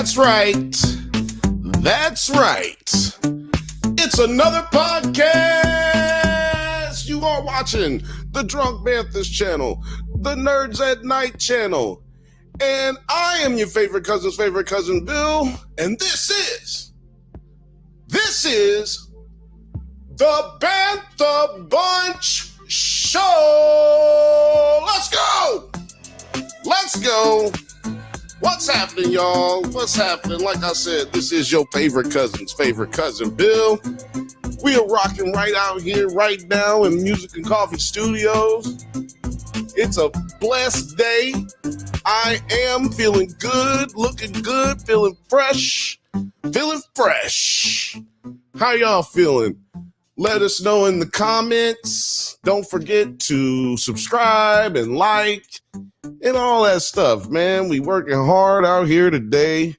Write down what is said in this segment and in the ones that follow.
That's right. That's right. It's another podcast. You are watching the Drunk Bantha's channel, the Nerds at Night channel. And I am your favorite cousin's favorite cousin, Bill. And this is the Bantha Bunch Show. Let's go. Let's go. What's happening, y'all? What's happening? Like I said, this is your favorite cousin's favorite cousin, Bill. We are rocking right out here, right now in Music and Coffee Studios. It's a blessed day. I am feeling good, looking good, feeling fresh. How y'all feeling? Let us know in the comments. Don't forget to subscribe and like and all that stuff, man. We working hard out here today.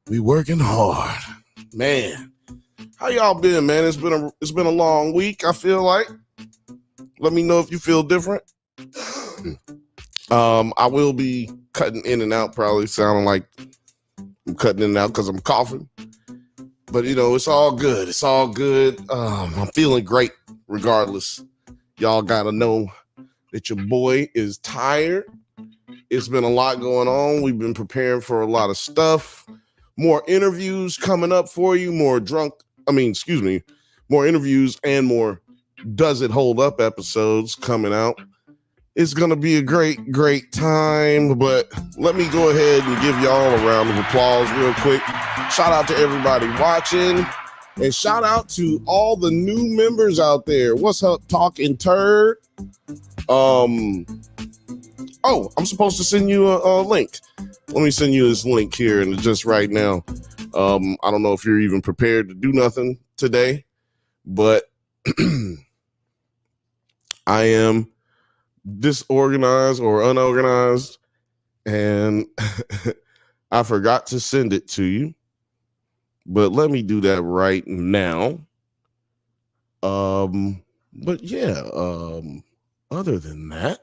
We working hard, man. How y'all been, man? It's been a long week, I feel like. Let me know if you feel different. I will be cutting in and out, probably sounding like I'm cutting in and out because I'm coughing. But, you know, it's all good. It's all good. I'm feeling great regardless. Y'all got to know that your boy is tired. It's been a lot going on. We've been preparing for a lot of stuff. More interviews coming up for you. More interviews and more Does It Hold Up episodes coming out. It's going to be a great, great time. But let me go ahead and give y'all a round of applause real quick. Shout out to everybody watching. And shout out to all the new members out there. What's up, Talking Turd? I'm supposed to send you a link. Let me send you this link here and just right now. I don't know if you're even prepared to do nothing today, but I am disorganized or unorganized, and I forgot to send it to you. But let me do that right now. But yeah, other than that,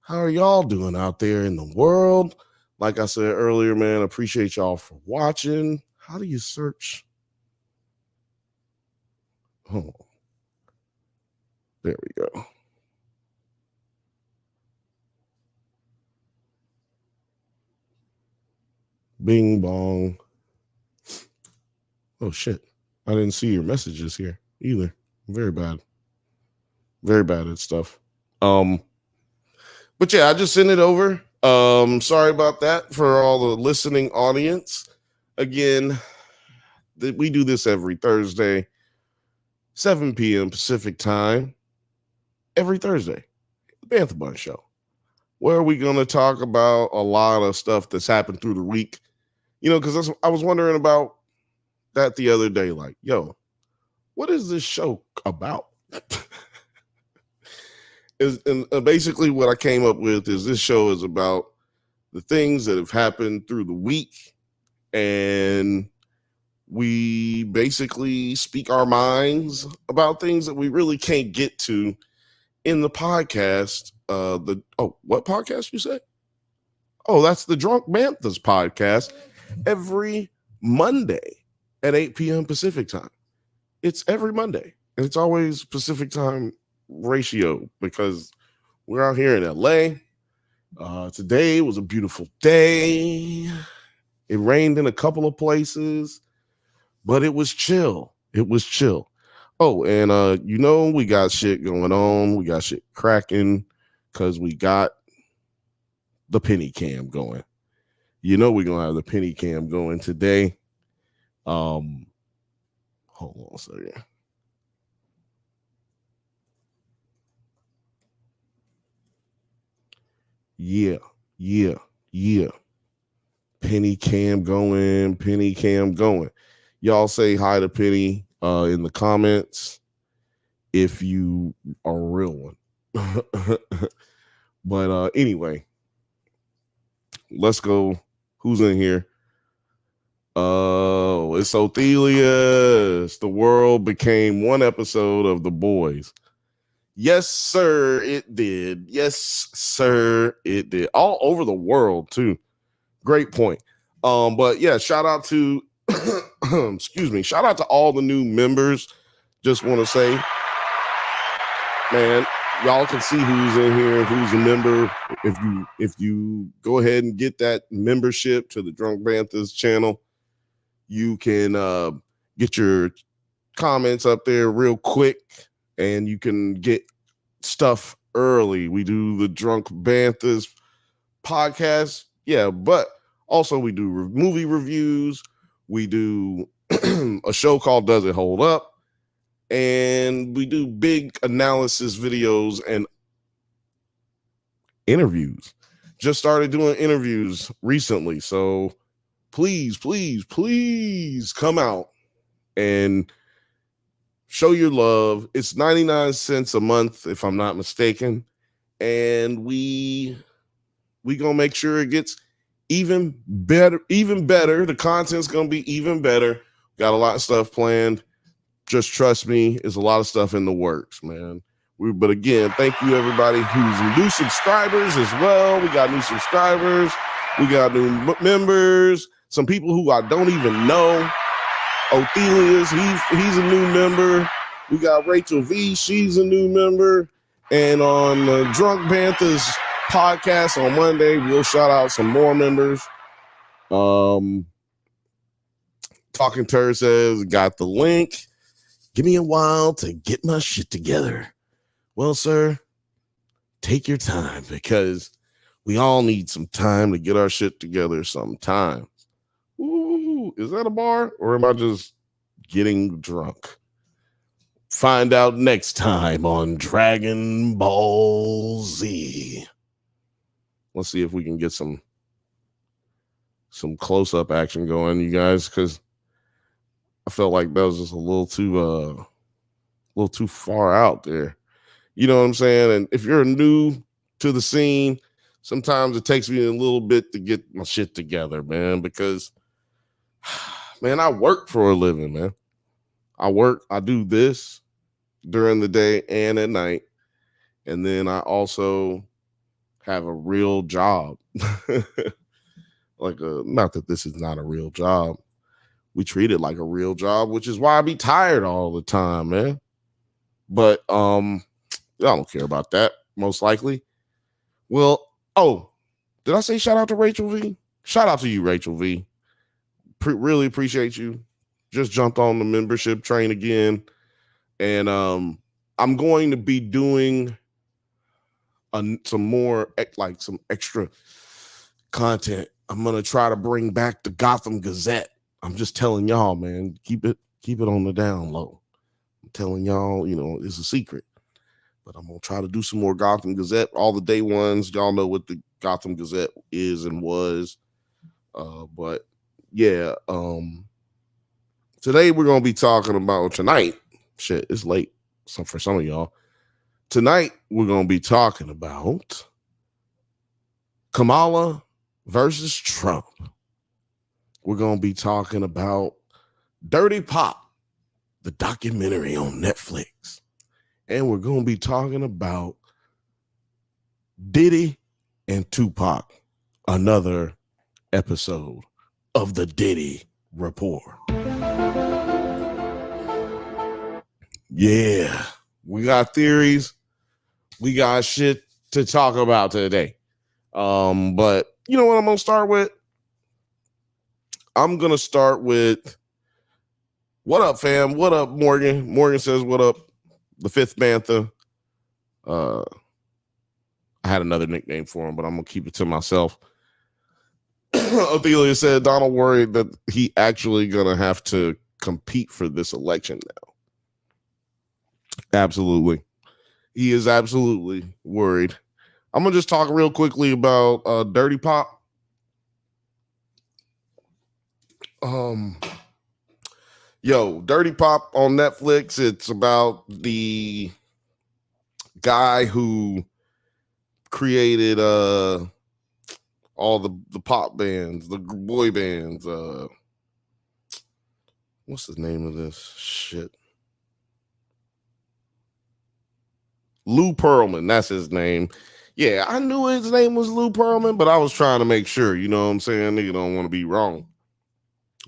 how are y'all doing out there in the world? Like I said earlier, man, appreciate y'all for watching. How do you search? Oh, there we go. Bing bong. Oh shit. I didn't see your messages here either. Very bad. Very bad at stuff. But yeah, I just sent it over. Sorry about that for all the listening audience. Again, we do this every Thursday, 7 p.m. Pacific time. Every Thursday. The Bantha Bunch Show. Where we going to talk about a lot of stuff that's happened through the week. You know, because I was wondering about that the other day. Like, yo, what is this show about? And basically what I came up with is this show is about the things that have happened through the week. And we basically speak our minds about things that we really can't get to in the podcast. What podcast you said? Oh, that's the Drunk Bantha's podcast every Monday at 8 p.m. Pacific time. It's every Monday. And it's always Pacific time ratio because we're out here in LA. Today was a beautiful day. It rained in a couple of places, but it was chill. It was chill. Oh, and we got shit going on. We got shit cracking because we got the penny cam going. You know we're gonna have the penny cam going today. Hold on a second. Yeah. Penny cam going. Y'all say hi to Penny in the comments if you are a real one. But anyway, let's go. Who's in here? Oh, it's Othelius. The world became one episode of The Boys. Yes, sir, it did. Yes, sir, it did. All over the world, too. Great point. But yeah, shout out to excuse me, shout out to all the new members. Just want to say, man, y'all can see who's in here, who's a member. If you go ahead and get that membership to the Drunk Banthas channel, you can get your comments up there real quick, and you can get stuff early. We do the Drunk Banthas podcast, yeah, but also we do movie reviews. We do a show called Does It Hold Up? And we do big analysis videos and interviews. Just started doing interviews recently. So please, please, please come out and show your love. It's 99 cents a month, if I'm not mistaken. And we gonna make sure it gets even better. The content's gonna be even better. Got a lot of stuff planned. Just trust me, there's a lot of stuff in the works, man. But again, thank you everybody who's new subscribers as well. We got new subscribers. We got new members. Some people who I don't even know. Othelius, he's a new member. We got Rachel V, she's a new member. And on the Drunk Banthas podcast on Monday, we'll shout out some more members. Talking Turd says, got the link. Give me a while to get my shit together. Well, sir, take your time, because we all need some time to get our shit together sometimes. Ooh, is that a bar, or am I just getting drunk? Find out next time on Dragon Ball Z. Let's see if we can get some close-up action going, you guys, because I felt like that was just a little too far out there. You know what I'm saying? And if you're new to the scene, sometimes it takes me a little bit to get my shit together, man, because, man, I work for a living, man. I do this during the day and at night. And then I also have a real job. Not that this is not a real job. We treat it like a real job, which is why I be tired all the time, man. But I don't care about that, most likely. Well, did I say shout out to Rachel V? Shout out to you, Rachel V. Really appreciate you. Just jumped on the membership train again. And I'm going to be doing some extra content. I'm going to try to bring back the Gotham Gazette. I'm just telling y'all, man, keep it on the down low. I'm telling y'all, it's a secret. But I'm going to try to do some more Gotham Gazette. All the day ones, y'all know what the Gotham Gazette is and was. But yeah, today we're going to be talking about tonight. Shit, it's late for some of y'all. Tonight we're going to be talking about Kamala versus Trump. We're going to be talking about Dirty Pop, the documentary on Netflix. And we're going to be talking about Diddy and Tupac, another episode of the Diddy Report. Yeah, we got theories. We got shit to talk about today. But you know what I'm going to start with? I'm going to start with, what up, fam? What up, Morgan? Morgan says, what up? The fifth Bantha. I had another nickname for him, but I'm going to keep it to myself. Othelia said, Donald worried that he actually going to have to compete for this election now. Absolutely. He is absolutely worried. I'm going to just talk real quickly about Dirty Pop. Dirty Pop on Netflix. It's about the guy who created all the pop bands, the boy bands. What's the name of this shit? Lou Pearlman, that's his name. Yeah, I knew his name was Lou Pearlman, but I was trying to make sure, you know what I'm saying? Nigga don't want to be wrong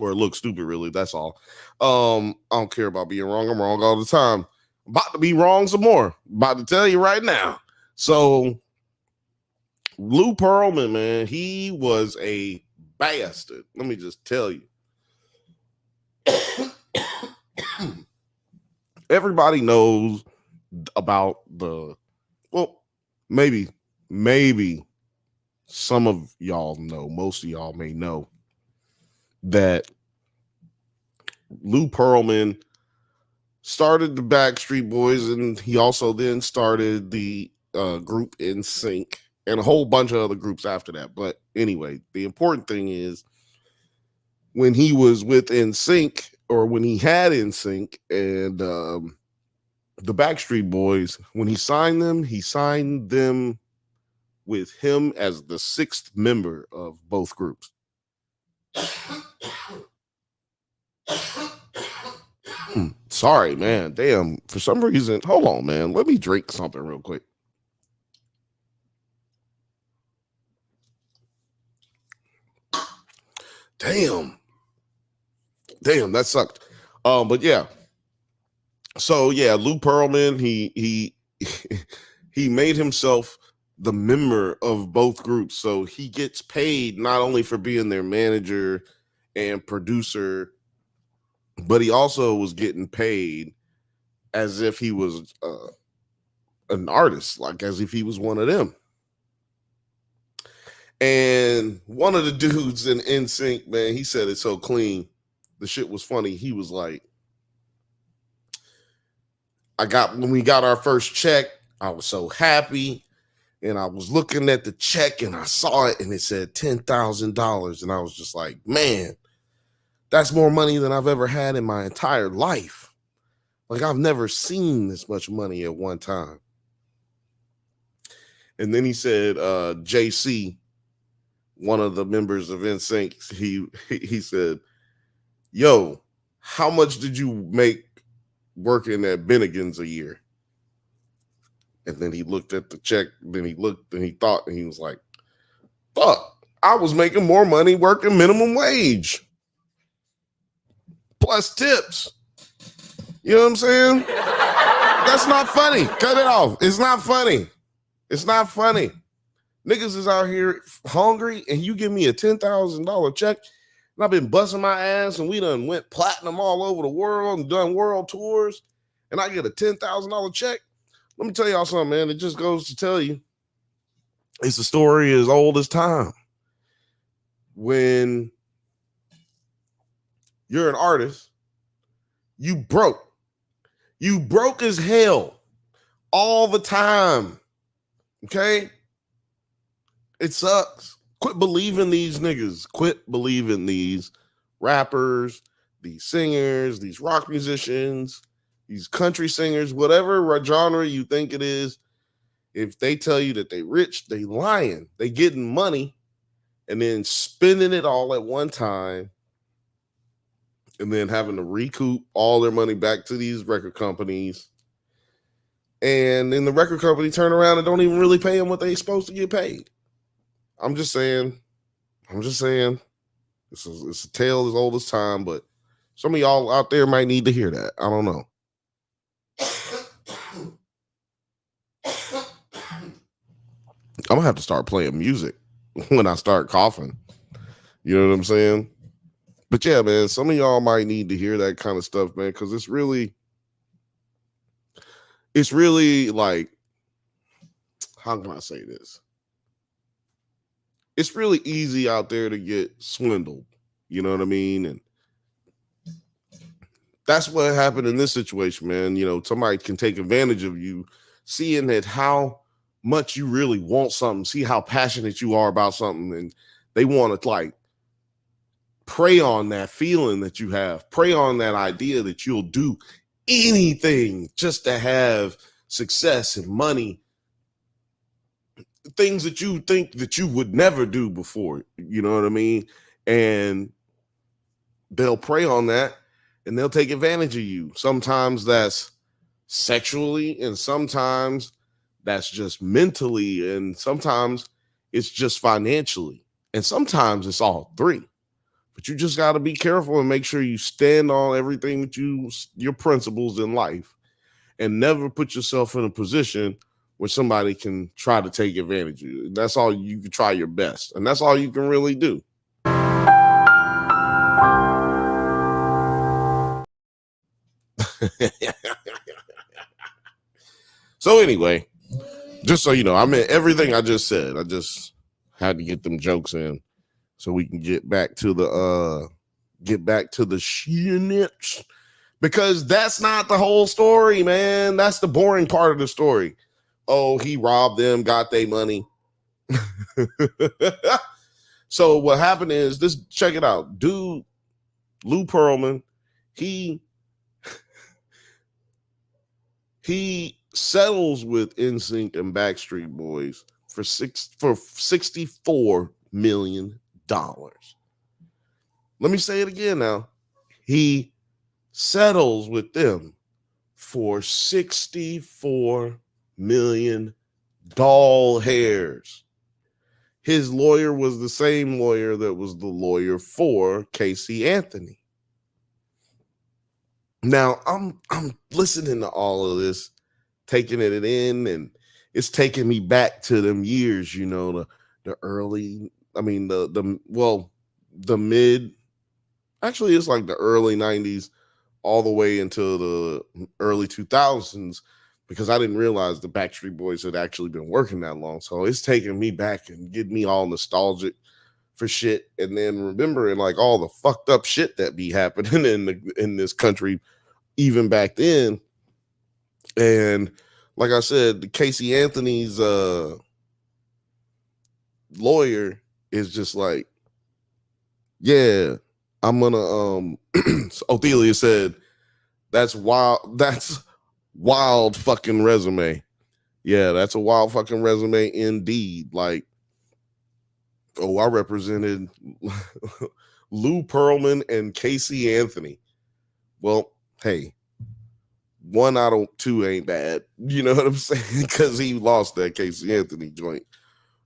or look stupid, really. That's all. I don't care about being wrong. I'm wrong all the time. About to be wrong some more. About to tell you right now. So Lou Pearlman, man, he was a bastard. Let me just tell you. Everybody knows about maybe some of y'all know, most of y'all may know that Lou Pearlman started the Backstreet Boys, and he also then started the group NSYNC and a whole bunch of other groups after that. But anyway, the important thing is when he was with NSYNC, or when he had NSYNC and the Backstreet Boys, when he signed them with him as the sixth member of both groups. Sorry, man. Damn. For some reason, hold on, man. Let me drink something real quick. Damn, that sucked. But yeah. So yeah, Lou Pearlman, he he made himself the member of both groups. So he gets paid not only for being their manager and producer, but he also was getting paid as if he was an artist, like as if he was one of them. And one of the dudes in NSYNC, man, he said it so clean. The shit was funny. He was like, when we got our first check, I was so happy. And I was looking at the check and I saw it and it said $10,000. And I was just like, man, that's more money than I've ever had in my entire life. Like, I've never seen this much money at one time. And then he said, JC, one of the members of NSYNC, he said, yo, how much did you make working at Bennigan's a year? And then he looked at the check, then he looked and he thought, and he was like, fuck, I was making more money working minimum wage plus tips. You know what I'm saying? That's not funny. Cut it off. It's not funny. It's not funny. Niggas is out here hungry and you give me a $10,000 check and I've been busting my ass and we done went platinum all over the world and done world tours and I get a $10,000 check. Let me tell y'all something, man. It just goes to tell you it's a story as old as time. When you're an artist, you broke. You broke as hell all the time. Okay? It sucks. Quit believing these niggas. Quit believing these rappers, these singers, these rock musicians, these country singers, whatever genre you think it is. If they tell you that they rich, they lying. They getting money and then spending it all at one time and then having to recoup all their money back to these record companies. And then the record company turn around and don't even really pay them what they supposed to get paid. I'm just saying. It's a tale as old as time, but some of y'all out there might need to hear that. I don't know. I'm gonna have to start playing music when I start coughing. You know what I'm saying? But yeah, man, some of y'all might need to hear that kind of stuff, man, because it's really like, how can I say this? It's really easy out there to get swindled. You know what I mean? And that's what happened in this situation, man. You know, somebody can take advantage of you, seeing that how much you really want something, see how passionate you are about something, and they want to like prey on that feeling that you have, prey on that idea that you'll do anything just to have success and money, things that you think that you would never do before. You know what I mean? And they'll prey on that and they'll take advantage of you. Sometimes that's sexually, and sometimes that's just mentally, and sometimes it's just financially, and sometimes it's all three. But you just got to be careful and make sure you stand on everything that your principles in life, and never put yourself in a position where somebody can try to take advantage of you. That's all you can try your best, and that's all you can really do. So anyway, just so you know, I mean everything I just said. I just had to get them jokes in so we can get back to the shit, because that's not the whole story, man. That's the boring part of the story. Oh, he robbed them, got their money. So what happened is this. Check it out, dude. Lou Pearlman, he settles with NSYNC and Backstreet Boys for $64 million. Let me say it again now. He settles with them for $64 million doll hairs. His lawyer was the same lawyer that was the lawyer for Casey Anthony. Now I'm listening to all of this, taking it in, and it's taking me back to them years, you know, the early, I mean the mid, actually it's like the early 90s all the way into the early 2000s, because I didn't realize the Backstreet Boys had actually been working that long. So it's taking me back and getting me all nostalgic for shit, and then remembering like all the fucked up shit that be happening in this country even back then. And like I said, Casey Anthony's lawyer is just like, yeah, I'm gonna Othelia said, that's wild fucking resume. Yeah, that's a wild fucking resume indeed. Like, oh, I represented Lou Pearlman and Casey Anthony. Well, hey, 1 out of 2 ain't bad. You know what I'm saying? Because he lost that Casey Anthony joint.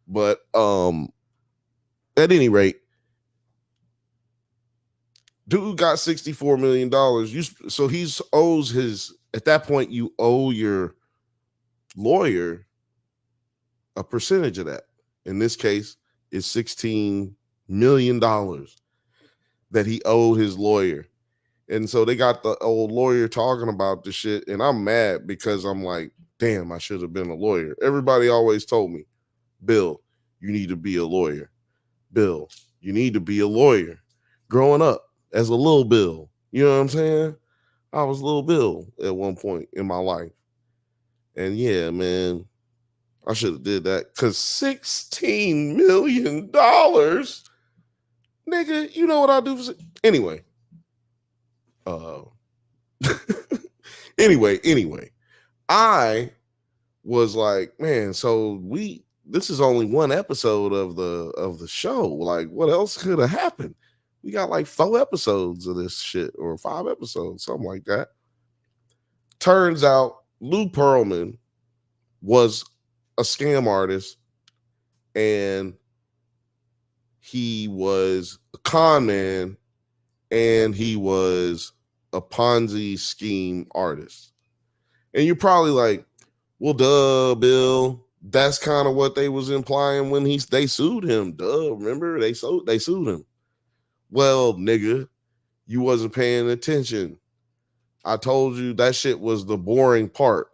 But at any rate, dude got $64 million. So he's owes his, at that point, you owe your lawyer a percentage of that. In this case, it's $16 million that he owed his lawyer. And so they got the old lawyer talking about the shit, and I'm mad because I'm like, damn, I should have been a lawyer. Everybody always told me, Bill, you need to be a lawyer. Bill, you need to be a lawyer. Growing up as a little Bill, you know what I'm saying? I was little Bill at one point in my life. And yeah, man, I should have did that, because $16 million, nigga, you know what I do? Anyway. Anyway, I was like, man, so this is only one episode of the show. Like, what else could have happened? We got like 4 episodes of this shit, or 5 episodes, something like that. Turns out Lou Pearlman was a scam artist, and he was a con man, and he was a Ponzi scheme artist. And you're probably like, well, duh, Bill. That's kind of what they was implying when they sued him. Duh, remember they sued him. Well, nigga, you wasn't paying attention. I told you that shit was the boring part.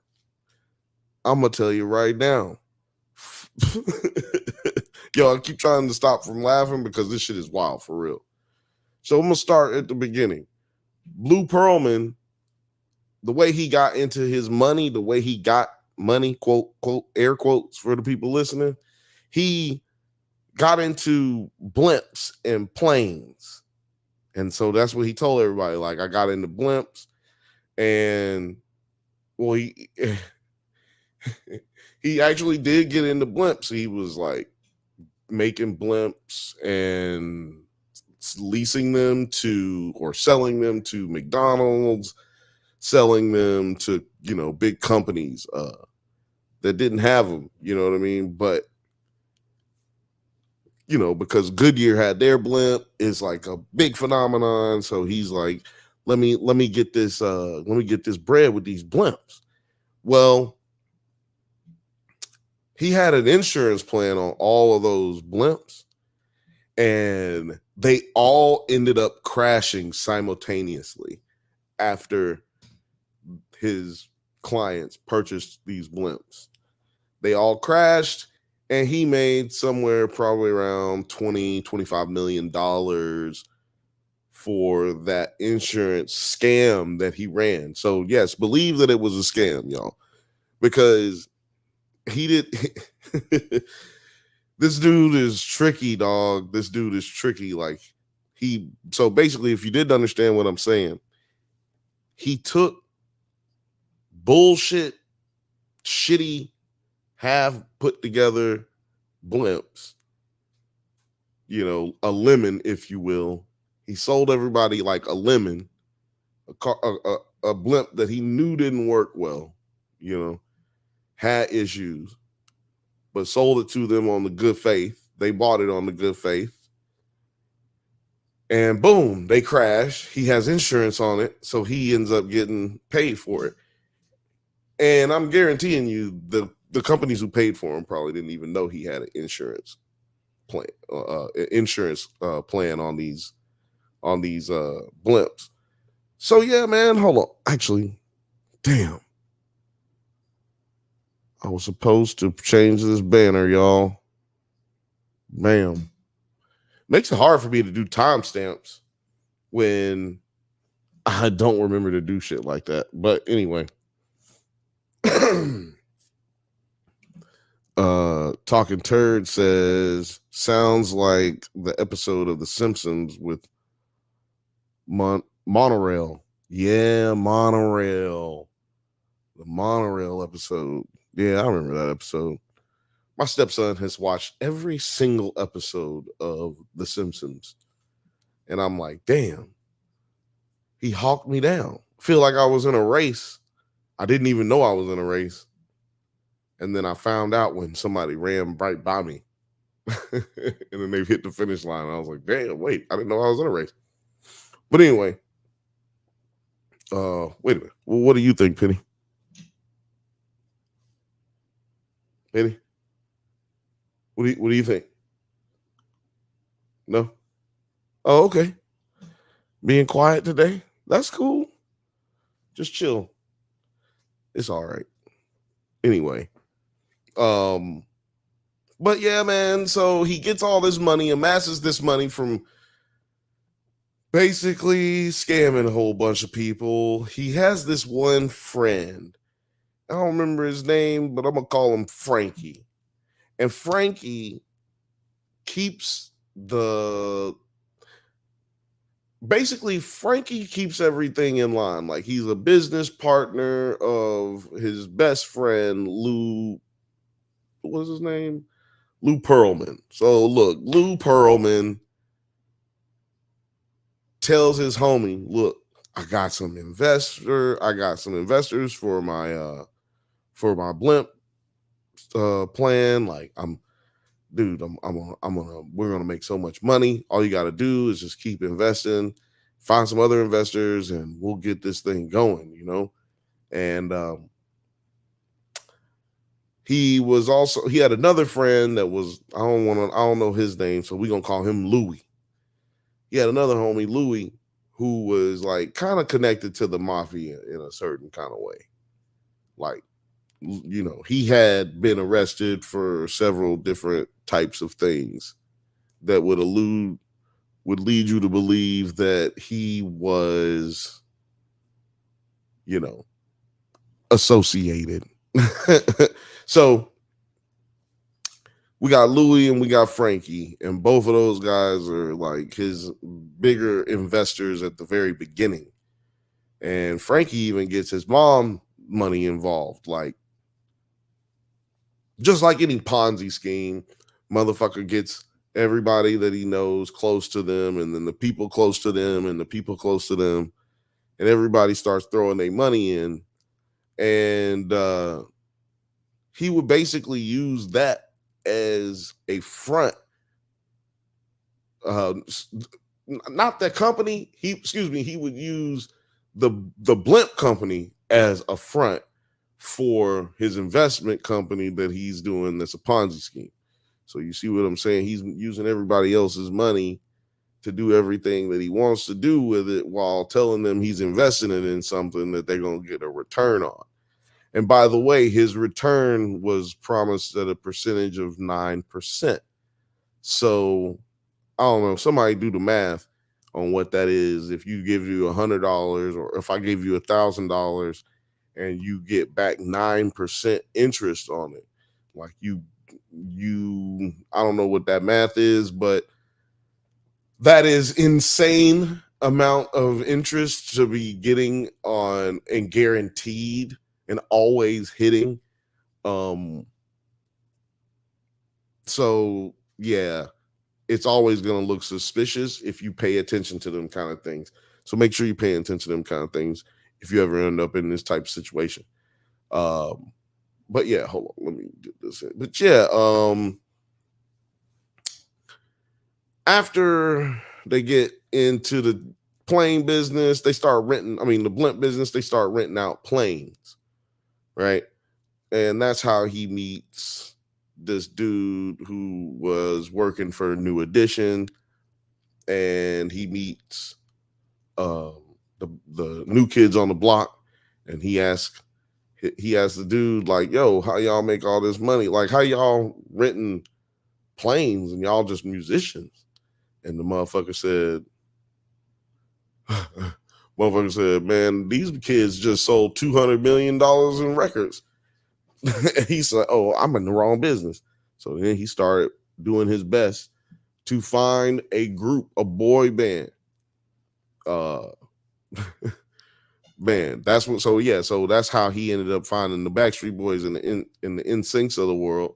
I'm gonna tell you right now. Yo, I keep trying to stop from laughing because this shit is wild for real. So I'm gonna start at the beginning. Lou Pearlman, the way he got into his money, the way he got money, quote, air quotes for the people listening, he got into blimps and planes. And so that's what he told everybody. Like, I got into blimps, and well, he actually did get into blimps. He was like making blimps and leasing them to, or selling them to McDonald's, selling them to, big companies. that didn't have them. You know what I mean? But because Goodyear had their blimp, it's like a big phenomenon. So he's like, let me get this bread with these blimps. Well, he had an insurance plan on all of those blimps, and they all ended up crashing simultaneously after his clients purchased these blimps. They all crashed, and he made somewhere probably around $25 million for that insurance scam that he ran. So yes, believe that it was a scam, y'all, because he did. This dude is tricky, dog. This dude is tricky. Like so basically, if you didn't understand what I'm saying, he took bullshit, shitty, half put together blimps, a lemon, if you will. He sold everybody like a lemon, a blimp that he knew didn't work well, had issues, but sold it to them on the good faith. They bought it on the good faith. And boom, they crash. He has insurance on it, so he ends up getting paid for it. And I'm guaranteeing you, the companies who paid for him probably didn't even know he had an insurance plan, plan on these blimps. So yeah, man, hold on. Actually, damn, I was supposed to change this banner, y'all. Bam. Makes it hard for me to do timestamps when I don't remember to do shit like that. But anyway. Talking Turd says, sounds like the episode of The Simpsons with Monorail. Yeah, Monorail. The Monorail episode. Yeah, I remember that episode. My stepson has watched every single episode of The Simpsons. And I'm like, damn, he hawked me down. Feel like I was in a race. I didn't even know I was in a race. And then I found out when somebody ran right by me. And then they hit the finish line. I was like, damn, wait, I didn't know I was in a race. But anyway, wait a minute. Well, what do you think, Penny? Penny? What do you think? No? Oh, okay. Being quiet today? That's cool. Just chill. It's all right. Anyway. But yeah, man, so he gets all this money, amasses this money from basically scamming a whole bunch of people. He has this one friend. I don't remember his name, but I'm going to call him Frankie. And Frankie keeps Frankie keeps everything in line. Like, he's a business partner of his best friend, Lou. What was his name? Lou Pearlman. So look, Lou Pearlman tells his homie, look, I got some investors for my blimp plan. Like, we're gonna make so much money. All you gotta do is just keep investing, find some other investors, and we'll get this thing going, And he had another friend that was, I don't know his name, so we're gonna call him Louie. He had another homie, Louie, who was like kind of connected to the mafia in a certain kind of way. Like, he had been arrested for several different types of things that would lead you to believe that he was, associated. So we got Louie and we got Frankie, and both of those guys are like his bigger investors at the very beginning. And Frankie even gets his mom money involved. Like, just like any Ponzi scheme, motherfucker gets everybody that he knows close to them, and then the people close to them, and the people close to them, and everybody starts throwing their money in. And he would basically use that as a front. Not that company. He would use the blimp company as a front for his investment company that he's doing. That's a Ponzi scheme. So you see what I'm saying? He's using everybody else's money to do everything that he wants to do with it, while telling them he's investing it in something that they're going to get a return on. And by the way, his return was promised at a percentage of 9%. So I don't know, somebody do the math on what that is. If you give you $100, or if I give you $1,000 and you get back 9% interest on it, like you, I don't know what that math is, but that is insane amount of interest to be getting on, and guaranteed and always hitting. So yeah, it's always going to look suspicious if you pay attention to them kind of things. So make sure you pay attention to them kind of things if you ever end up in this type of situation. But yeah, hold on, let me get this in. But yeah, after they get into the plane business, they start renting, the blimp business, they start renting out planes, right? And that's how he meets this dude who was working for New Edition, and he meets the new kids on the block, and he asks the dude, like, yo, how y'all make all this money? Like, how y'all renting planes and y'all just musicians? And the motherfucker said, man, these kids just sold $200 million in records. And he said, oh, I'm in the wrong business. So then he started doing his best to find a group, a boy band. Man, that's what. So yeah, so that's how he ended up finding the Backstreet Boys and the NSYNCs of the world.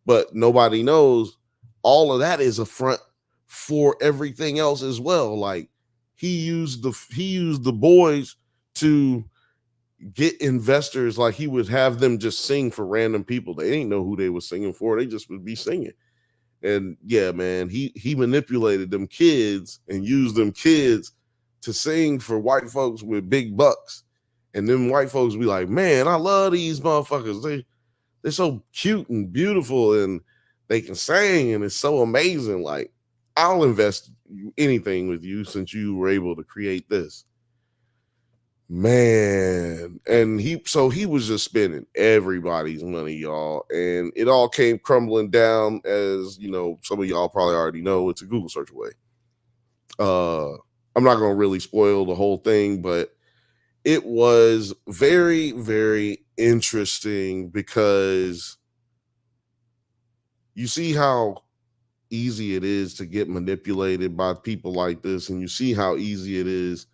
But nobody knows all of that is a front for everything else as well. Like, he used the boys to get investors. Like, he would have them just sing for random people. They didn't know who they were singing for. They just would be singing. And yeah, man, he manipulated them kids and used them kids to sing for white folks with big bucks. And then white folks be like, man, I love these motherfuckers. They're so cute and beautiful, and they can sing, and it's so amazing. Like, I'll invest anything with you since you were able to create this. Man, and he was just spending everybody's money, y'all, and it all came crumbling down, as you know, some of y'all probably already know. It's a Google search away. I'm not gonna really spoil the whole thing, but it was very, very interesting, because you see how easy it is to get manipulated by people like this, and you see how easy it is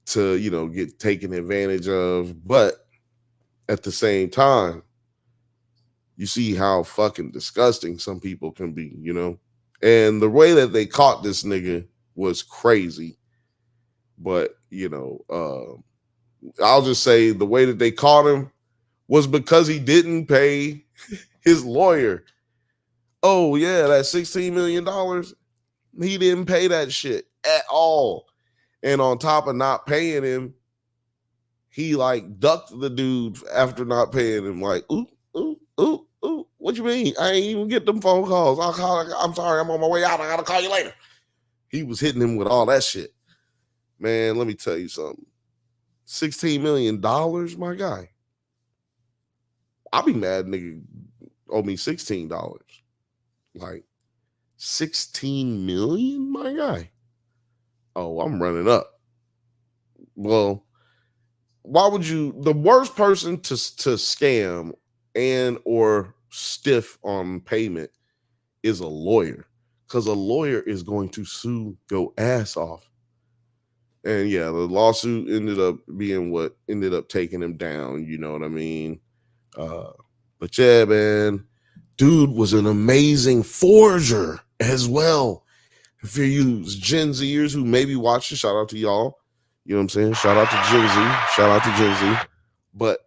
to, you know, get taken advantage of. But at the same time, you see how fucking disgusting some people can be, you know? And the way that they caught this nigga was crazy. But, you know, I'll just say the way that they caught him was because he didn't pay his lawyer. Oh, yeah, that $16 million. He didn't pay that shit at all. And on top of not paying him, he like ducked the dude after not paying him. Like, ooh, what you mean? I ain't even get them phone calls. I'm sorry, I'm on my way out. I gotta call you later. He was hitting him with all that shit. Man, let me tell you something. $16 million, my guy. I'll be mad nigga owe me $16. Like, 16 million, my guy. Oh, I'm running up. Well, why would you? The worst person to scam and or stiff on payment is a lawyer, because a lawyer is going to sue your ass off. And yeah, the lawsuit ended up being what ended up taking him down. You know what I mean? But yeah, man, dude was an amazing forger as well. If you Gen Zers who maybe watch it, shout out to y'all. You know what I'm saying? Shout out to Gen Z. Shout out to Gen Z. But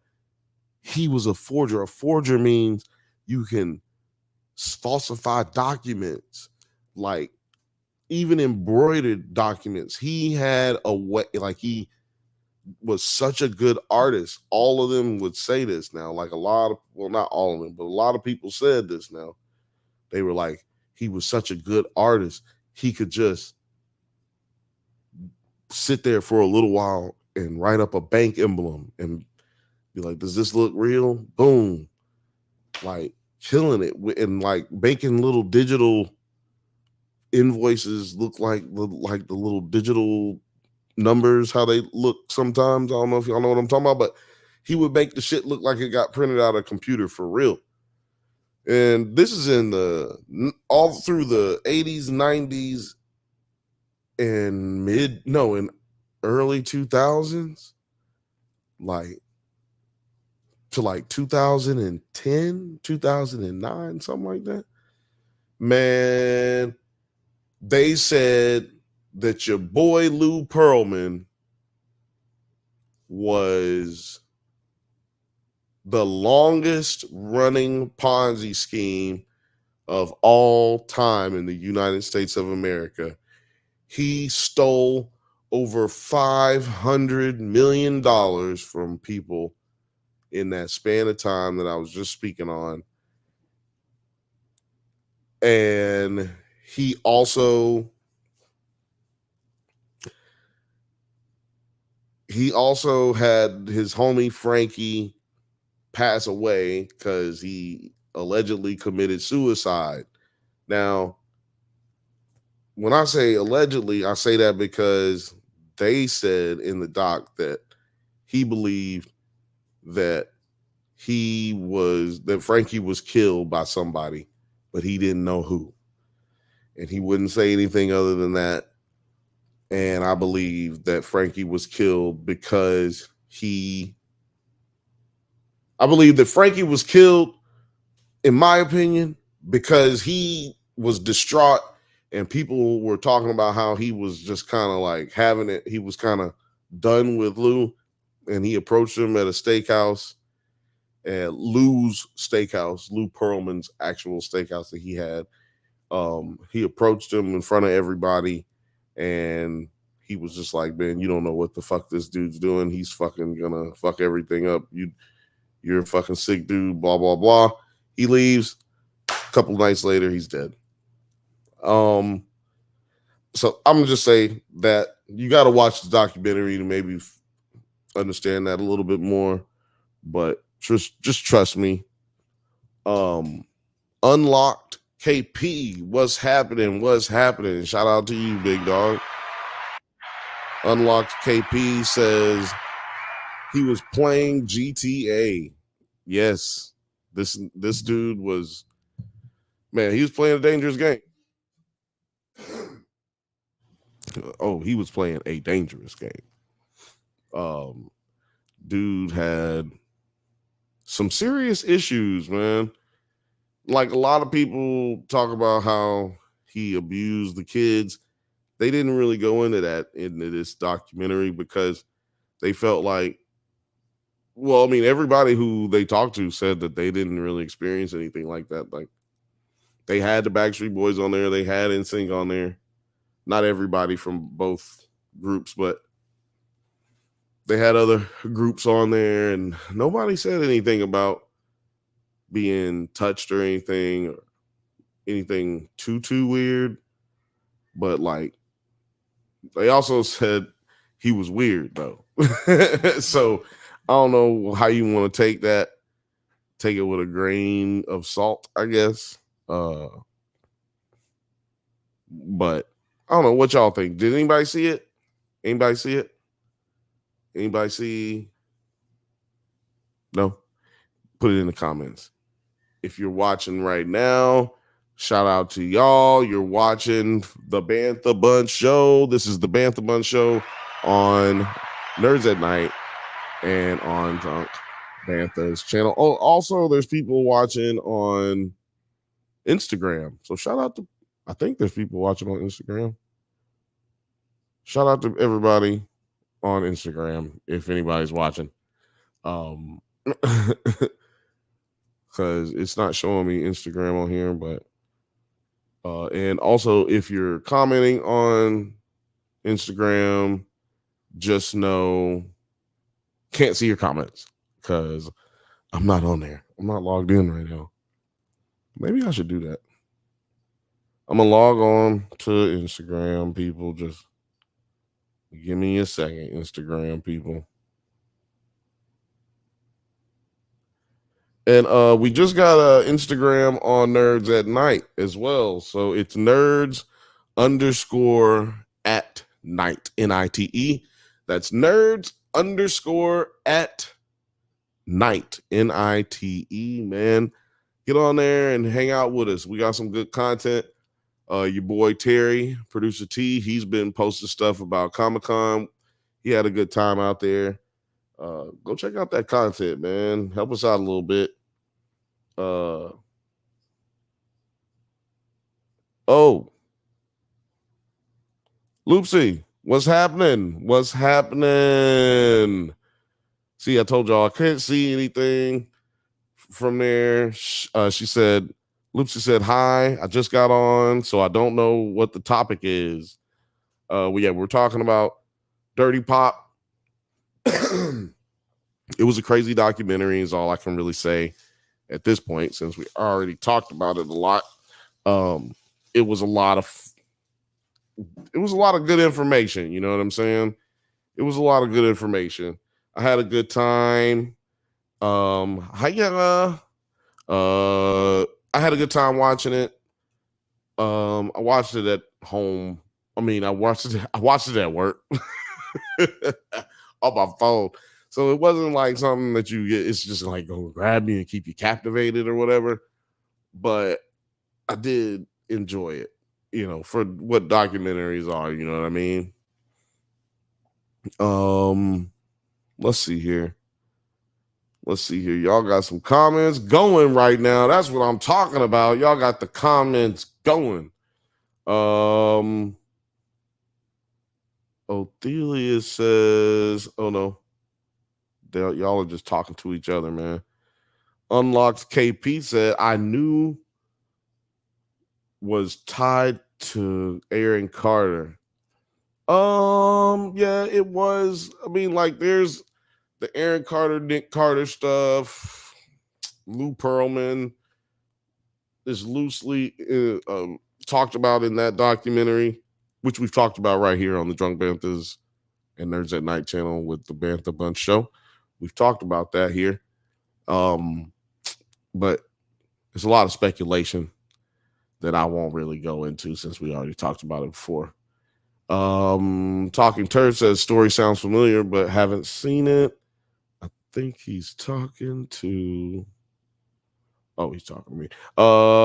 he was a forger. A forger means you can falsify documents, like even embroidered documents. He had a way, like he was such a good artist. All of them would say this now. Like a lot of, well, not all of them, but a lot of people said this now. They were like, he was such a good artist. He could just sit there for a little while and write up a bank emblem and be like, does this look real? Boom. Like killing it and like making little digital invoices look like the little digital numbers, how they look sometimes. I don't know if y'all know what I'm talking about, but he would make the shit look like it got printed out of a computer for real. And this is in the all through the 80s, 90s, and in early 2000s, like to like 2010, 2009, something like that. Man, they said that your boy Lou Pearlman was the longest running Ponzi scheme of all time in the United States of America. He stole over $500 million from people in that span of time that I was just speaking on. And he also had his homie Frankie pass away because he allegedly committed suicide. Now, when I say allegedly, I say that because they said in the doc that he believed that Frankie was killed by somebody, but he didn't know who. And he wouldn't say anything other than that. And I believe that Frankie was killed because I believe that Frankie was killed, in my opinion, because he was distraught and people were talking about how he was just kind of like having it. He was kind of done with Lou, and he approached him at a steakhouse, at Lou's steakhouse, Lou Pearlman's actual steakhouse that he had. He approached him in front of everybody, and he was just like, man, you don't know what the fuck this dude's doing. He's fucking gonna fuck everything up. You're a fucking sick dude, blah, blah, blah. He leaves. A couple nights later, he's dead. So I'm gonna just say that you got to watch the documentary to maybe understand that a little bit more. But just trust me. Unlocked KP, what's happening? Shout out to you, big dog. Unlocked KP says he was playing GTA. Yes, this dude was, man, he was playing a dangerous game. Oh, he was playing a dangerous game. Dude had some serious issues, man. Like a lot of people talk about how he abused the kids. They didn't really go into this documentary because they felt like, well, I mean, everybody who they talked to said that they didn't really experience anything like that. Like they had the Backstreet Boys on there, they had NSYNC on there. Not everybody from both groups, but they had other groups on there, and nobody said anything about being touched or anything too weird. But like they also said he was weird though. So I don't know how you want to take that. Take it with a grain of salt, I guess. But I don't know what y'all think. Did anybody see it? Anybody see it? Anybody see? No? Put it in the comments. If you're watching right now, shout out to y'all. You're watching the Bantha Bunch Show. This is the Bantha Bunch Show on Nerds at Night and on Drunk Bantha's channel. Oh, also, there's people watching on Instagram. So shout out to, I think there's people watching on Instagram. Shout out to everybody on Instagram if anybody's watching. because it's not showing me Instagram on here. But and also, if you're commenting on Instagram, just know can't see your comments because I'm not on there. I'm not logged in right now. Maybe I should do that. I'm gonna log on to Instagram, people. Just give me a second, Instagram people. And we just got Instagram on Nerds at Night as well. So it's nerds underscore at night, NITE. That's nerds underscore at night, NITE, man. Get on there and hang out with us. We got some good content. Your boy Terry, producer T, he's been posting stuff about Comic-Con. He had a good time out there. Go check out that content, man. Help us out a little bit. Loopsy, what's happening? What's happening? See, I told y'all I couldn't see anything from there. She said, Loopsy said, hi, I just got on, so I don't know what the topic is. We're talking about Dirty Pop. It was a crazy documentary is all I can really say at this point, since we already talked about it a lot. It was a lot of good information. You know what I'm saying? It was a lot of good information. I had a good time. I had a good time watching it. I watched it at home. I mean, I watched it at work on my phone. So it wasn't like something that you get. It's just like go grab you and keep you captivated or whatever. But I did enjoy it, you know, for what documentaries are. You know what I mean? Let's see here. Y'all got some comments going right now. That's what I'm talking about. Y'all got the comments going. Othelia says, oh no. Y'all are just talking to each other, man. Unlocked KP said, I knew was tied to Aaron Carter. Yeah, it was. I mean, like, there's the Aaron Carter, Nick Carter stuff. Lou Pearlman is loosely talked about in that documentary, which we've talked about right here on the Drunk Banthas and Nerds at Night channel with the Bantha Bunch show. We've talked about that here. But there's a lot of speculation that I won't really go into since we already talked about it before. Talking Turd says story sounds familiar, but haven't seen it. I think he's talking to. Oh, he's talking to me.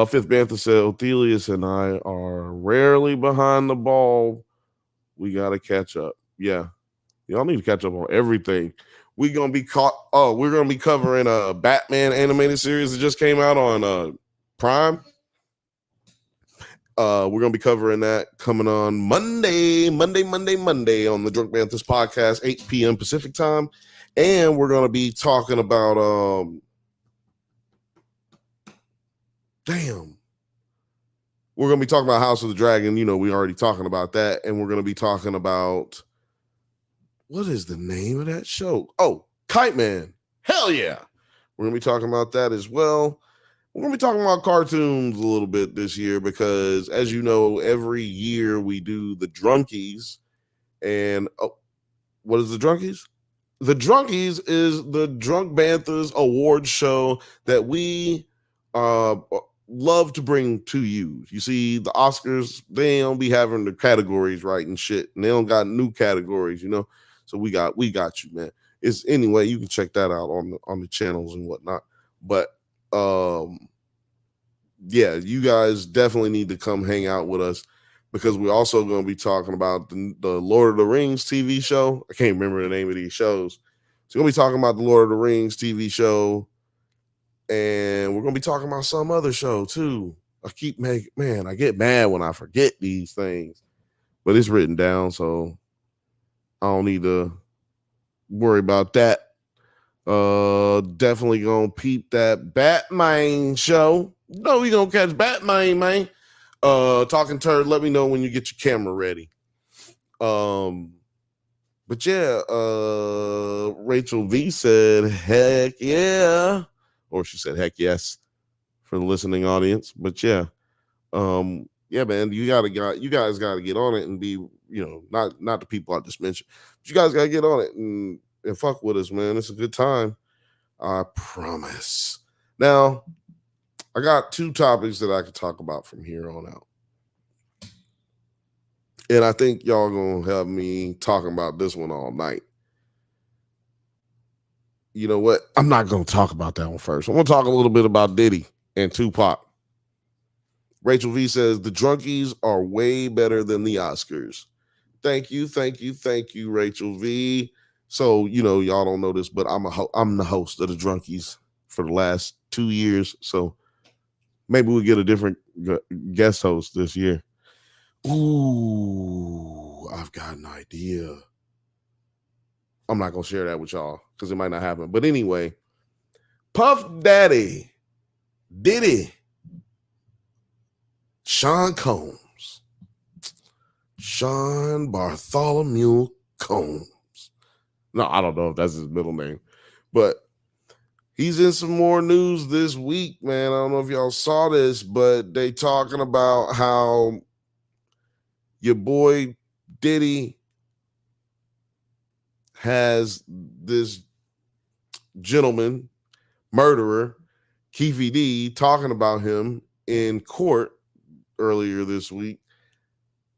Fifth Bantha said Othelius and I are rarely behind the ball. We gotta catch up. Yeah. Y'all need to catch up on everything. We're gonna be covering a Batman animated series that just came out on Prime. We're gonna be covering that coming on Monday on the Drunk Banthas podcast, 8 p.m. Pacific time. And we're gonna be talking about we're gonna be talking about House of the Dragon. You know, we're already talking about that, and we're gonna be talking about what is the name of that show? Oh, Kite Man. Hell yeah. We're gonna be talking about that as well. We're going to be talking about cartoons a little bit this year because, as you know, every year we do the Drunkies. And what is the Drunkies? The Drunkies is the Drunk Banthas award show that we love to bring to you. You see, the Oscars, they don't be having the categories right and shit. And they don't got new categories, you know? So we got you, man. It's anyway, you can check that out on the channels and whatnot. But yeah, you guys definitely need to come hang out with us because we're also going to be talking about the Lord of the Rings TV show. I can't remember the name of these shows. So we're going to be talking about the Lord of the Rings TV show, and we're going to be talking about some other show too. I get mad when I forget these things, but it's written down, so I don't need to worry about that. Definitely gonna peep that Batman show. No, we gonna catch Batman, man. Talking Turd, let me know when you get your camera ready. But yeah, Rachel V said, heck yeah. Or she said, heck yes for the listening audience. But yeah, yeah, man, you guys gotta get on it and be, not the people I just mentioned. But you guys gotta get on it and fuck with us, man. It's a good time. I promise. Now, I got 2 topics that I could talk about from here on out. And I think y'all gonna have me talking about this one all night. You know what? I'm not gonna talk about that one first. I'm gonna talk a little bit about Diddy and Tupac. Rachel V says the drunkies are way better than the Oscars. Thank you, Rachel V. So y'all don't know this, but I'm the host of the drunkies for the last 2 years. So maybe we'll get a different guest host this year. Ooh, I've got an idea. I'm not going to share that with y'all because it might not happen. But anyway, Puff Daddy, Diddy, Sean Combs, Sean Bartholomew Combs. No, I don't know if that's his middle name, but he's in some more news this week, man. I don't know if y'all saw this, but they talking about how your boy Diddy has this gentleman, murderer, Keefy D, talking about him in court earlier this week.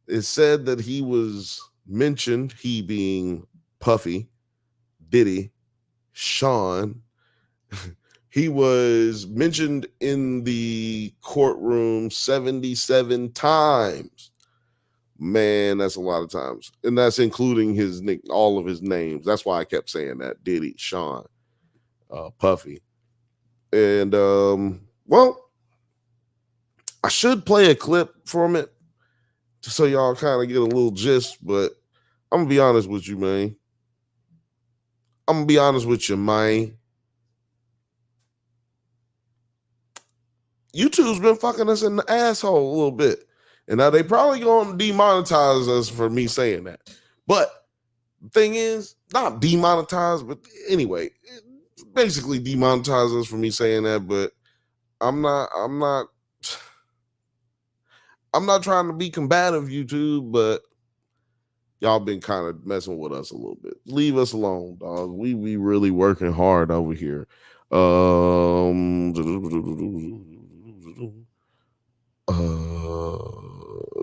It said that he was mentioned, he being Puffy, Diddy, Sean, he was mentioned in the courtroom 77 times. Man, that's a lot of times. And that's including all of his names. That's why I kept saying that. Diddy, Sean, Puffy. And, well, I should play a clip from it so y'all kind of get a little gist, but I'm going to be honest with you, man. YouTube's been fucking us in the asshole a little bit. And now they probably going to demonetize us for me saying that. But the thing is, not demonetize, but anyway, basically demonetize us for me saying that, but I'm not trying to be combative, YouTube, but y'all been kind of messing with us a little bit. Leave us alone, dog. We really working hard over here.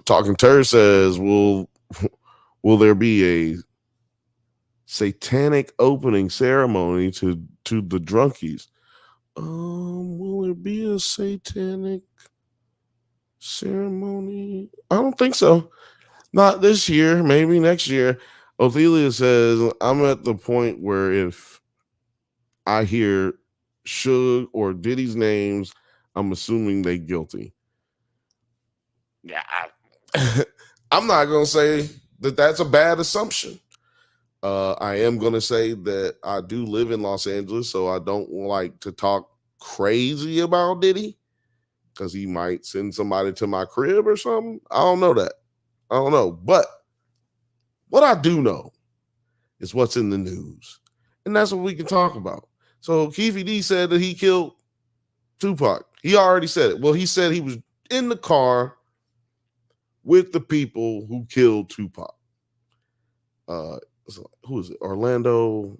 Talking Turd says, will there be a satanic opening ceremony to the drunkies? Will there be a satanic ceremony? I don't think so. Not this year, maybe next year. Ophelia says, I'm at the point where if I hear Suge or Diddy's names, I'm assuming they guilty. Yeah, I'm not going to say that that's a bad assumption. I am going to say that I do live in Los Angeles, so I don't like to talk crazy about Diddy because he might send somebody to my crib or something. I don't know that. I don't know. But what I do know is what's in the news. And that's what we can talk about. So Keefy D said that he killed Tupac. He already said it. Well, he said he was in the car with the people who killed Tupac. Who is it? Orlando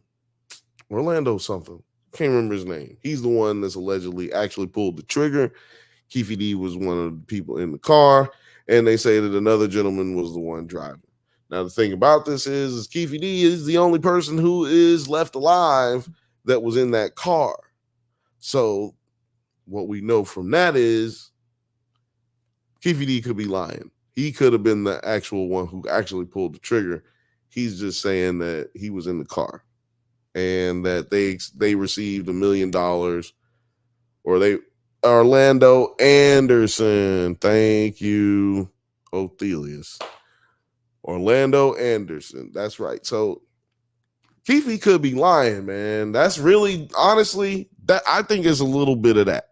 something. Can't remember his name. He's the one that's allegedly actually pulled the trigger. Keefy D was one of the people in the car, and they say that another gentleman was the one driving. Now, the thing about this is Keefy D is the only person who is left alive that was in that car. So what we know from that is Keefy D could be lying. He could have been the actual one who actually pulled the trigger. He's just saying that he was in the car and that they received $1 million, or Orlando Anderson. Thank you, Othelius. Orlando Anderson. That's right. So Keefe could be lying, man. That's really, honestly, that I think is a little bit of that.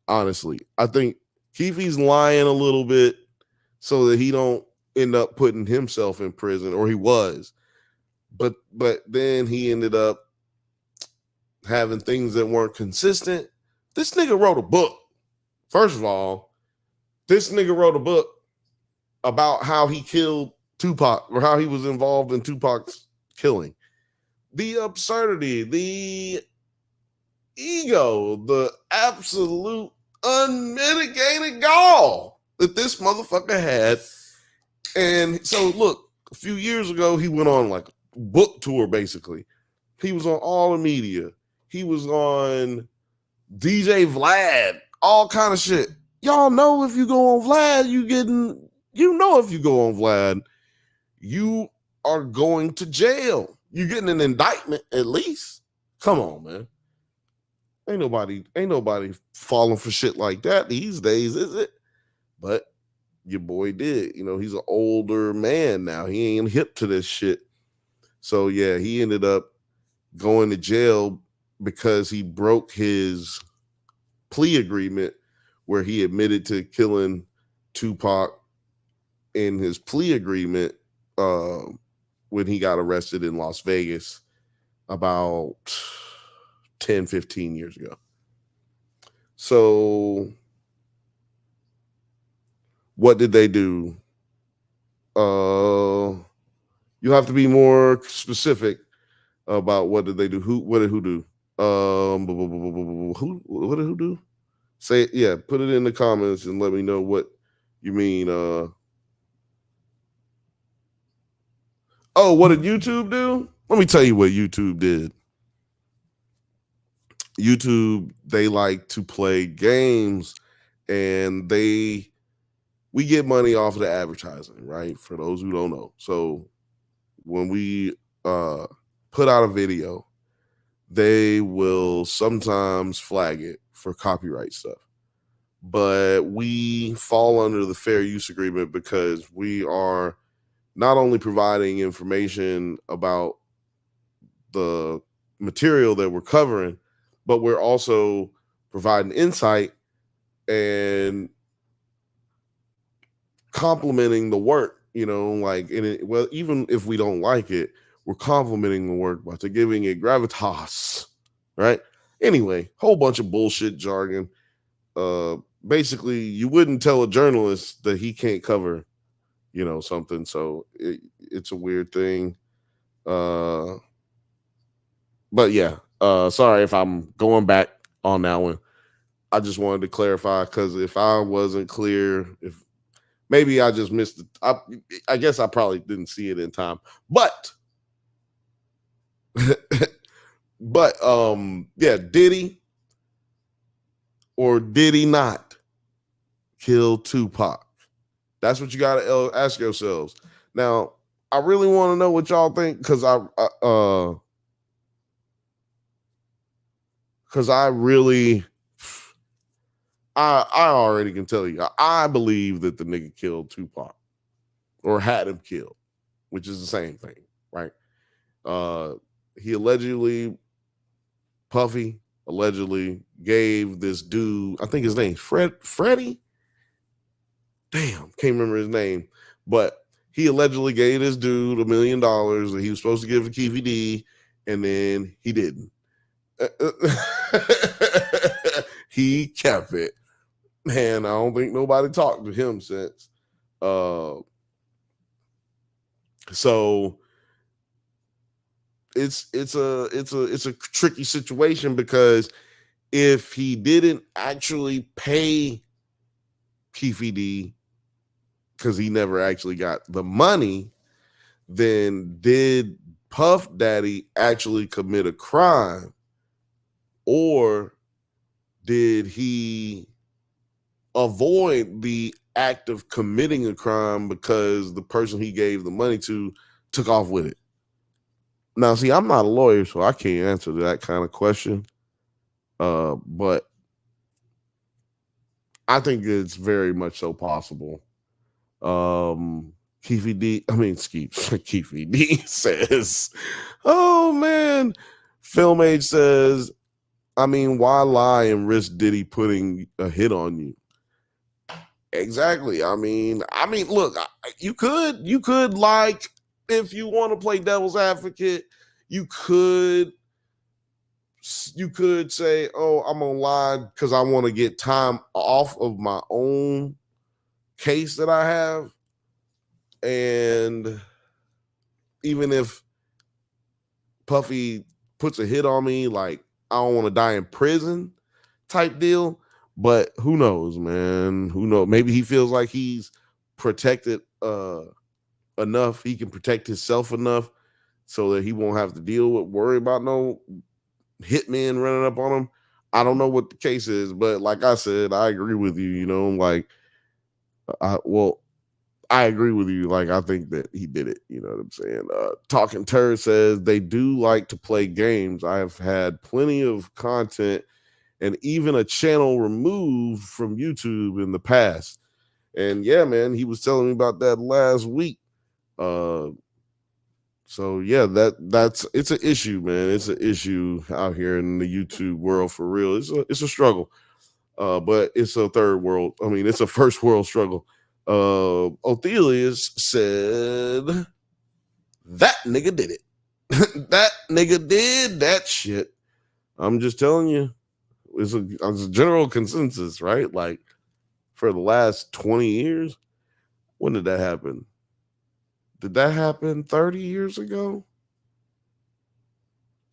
Honestly, I think Keefe's lying a little bit so that he don't end up putting himself in prison, or he was. But then he ended up having things that weren't consistent. This nigga wrote a book. First of all, this nigga wrote a book about how he killed Tupac, or how he was involved in Tupac's killing. The absurdity, the ego, the absolute unmitigated gall that this motherfucker had. And so, look, a few years ago, he went on like a book tour, basically. He was on all the media. He was on DJ Vlad, all kind of shit. Y'all know if you go on Vlad, if you go on Vlad, you are going to jail. You're getting an indictment at least. Come on, man. Ain't nobody falling for shit like that these days, is it? But your boy did. He's an older man now. He ain't hip to this shit. So yeah, he ended up going to jail because he broke his plea agreement where he admitted to killing Tupac in his plea agreement when he got arrested in Las Vegas about 10, 15 years ago. So what did they do? You have to be more specific about what did they do. What did who do? What did who do? Say it, yeah, put it in the comments and let me know what you mean. What did YouTube do? Let me tell you what YouTube did. YouTube, they like to play games, and we get money off of the advertising, right? For those who don't know. So when we put out a video, they will sometimes flag it for copyright stuff. But we fall under the fair use agreement because we are not only providing information about the material that we're covering, but we're also providing insight and complimenting the work, even if we don't like it, we're complimenting the work by giving it gravitas, right? Anyway, whole bunch of bullshit jargon. Basically, you wouldn't tell a journalist that he can't cover, something. So it's a weird thing. But yeah, sorry if I'm going back on that one. I just wanted to clarify, because if I wasn't clear, if maybe I just missed it, I guess I probably didn't see it in time. But yeah, Diddy or did he not kill Tupac? That's what you got to ask yourselves. Now, I really want to know what y'all think, because I already can tell you, I believe that the nigga killed Tupac or had him killed, which is the same thing, right? He Puffy allegedly gave this dude, I think his name's Freddie. Damn, can't remember his name, but he allegedly gave this dude $1 million that he was supposed to give to Keefe D, and then he didn't. He kept it. Man, I don't think nobody talked to him since. So it's a tricky situation, because if he didn't actually pay Keefe D because he never actually got the money, then did Puff Daddy actually commit a crime, or did he avoid the act of committing a crime because the person he gave the money to took off with it? Now, see, I'm not a lawyer, so I can't answer that kind of question. But I think it's very much so possible. Keefy D says, oh man, Film Age says, I mean, why lie and risk Diddy putting a hit on you? Exactly. I mean, look, you could like, if you want to play devil's advocate, you could say, oh, I'm gonna lie because I want to get time off of my own case that I have. And even if Puffy puts a hit on me, like, I don't want to die in prison type deal. But who knows, man? Who knows? Maybe he feels like he's protected enough. He can protect himself enough so that he won't have to worry about no hitmen running up on him. I don't know what the case is, but like I said, I agree with you. You know, like, I agree with you. Like, I think that he did it. You know what I'm saying? Talking Turd says they do like to play games. I have had plenty of content and even a channel removed from YouTube in the past. And yeah, man, he was telling me about that last week. So yeah, it's an issue, man. It's an issue out here in the YouTube world for real. It's a struggle. But it's a it's a first world struggle. Othelius said that nigga did it. That nigga did that shit. I'm just telling you, it's a general consensus, right? Like, for the last 20 years, when did that happen? Did that happen 30 years ago?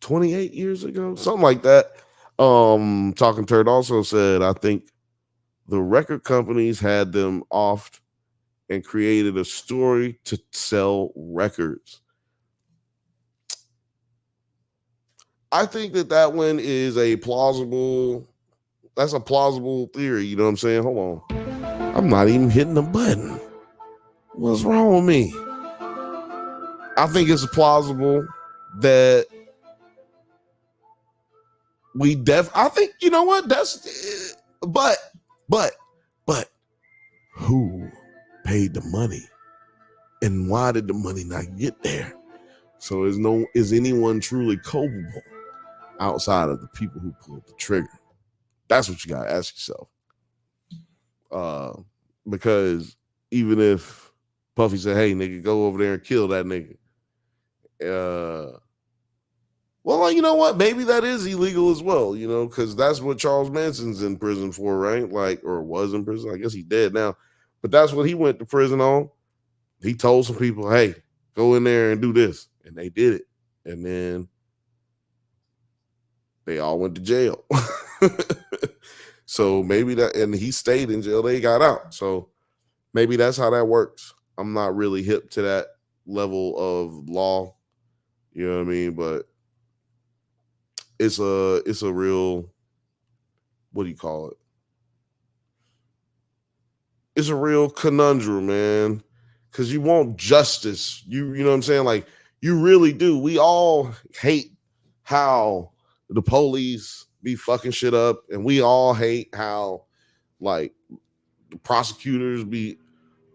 28 years ago? Something like that. Talking Turd also said, I think the record companies had them off and created a story to sell records. I think that one is that's a plausible theory. You know what I'm saying? Hold on. I'm not even hitting the button. What's wrong with me? I think it's plausible that I think, you know what? But who paid the money? And why did the money not get there? So is anyone truly culpable outside of the people who pulled the trigger? That's what you gotta ask yourself. Because even if Puffy said, hey, nigga, go over there and kill that nigga. Well, you know what? Maybe that is illegal as well, you know, because that's what Charles Manson's in prison for, right? Like, or was in prison. I guess he's dead now. But that's what he went to prison on. He told some people, hey, go in there and do this. And they did it. And then they all went to jail. So maybe and he stayed in jail. They got out. So maybe that's how that works. I'm not really hip to that level of law. You know what I mean? But it's a real, what do you call it? It's a real conundrum, man. Because you want justice. You know what I'm saying? Like, you really do. We all hate how the police be fucking shit up, and we all hate how, like, the prosecutors be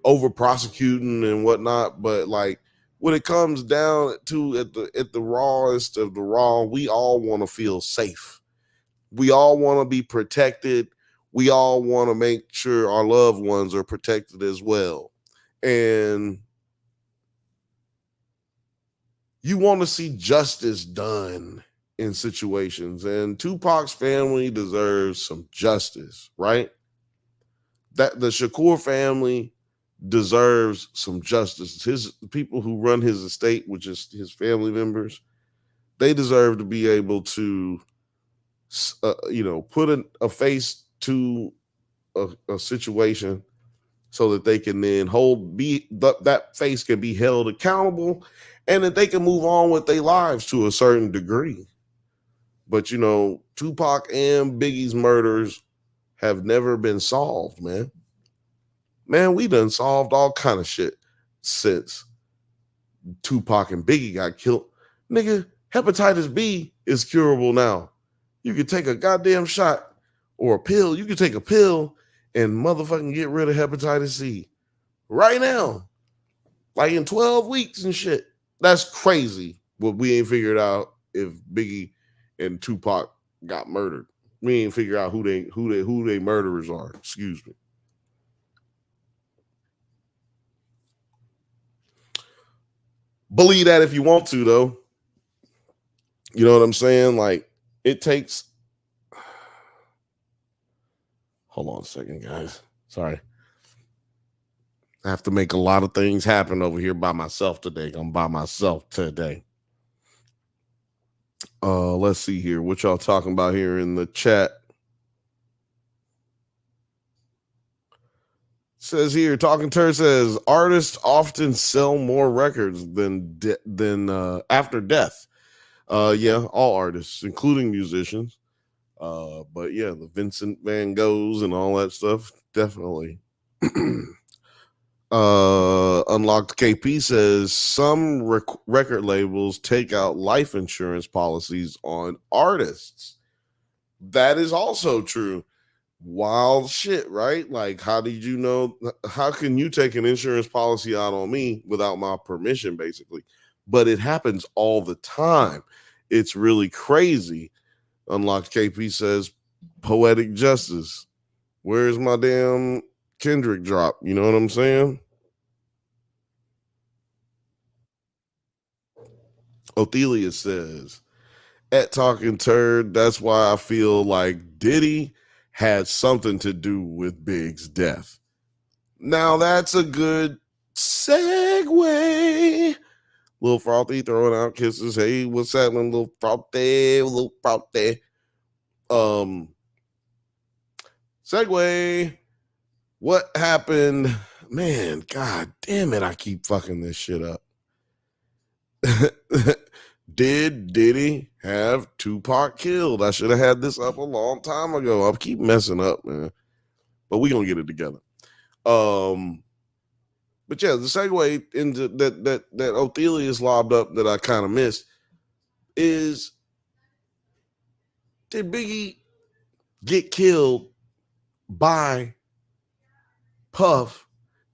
over prosecuting and whatnot. But like, when it comes down to at the rawest of the raw, we all want to feel safe. We all want to be protected. We all want to make sure our loved ones are protected as well. And you want to see justice done in situations. And Tupac's family deserves some justice, right? That the Shakur family deserves some justice. His people who run his estate, which is his family members, they deserve to be able to, put a face to a situation so that they can then that face can be held accountable, and that they can move on with their lives to a certain degree. But Tupac and Biggie's murders have never been solved, man. Man, we done solved all kind of shit since Tupac and Biggie got killed. Nigga, hepatitis B is curable now. You could take a goddamn shot or a pill. You could take a pill and motherfucking get rid of hepatitis C right now. like in 12 weeks and shit. That's crazy. What we ain't figured out if Biggie and Tupac got murdered. We ain't figured out who they murderers are. Excuse me. Believe that if you want to, though. You know what I'm saying? Like, it takes. Hold on a second, guys. Sorry. I have to make a lot of things happen over here by myself today. I'm by myself today. Let's see here. What y'all talking about here in the chat? Says here, Talking Turd says artists often sell more records than after death. Yeah, all artists, including musicians. But yeah, the Vincent Van Goghs and all that stuff, definitely. Unlocked KP says some record labels take out life insurance policies on artists. That is also true. Wild shit, right? Like, how did you know? How can you take an insurance policy out on me without my permission, basically? But it happens all the time. It's really crazy. Unlocked KP says poetic justice. Where's my damn Kendrick drop? You know what I'm saying? Othelia says, at Talking Turd, that's why I feel like Diddy had something to do with Big's death. Now that's a good segue. Little Frothy throwing out kisses. Hey, what's happening, little Frothy? Little Frothy. Segue. What happened? Man, god damn it, I keep fucking this shit up. Did Diddy have Tupac killed? I should have had this up a long time ago. I keep messing up, man. But we gonna get it together. But yeah, the segue into that Othelia's lobbed up that I kind of missed is, did Biggie get killed by Puff?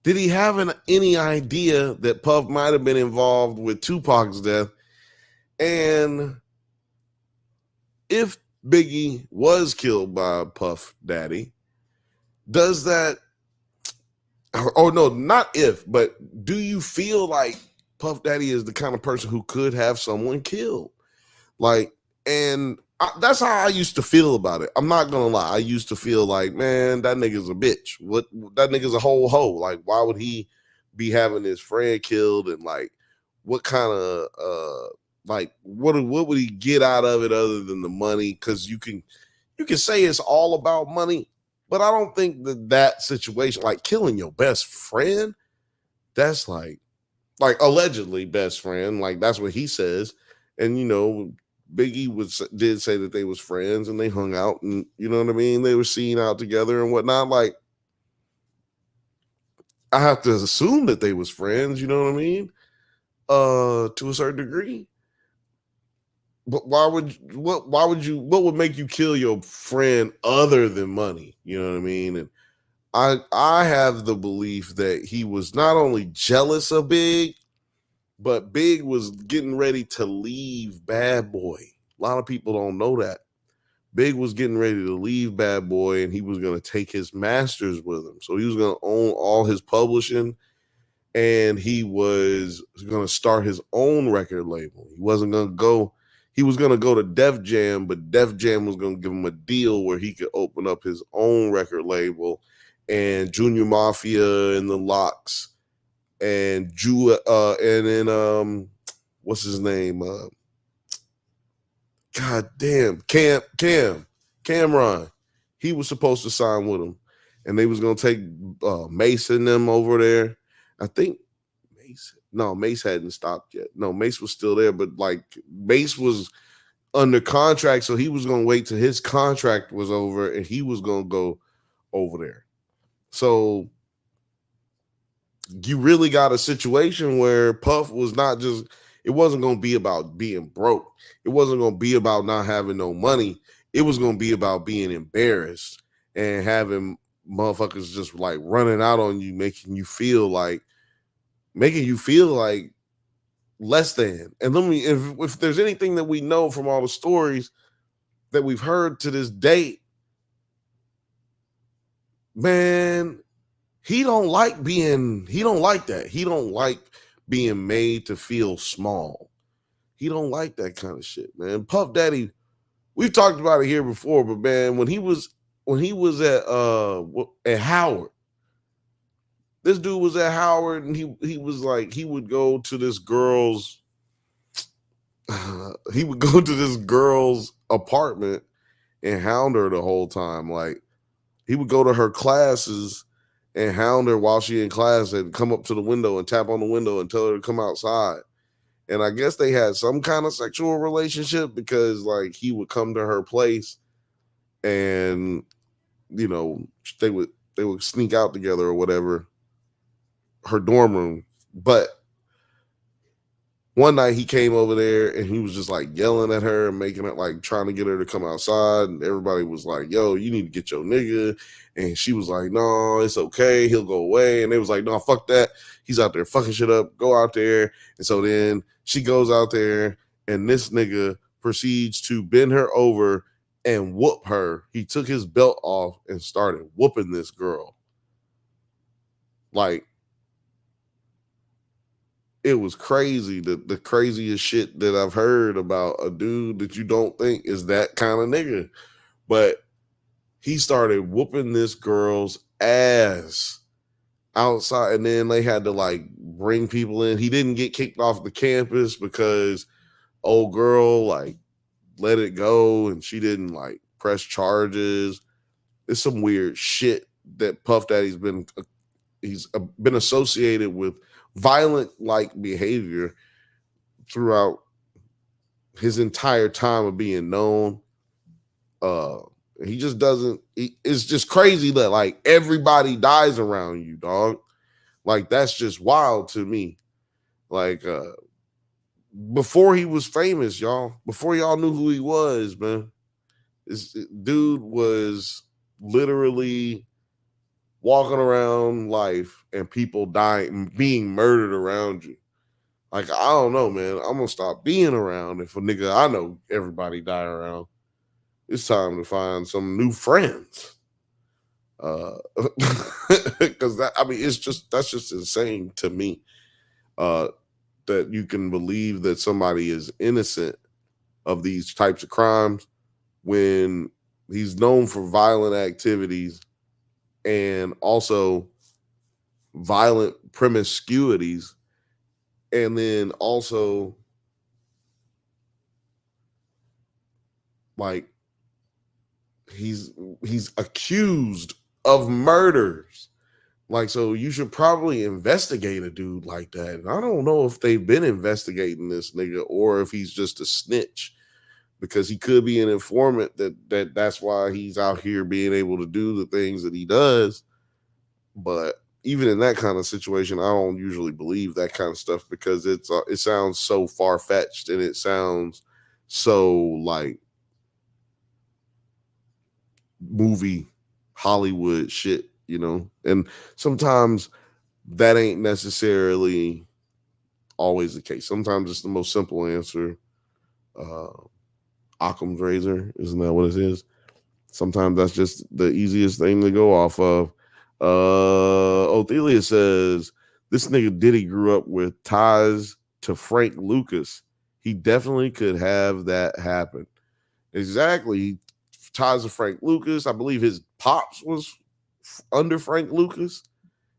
Did he have any idea that Puff might have been involved with Tupac's death? And if Biggie was killed by Puff Daddy, does that, oh no, not if, but do you feel like Puff Daddy is the kind of person who could have someone killed? Like, and that's how I used to feel about it. I'm not gonna lie. I used to feel like, man, that nigga's a bitch. What, that nigga's a whole hoe. Like, why would he be having his friend killed? And like, what kind of like what would he get out of it other than the money? Because you can say it's all about money, but I don't think that situation, like killing your best friend, that's like allegedly best friend, like that's what he says. And you know, Biggie did say that they was friends and they hung out, and you know what I mean, they were seen out together and whatnot. Like, I have to assume that they was friends, you know what I mean, to a certain degree. But what would make you kill your friend other than money? You know what I mean? And I have the belief that he was not only jealous of Big, but Big was getting ready to leave Bad Boy. A lot of people don't know that. Big was getting ready to leave Bad Boy, and he was going to take his masters with him. So he was going to own all his publishing, and he was going to start his own record label. He wasn't going to go. He was going to go to Def Jam, but Def Jam was going to give him a deal where he could open up his own record label, and Junior Mafia and the Locks and and then what's his name? God damn, Cameron. He was supposed to sign with him, and they was gonna take Mace and them over there. I think Mace hadn't stopped yet. No, Mace was still there, but like Mace was under contract, so he was gonna wait till his contract was over, and he was gonna go over there. So you really got a situation where Puff was not just, it wasn't going to be about being broke. It wasn't going to be about not having no money. It was going to be about being embarrassed and having motherfuckers just like running out on you, making you feel like making you feel like less than. And let me, if there's anything that we know from all the stories that we've heard to this date, man, he don't like that. He don't like being made to feel small. He don't like that kind of shit, man. Puff Daddy, we've talked about it here before, but man, when he was at Howard, this dude was at Howard, and he was like, he would go to this girl's apartment and hound her the whole time. Like, he would go to her classes and hound her while she in class and come up to the window and tap on the window and tell her to come outside. And I guess they had some kind of sexual relationship, because like he would come to her place and, you know, they would sneak out together or whatever, her dorm room. But one night he came over there and he was just like yelling at her and making it like trying to get her to come outside. And everybody was like, yo, you need to get your nigga. And she was like, no, it's okay. He'll go away. And they was like, no, fuck that. He's out there fucking shit up. Go out there. And so then she goes out there and this nigga proceeds to bend her over and whoop her. He took his belt off and started whooping this girl. Like, it was crazy. The craziest shit that I've heard about a dude that you don't think is that kind of nigga. But he started whooping this girl's ass outside, and then they had to like bring people in. He didn't get kicked off the campus because old girl like let it go, and she didn't like press charges. It's some weird shit that Puff Daddy's been associated with violent like behavior throughout his entire time of being known. He just doesn't. It's just crazy that like everybody dies around you, dog. Like, that's just wild to me. Like, before he was famous, y'all, before y'all knew who he was, man, this dude was literally walking around life and people dying, being murdered around you. Like, I don't know, man. I'm gonna stop being around if a nigga I know everybody die around. It's time to find some new friends. Because that's just insane to me. That you can believe that somebody is innocent of these types of crimes when he's known for violent activities and also violent promiscuities, and then also like he's accused of murders. Like, so you should probably investigate a dude like that. And I don't know if they've been investigating this nigga or if he's just a snitch, because he could be an informant that's why he's out here being able to do the things that he does. But even in that kind of situation, I don't usually believe that kind of stuff, because it sounds so far-fetched, and it sounds so like movie Hollywood shit, you know? And sometimes that ain't necessarily always the case. Sometimes it's the most simple answer. Occam's razor, isn't that what it is? Sometimes that's just the easiest thing to go off of. Othelia says, this nigga Diddy grew up with ties to Frank Lucas. He definitely could have that happen. Exactly. Ties to Frank Lucas. I believe his pops was under Frank Lucas.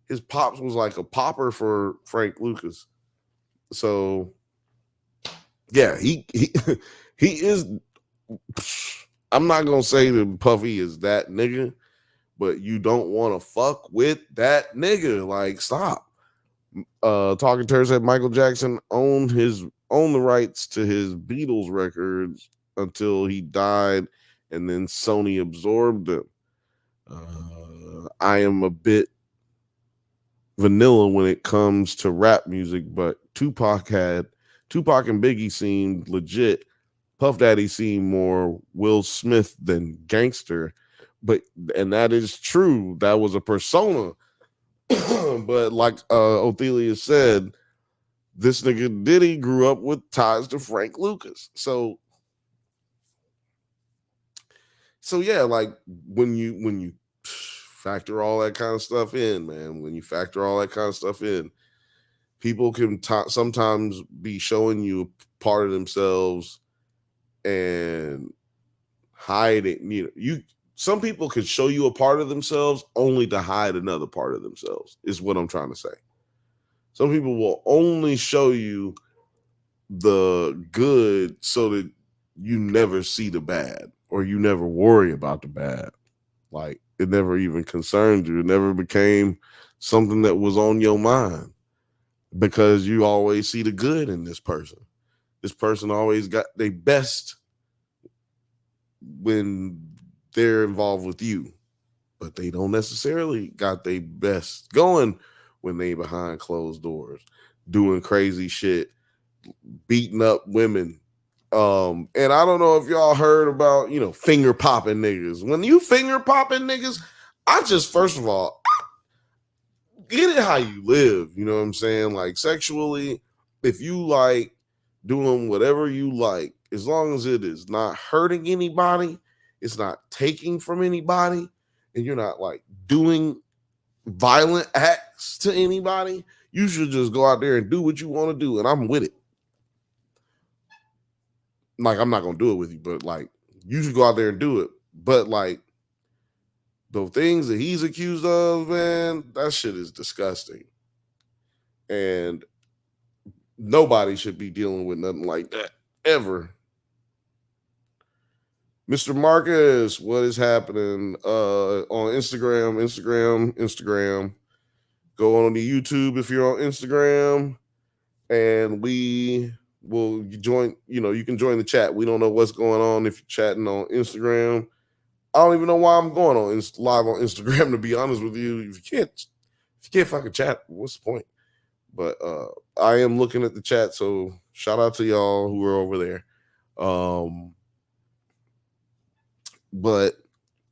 His pops was like a popper for Frank Lucas. So yeah, he is. I'm not gonna say that Puffy is that nigga, but you don't want to fuck with that nigga. Like, stop. Talking Turd said Michael Jackson owned the rights to his Beatles records until he died, and then Sony absorbed them. I am a bit vanilla when it comes to rap music, but Tupac and Biggie seemed legit. Puff Daddy seemed more Will Smith than gangster, and that is true. That was a persona. But like Othelia said, this nigga Diddy grew up with ties to Frank Lucas. So yeah, like when you factor all that kind of stuff in, man, when you factor all that kind of stuff in, people can sometimes be showing you a part of themselves and hiding. Some people could show you a part of themselves only to hide another part of themselves, is what I'm trying to say. Some people will only show you the good so that you never see the bad, or you never worry about the bad. Like, it never even concerned you. It never became something that was on your mind, because you always see the good in this person. This person always got their best when they're involved with you, but they don't necessarily got their best going when they behind closed doors doing crazy shit, beating up women. And I don't know if y'all heard about, finger popping niggas. When you finger popping niggas, I just, first of all, get it how you live. You know what I'm saying? Like, sexually, if you like doing whatever you like, as long as it is not hurting anybody, it's not taking from anybody, and you're not like doing violent acts to anybody, you should just go out there and do what you want to do. And I'm with it. Like, I'm not going to do it with you, but like, you should go out there and do it. But like, the things that he's accused of, man, that shit is disgusting. And nobody should be dealing with nothing like that ever. Mr. Marcus, what is happening? On Instagram. Go on the YouTube if you're on Instagram, and we will join. You can join the chat. We don't know what's going on if you're chatting on Instagram. I don't even know why I'm going on live on Instagram, to be honest with you. If you can't fucking chat, what's the point? But I am looking at the chat, so shout out to y'all who are over there. But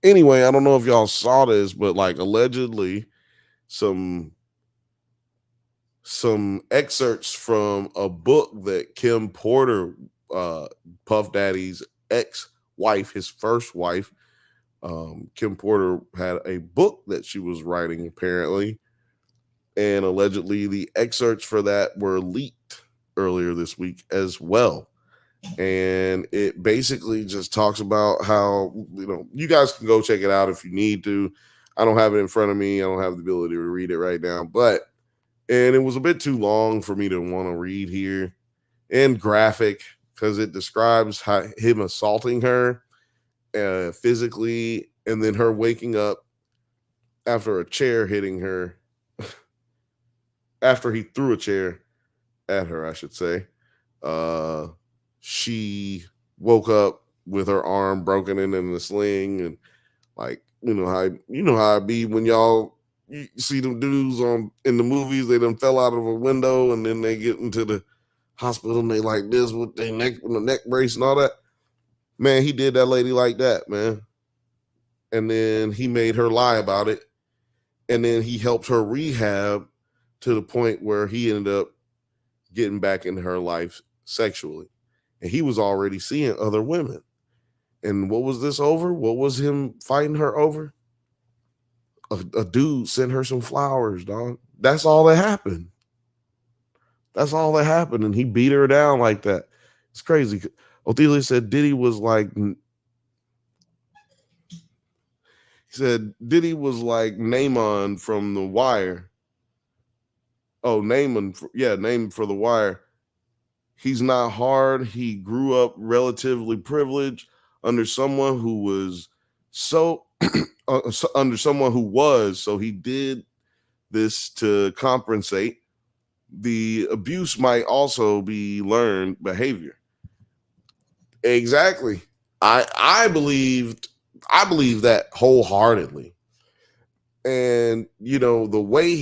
anyway, I don't know if y'all saw this, but like, allegedly some excerpts from a book that Kim Porter, Puff Daddy's ex-wife, his first wife, Kim Porter had a book that she was writing, apparently, and allegedly the excerpts for that were leaked earlier this week as well. And it basically just talks about how, you guys can go check it out if you need to. I don't have it in front of me. I don't have the ability to read it right now, and it was a bit too long for me to want to read here, and graphic, because it describes him assaulting her physically, and then her waking up after a chair hitting her, after he threw a chair at her, I should say. She woke up with her arm broken in the sling, and like, how it be when y'all you see them dudes in the movies, they done fell out of a window and then they get into the hospital and they like this with their neck, with the neck brace and all that. Man, he did that lady like that, man. And then he made her lie about it. And then he helped her rehab to the point where he ended up getting back into her life sexually. And he was already seeing other women. And what was this over? What was him fighting her over? A dude sent her some flowers, dog. That's all that happened. That's all that happened. And he beat her down like that. It's crazy. Othelia said Diddy was like Naaman from The Wire. Oh, Naaman for The Wire. He's not hard. He grew up relatively privileged under someone who was so so he did this to compensate. The abuse might also be learned behavior. Exactly. I believe that wholeheartedly. And the way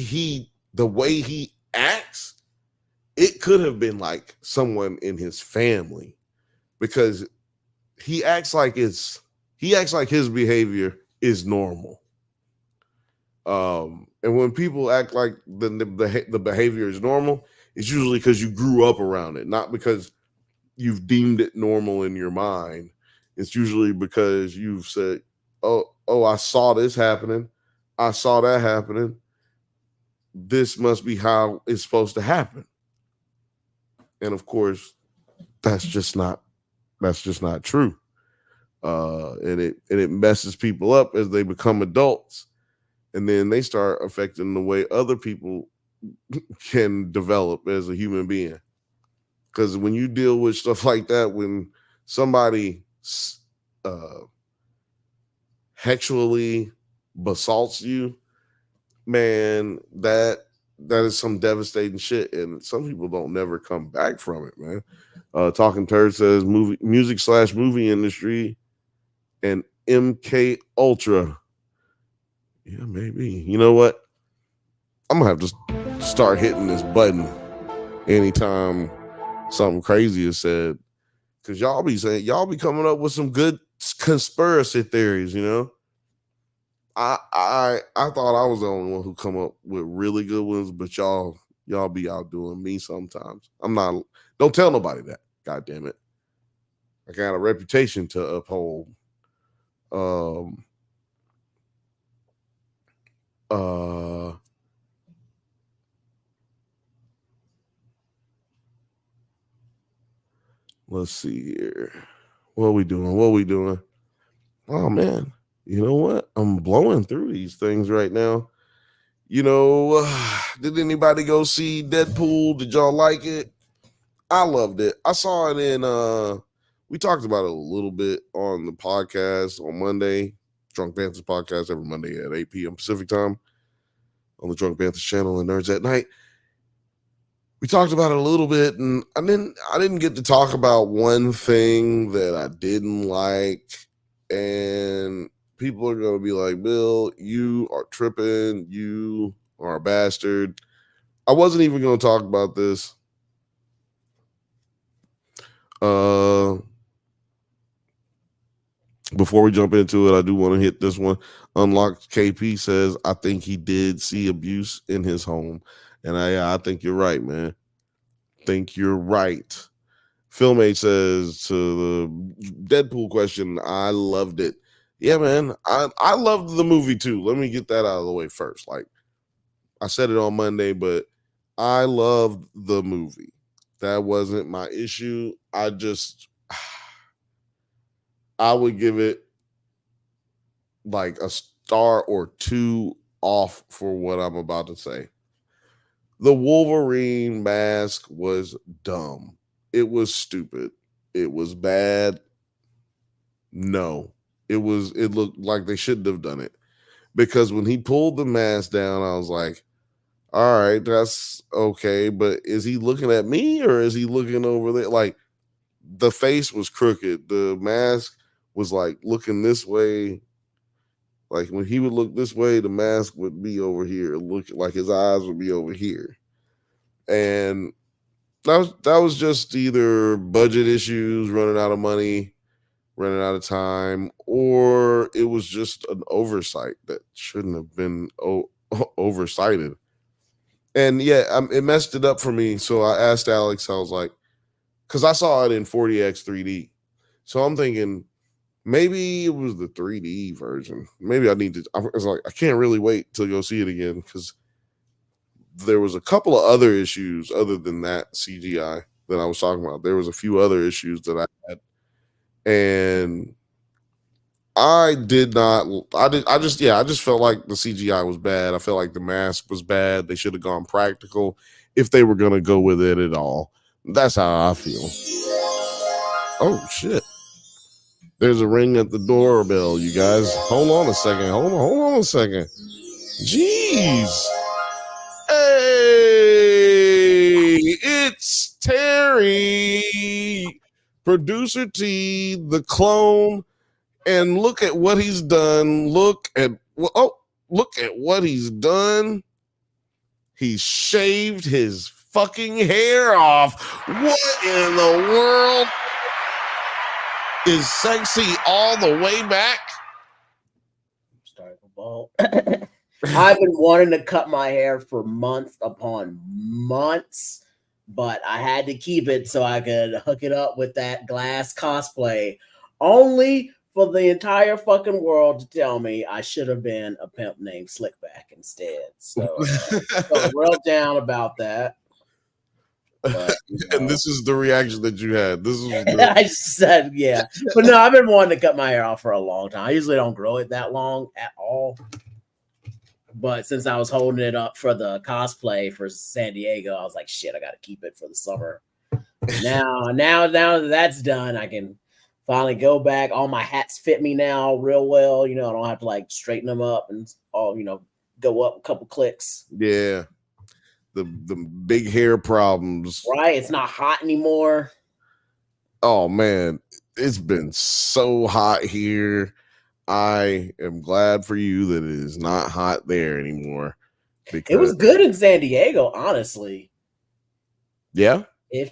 he acts, it could have been like someone in his family, because he acts like his behavior is normal. And And when people act like the behavior is normal, it's usually because you grew up around it, not because you've deemed it normal in your mind. It's usually because you've said, oh, I saw this happening. I saw that happening. This must be how it's supposed to happen. And of course, that's just not true. And it messes people up as they become adults, and then they start affecting the way other people can develop as a human being. Because when you deal with stuff like that, when somebody sexually bassaults you, man, that is some devastating shit, and some people don't never come back from it, man. Talking Turd says music/movie industry and MK Ultra. Yeah, maybe. You know what? I'm gonna have to start hitting this button anytime something crazy is said, because y'all be coming up with some good conspiracy theories. You know, I thought I was the only one who come up with really good ones, but y'all be outdoing me sometimes. I'm not. Don't tell nobody that. God damn it. I got a reputation to uphold. Let's see here. What are we doing? Oh man, you know what? I'm blowing through these things right now. You know, did anybody go see Deadpool? Did y'all like it? I loved it. I saw it in we talked about it a little bit on the podcast on Monday. Drunk Bantha's podcast every Monday at 8 p.m. Pacific time on the Drunk Bantha's channel and Nerds at Night. We talked about it a little bit, and I didn't get to talk about one thing that I didn't like, and people are going to be like, Bill, you are tripping. You are a bastard. I wasn't even going to talk about this. Before we jump into it, I do want to hit this one. Unlocked KP says, I think he did see abuse in his home. And I think you're right, man. Think you're right. Philmate says, to the Deadpool question, I loved it. Yeah, man. I loved the movie too. Let me get that out of the way first. Like, I said it on Monday, but I loved the movie. That wasn't my issue. I would give it like a star or two off for what I'm about to say. The Wolverine mask was dumb. It was stupid. It was bad. No, it looked like they shouldn't have done it, because when he pulled the mask down, I was like, all right, that's okay. But is he looking at me or is he looking over there? Like, the face was crooked. The mask was like looking this way. Like, when he would look this way, the mask would be over here. Look, like his eyes would be over here. And that was just either budget issues, running out of money, running out of time, or it was just an oversight that shouldn't have been oversighted. And yeah, it messed it up for me. So I asked Alex, I was like, because I saw it in 40x 3D. So I'm thinking maybe it was the 3D version. Maybe I was like, I can't really wait till go see it again, because there was a couple of other issues other than that CGI that I was talking about. There was a few other issues that I had, and I just felt like the CGI was bad. I felt like the mask was bad. They should have gone practical if they were going to go with it at all. That's how I feel. Oh shit. There's a ring at the doorbell, you guys. Hold on a second. Hold on a second. Jeez. Hey, it's Terry, producer T, the clone, and look at what he's done. Look at what he's done. He shaved his fucking hair off. What in the world is sexy all the way back? Start the ball. I've been wanting to cut my hair for months upon months, but I had to keep it so I could hook it up with that glass cosplay. Only for the entire fucking world to tell me I should have been a pimp named Slickback instead. So felt real down about that. But And this is the reaction that you had. This is I said, yeah. But no, I've been wanting to cut my hair off for a long time. I usually don't grow it that long at all. But since I was holding it up for the cosplay for San Diego, I was like, shit, I got to keep it for the summer. Now that that's done, I can finally go back. All my hats fit me now real well. I don't have to like straighten them up and all, go up a couple clicks. Yeah. The big hair problems. Right. It's not hot anymore. Oh man, it's been so hot here. I am glad for you that it is not hot there anymore. It was good in San Diego, honestly. Yeah. It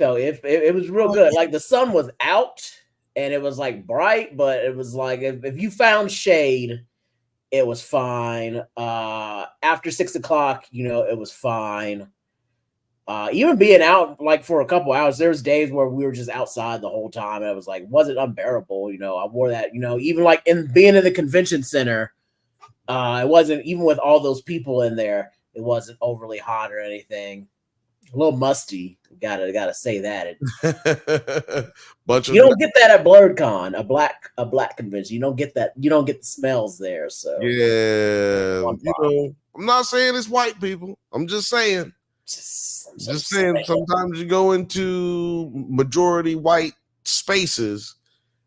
was real good. Like the sun was out and it was like bright, but it was like if you found shade, it was fine. After 6 o'clock, it was fine. Even being out like for a couple hours, there was days where we were just outside the whole time, and it was like wasn't unbearable. I wore that. Even like being in the convention center, it wasn't even with all those people in there. It wasn't overly hot or anything. A little musty. Gotta say that. You don't get that at BlurredCon, a black convention. You don't get that. You don't get the smells there. So yeah, I'm not saying it's white people. I'm just saying. Just saying. Sometimes you go into majority white spaces,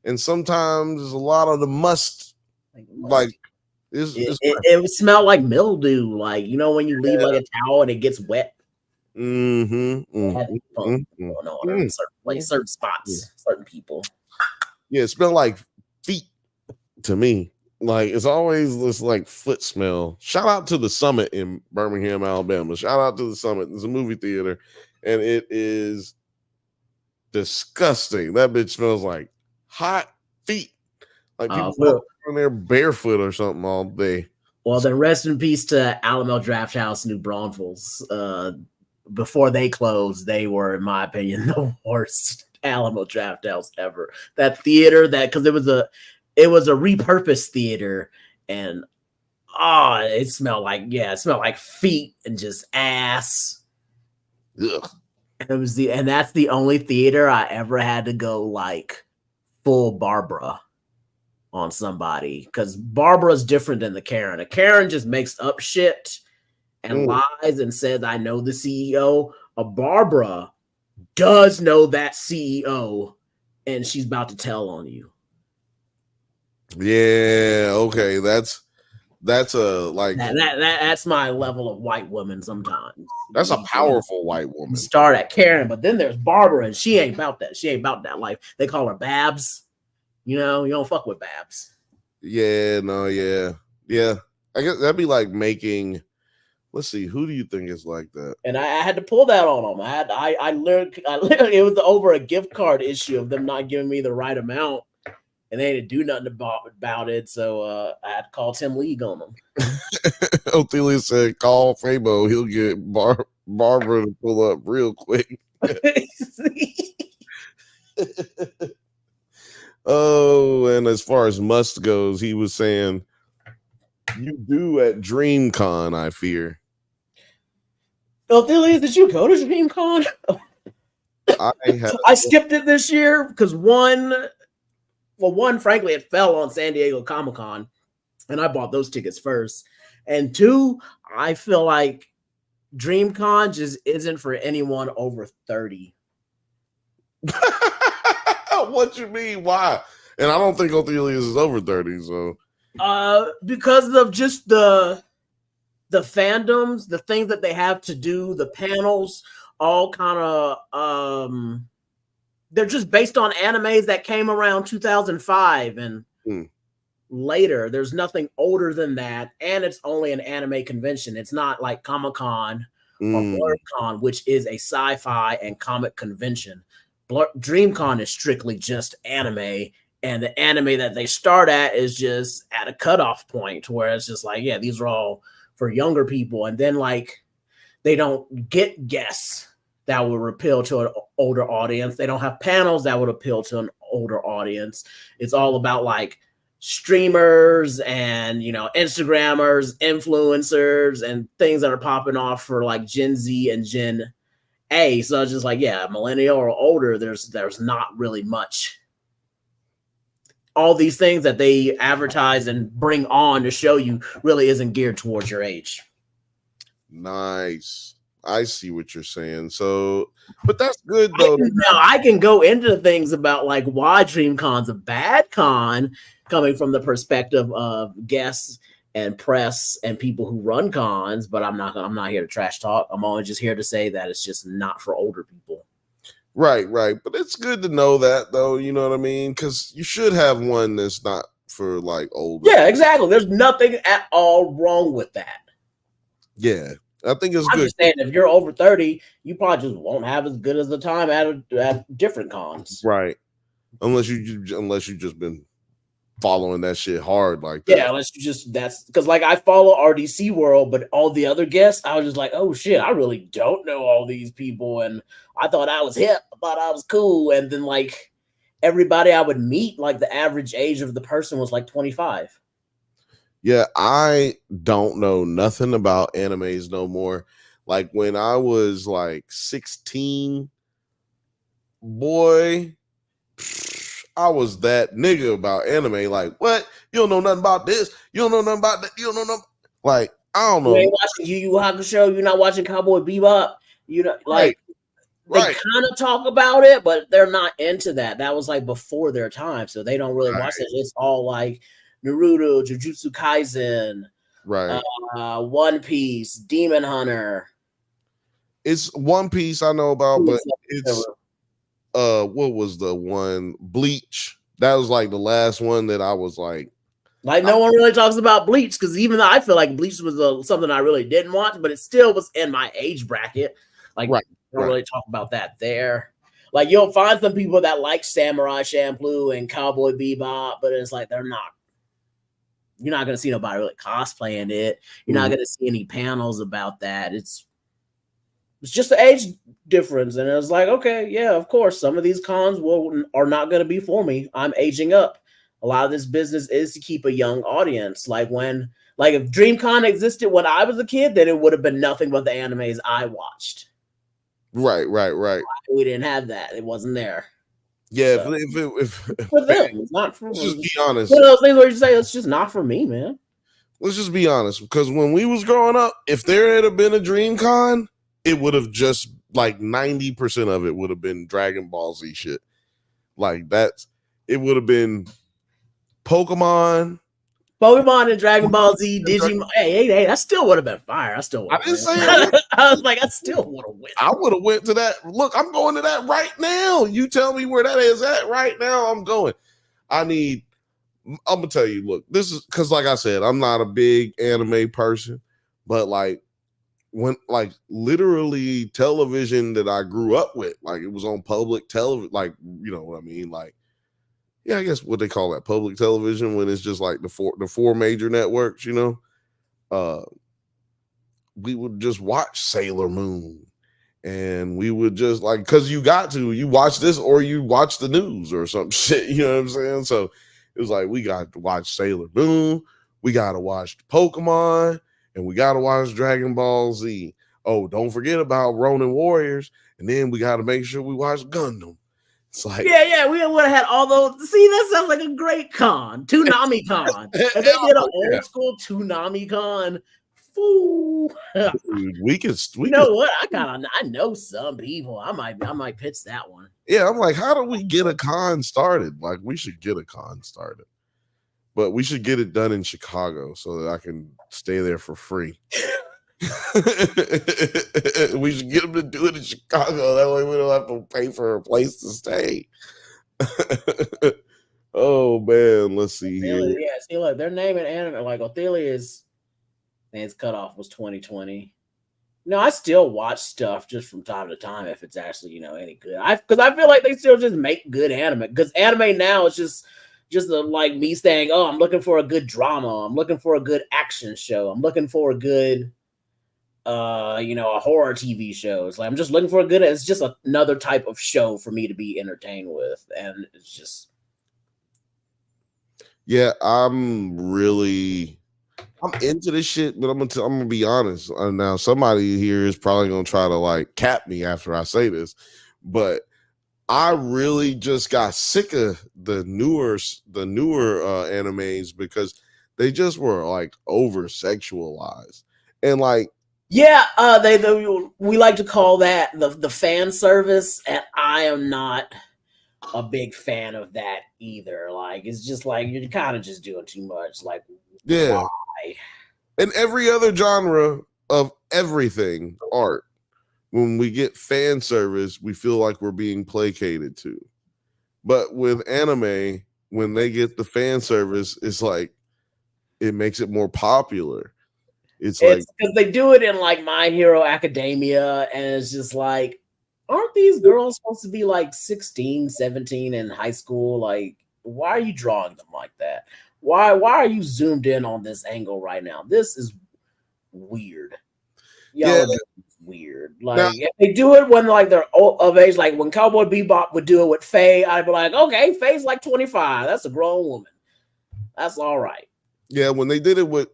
and sometimes there's a lot of the must. Like it would smell like mildew. Like when you leave like a towel and it gets wet. Going on in certain spots, certain people. Yeah, it smelled like feet to me. Like it's always this like foot smell. Shout out to the Summit in Birmingham, Alabama. Shout out to the Summit. It's a movie theater, and it is disgusting. That bitch smells like hot feet. Like people on there barefoot or something all day. Well, then rest in peace to Alamo Drafthouse, New Braunfels. Before they closed, they were, in my opinion, the worst Alamo Drafthouse ever. That theater, because it was a repurposed theater, and it smelled like feet and just ass. Ugh. And that's the only theater I ever had to go like full Barbara on somebody, because Barbara's different than the Karen. A Karen just makes up shit and lies and says, I know the CEO. A Barbara does know that CEO, and she's about to tell on you. Yeah, okay. That's a like that's my level of white woman sometimes. That's a powerful white woman. Start at Karen, but then there's Barbara, and she ain't about that. She ain't about that life. They call her Babs. You don't fuck with Babs. Yeah, no, yeah. I guess that'd be like making. Let's see, who do you think is like that? And I had to pull that on them. I learned it was over a gift card issue of them not giving me the right amount, and they didn't do nothing about it. So I had to call Tim League on them. Ophelia said, "Call Fabo. He'll get Barbara to pull up real quick." Oh, and as far as must goes, he was saying, "You do at DreamCon, I fear." Ophelia, did you go to DreamCon? I skipped it this year because one, frankly, it fell on San Diego Comic-Con, and I bought those tickets first. And two, I feel like DreamCon just isn't for anyone over 30. What you mean? Why? And I don't think Othelius is over 30, so because of just the fandoms, the things that they have to do, the panels, all kind of they're just based on animes that came around 2005 and later. There's nothing older than that, and it's only an anime convention. It's not like Comic-Con or BlurredCon, which is a sci-fi and comic convention. DreamCon is strictly just anime, and the anime that they start at is just at a cutoff point where it's just like, yeah, these are all for younger people, and then like they don't get guests that would appeal to an older audience. They don't have panels that would appeal to an older audience. It's all about like streamers and Instagrammers, influencers, and things that are popping off for like Gen Z and Gen A. So it's just like, yeah, millennial or older, there's not really much. All these things that they advertise and bring on to show you really isn't geared towards your age. Nice. I see what you're saying. So, but that's good though. Now I can go into things about like why DreamCon's a bad con, coming from the perspective of guests and press and people who run cons, but I'm not here to trash talk. I'm only just here to say that it's just not for older people. Right. But it's good to know that though, you know what I mean? Because you should have one that's not for like older. Yeah, exactly. There's nothing at all wrong with that. Yeah. I think it's I'm good. just saying, if you're over 30, you probably just won't have as good as the time at different cons. Right. Unless you just been following that shit hard like that. Yeah, unless you just, that's because like I follow RDC World, but all the other guests, I was just like, oh shit, I really don't know all these people, and I thought I was hip, I thought I was cool, and then like everybody I would meet, like the average age of the person was like 25. Yeah, I don't know nothing about animes no more. Like when I was like 16, boy, I was that nigga about anime. Like, what? You don't know nothing about this. You don't know nothing about that. You don't know nothing. Like, I don't know. You ain't watching Yu Yu Hakusho. You're not watching Cowboy Bebop. You know, like they kind of talk about it, but they're not into that. That was like before their time, so they don't really watch it. It's all like Naruto, Jujutsu Kaisen, right? One Piece, Demon Hunter. It's One Piece I know about, but it's what was the one? Bleach. That was like the last one that I was like no one really talks about Bleach, because even though I feel like Bleach was something I really didn't watch, but it still was in my age bracket. Like, don't really talk about that there. Like, you'll find some people that like Samurai Champloo and Cowboy Bebop, but it's like you're not going to see nobody really cosplaying it. You're not going to see any panels about that. It's just the age difference. And it was like, okay, yeah, of course, some of these cons are not going to be for me. I'm aging up. A lot of this business is to keep a young audience. Like if DreamCon existed when I was a kid, then it would have been nothing but the animes I watched. Right. We didn't have that. It wasn't there. Yeah, so, if for them, it's not for. Let's just be honest. One of those things where you say it's just not for me, man. Let's just be honest, because when we was growing up, if there had been a DreamCon, it would have just like 90% of it would have been Dragon Ball Z shit. Like it would have been Pokemon and Dragon Ball Z, Digimon. Hey, that still would have been fire. I still would have. I didn't say that. I was like, I still would have went. I would have went to that. Look, I'm going to that right now. You tell me where that is at right now. I'm going. I'm gonna tell you, look, this is because like I said, I'm not a big anime person, but like when like literally television that I grew up with, like it was on public television, like you know what I mean? Like, yeah, I guess what they call that, public television, when it's just like the four major networks, you know. We would just watch Sailor Moon, and we would just like, because you watch this or you watch the news or some shit, you know what I'm saying? So it was like we got to watch Sailor Moon, we got to watch Pokemon, and we got to watch Dragon Ball Z. Oh, don't forget about Ronin Warriors, and then we got to make sure we watch Gundam. It's like, yeah, we would have had all those. See, that sounds like a great con, Toonami Con. If they did an old school Toonami Con, fool. we you know what? I know some people. I might pitch that one. Yeah, I'm like, how do we get a con started? Like, we should get a con started, but we should get it done in Chicago so that I can stay there for free. We should get them to do it in Chicago. That way we don't have to pay for a place to stay. Oh man, let's see here. Yeah, see, look, they're naming anime like Othelia's cutoff was 2020. No, I still watch stuff just from time to time if it's actually any good. Because I feel like they still just make good anime. Because anime now is just just like me saying, oh, I'm looking for a good drama. I'm looking for a good action show. I'm looking for a good, a horror TV show. It's like I'm just looking for it's just another type of show for me to be entertained with, and it's just. Yeah, I'm into this shit, but I'm gonna be honest. Now, somebody here is probably gonna try to like cap me after I say this, but I really just got sick of the newer animes because they just were like over sexualized and like. Yeah, we like to call that the fan service, and I am not a big fan of that either. Like, it's just like you're kind of just doing too much. Like, Yeah, why? and every other genre of everything art, when we get fan service, we feel like we're being placated to. But with anime, when they get the fan service, it's like it makes it more popular. It's like because they do it in like My Hero Academia, and it's just like, aren't these girls supposed to be like 16, 17 in high school? Like, why are you drawing them like that? Why are you zoomed in on this angle right now? This is weird. Y'all are just weird. Like, now, if they do it when like they're of age, like when Cowboy Bebop would do it with Faye, I'd be like, okay, Faye's like 25. That's a grown woman. That's all right. Yeah, when they did it with,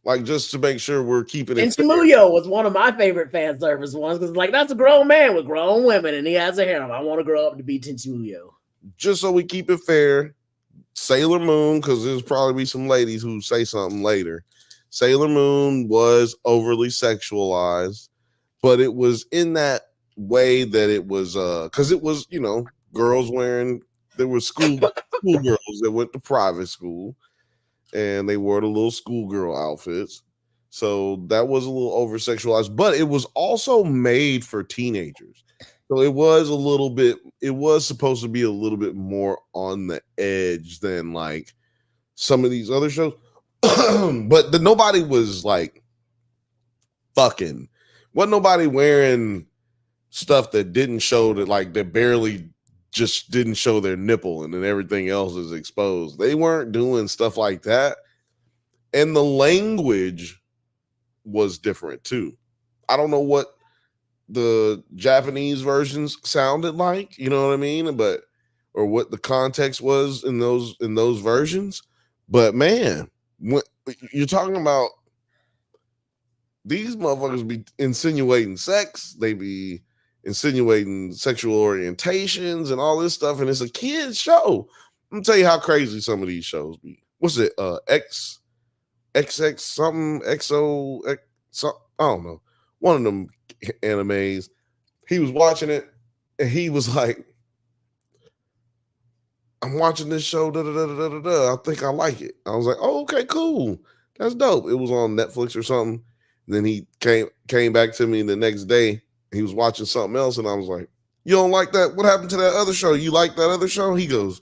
like, just to make sure we're keeping it. Tenchimuyo was one of my favorite fan service ones because, like, that's a grown man with grown women and he has a harem. I want to grow up to be Tenchimuyo. Just so we keep it fair, Sailor Moon, because there's probably be some ladies who say something later. Sailor Moon was overly sexualized, but it was in that way that it was, because it was, girls wearing. There were schoolgirls that went to private school. And they wore the little schoolgirl outfits. So that was a little over sexualized, but it was also made for teenagers. So it was supposed to be a little bit more on the edge than like some of these other shows. But nobody was like fucking. Wasn't nobody wearing stuff that didn't show that, like, that barely just didn't show their nipple and then everything else is exposed. They weren't doing stuff like that. And the language was different too. I don't know what the Japanese versions sounded like, you know what I mean? Or what the context was in those versions. But man, when you're talking about these motherfuckers be insinuating sex, they be insinuating sexual orientations and all this stuff, and it's a kid's show. I'm gonna tell you how crazy some of these shows be. What's it? XX something XO X, I don't know. One of them animes. He was watching it and he was like, I'm watching this show. I think I like it. I was like, oh, okay, cool. That's dope. It was on Netflix or something. And then he came back to me the next day. He was watching something else, and I was like, you don't like that? What happened to that other show? You like that other show? He goes,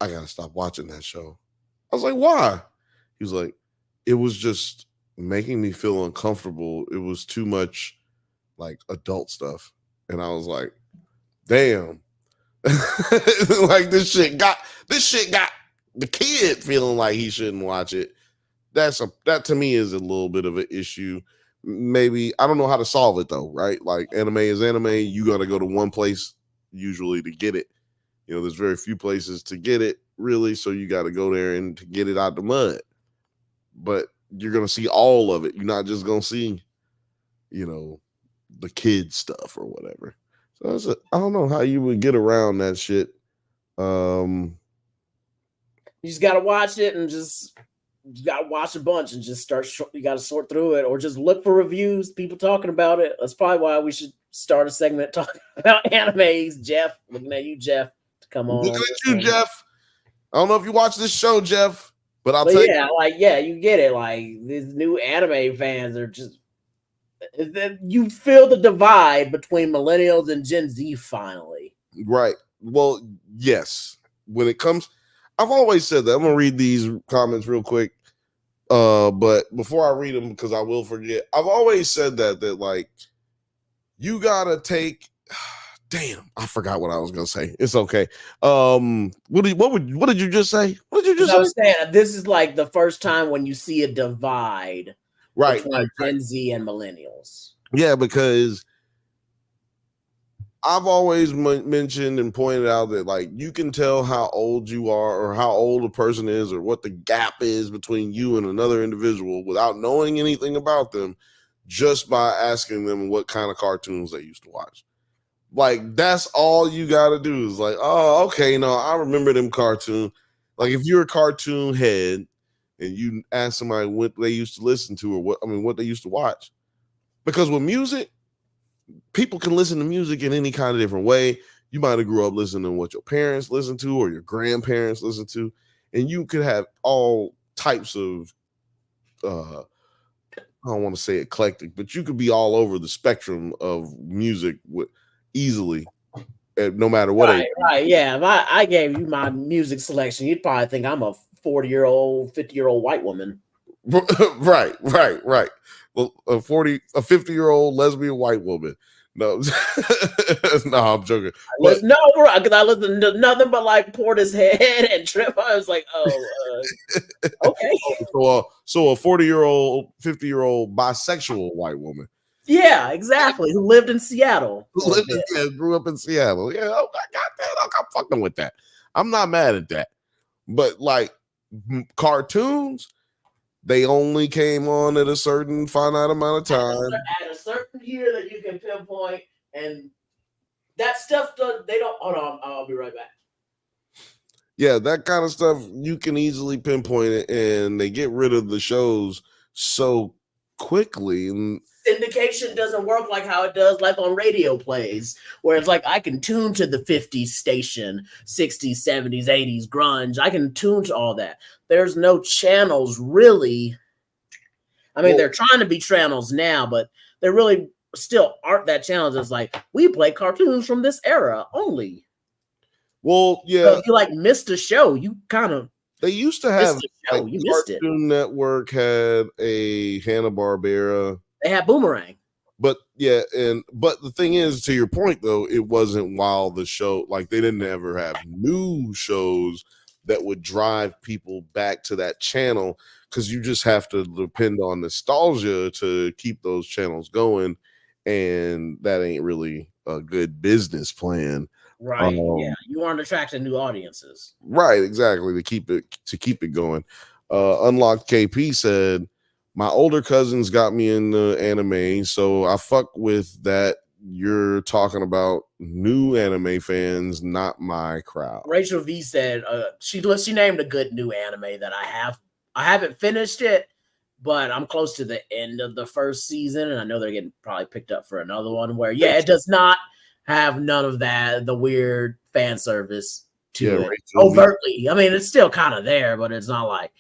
I gotta stop watching that show. I was like, why? He was like, it was just making me feel uncomfortable. It was too much like adult stuff. And I was like, damn. Like this shit got the kid feeling like he shouldn't watch it. That to me is a little bit of an issue. Maybe I don't know how to solve it though, right? Like anime is anime. You got to go to one place usually to get it. There's very few places to get it really, so you got to go there and to get it out the mud. But you're gonna see all of it. You're not just gonna see, the kid stuff or whatever. So I don't know how you would get around that shit. You just gotta watch it and just. You gotta watch a bunch and just you gotta sort through it or just look for reviews, people talking about it. That's probably why we should start a segment talking about animes. Jeff, looking at you, Jeff, to come on. Looking at you, Jeff. I don't know if you watch this show, Jeff, but I'll tell you. You get it. Like these new anime fans are just, you feel the divide between millennials and Gen Z finally. Right. Well, yes. When it comes, I've always said that. I'm gonna read these comments real quick. But before I read them, because I will forget, I've always said that like you gotta take Damn, I forgot what I was gonna say. It's okay. What did you just say? What did you just I was say? saying this is like the first time when you see a divide Right, between Gen Z and millennials. yeah, because I've always mentioned and pointed out that like you can tell how old you are or how old a person is or what the gap is between you and another individual without knowing anything about them, just by asking them what kind of cartoons they used to watch. Like that's all you got to do is like, oh, okay, no, I remember them cartoon. Like if you're a cartoon head and you ask somebody what they used to listen to or what they used to watch, because with music, people can listen to music in any kind of different way. You might have grew up listening to what your parents listened to or your grandparents listened to, and you could have all types of I don't want to say eclectic, but you could be all over the spectrum of music easily, no matter what age. Right. Yeah. If I gave you my music selection, you'd probably think I'm a 40-year-old, 50-year-old white woman. Right. Well, a 50-year-old lesbian white woman. No, no, I'm joking. Because I listened to nothing but like Portishead and Trip. I was like, okay. So a 40-year-old, 50-year-old bisexual white woman. Yeah, exactly. Who lived in Seattle. Grew up in Seattle. Yeah, I got that. I'm fucking with that. I'm not mad at that. But like cartoons, they only came on at a certain finite amount of time. At a certain year that you can pinpoint, and that stuff, they don't. Hold on, I'll be right back. Yeah, that kind of stuff, you can easily pinpoint it, and they get rid of the shows so quickly. And syndication doesn't work like how it does like on radio plays, where it's like I can tune to the 50s station, 60s, 70s, 80s grunge. I can tune to all that. There's no channels really. I mean, they're trying to be channels now, but they really still aren't that channels. It's like we play cartoons from this era only. Well, yeah. So if you like missed a show, you kind of they used to have like, you missed it. Cartoon Network had a Hanna-Barbera. They had Boomerang. But yeah, but the thing is, to your point though, it wasn't while the show, like they didn't ever have new shows that would drive people back to that channel, because you just have to depend on nostalgia to keep those channels going, and that ain't really a good business plan. Right. Yeah, you aren't attracting new audiences. Right, exactly, to keep it going. Unlocked KP said, my older cousins got me into anime, so I fuck with that. You're talking about new anime fans, not my crowd. Rachel V said she named a good new anime that I haven't finished it, but I'm close to the end of the first season, and I know they're getting probably picked up for another one where it does not have none of that, the weird fan service to it overtly. I mean, it's still kind of there, but it's not like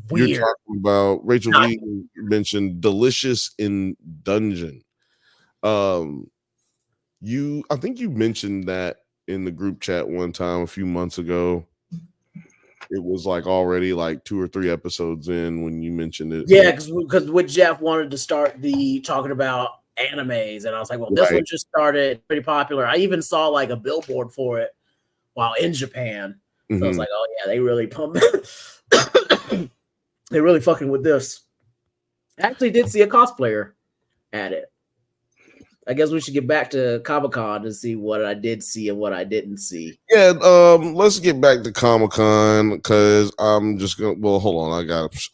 weird. You're talking about Rachel V mentioned Delicious in Dungeon. I think you mentioned that in the group chat one time a few months ago. It was like already like 2 or 3 episodes in when you mentioned it. Yeah, because with Jeff wanted to start talking about animes, and I was like, well, this one just started, pretty popular. I even saw like a billboard for it while in Japan. So I was like, oh yeah, they really pumped. They really fucking with this. I actually did see a cosplayer at it. I guess we should get back to Comic-Con to see what I did see and what I didn't see. Yeah, let's get back to Comic-Con, because I'm just gonna. Well, hold on,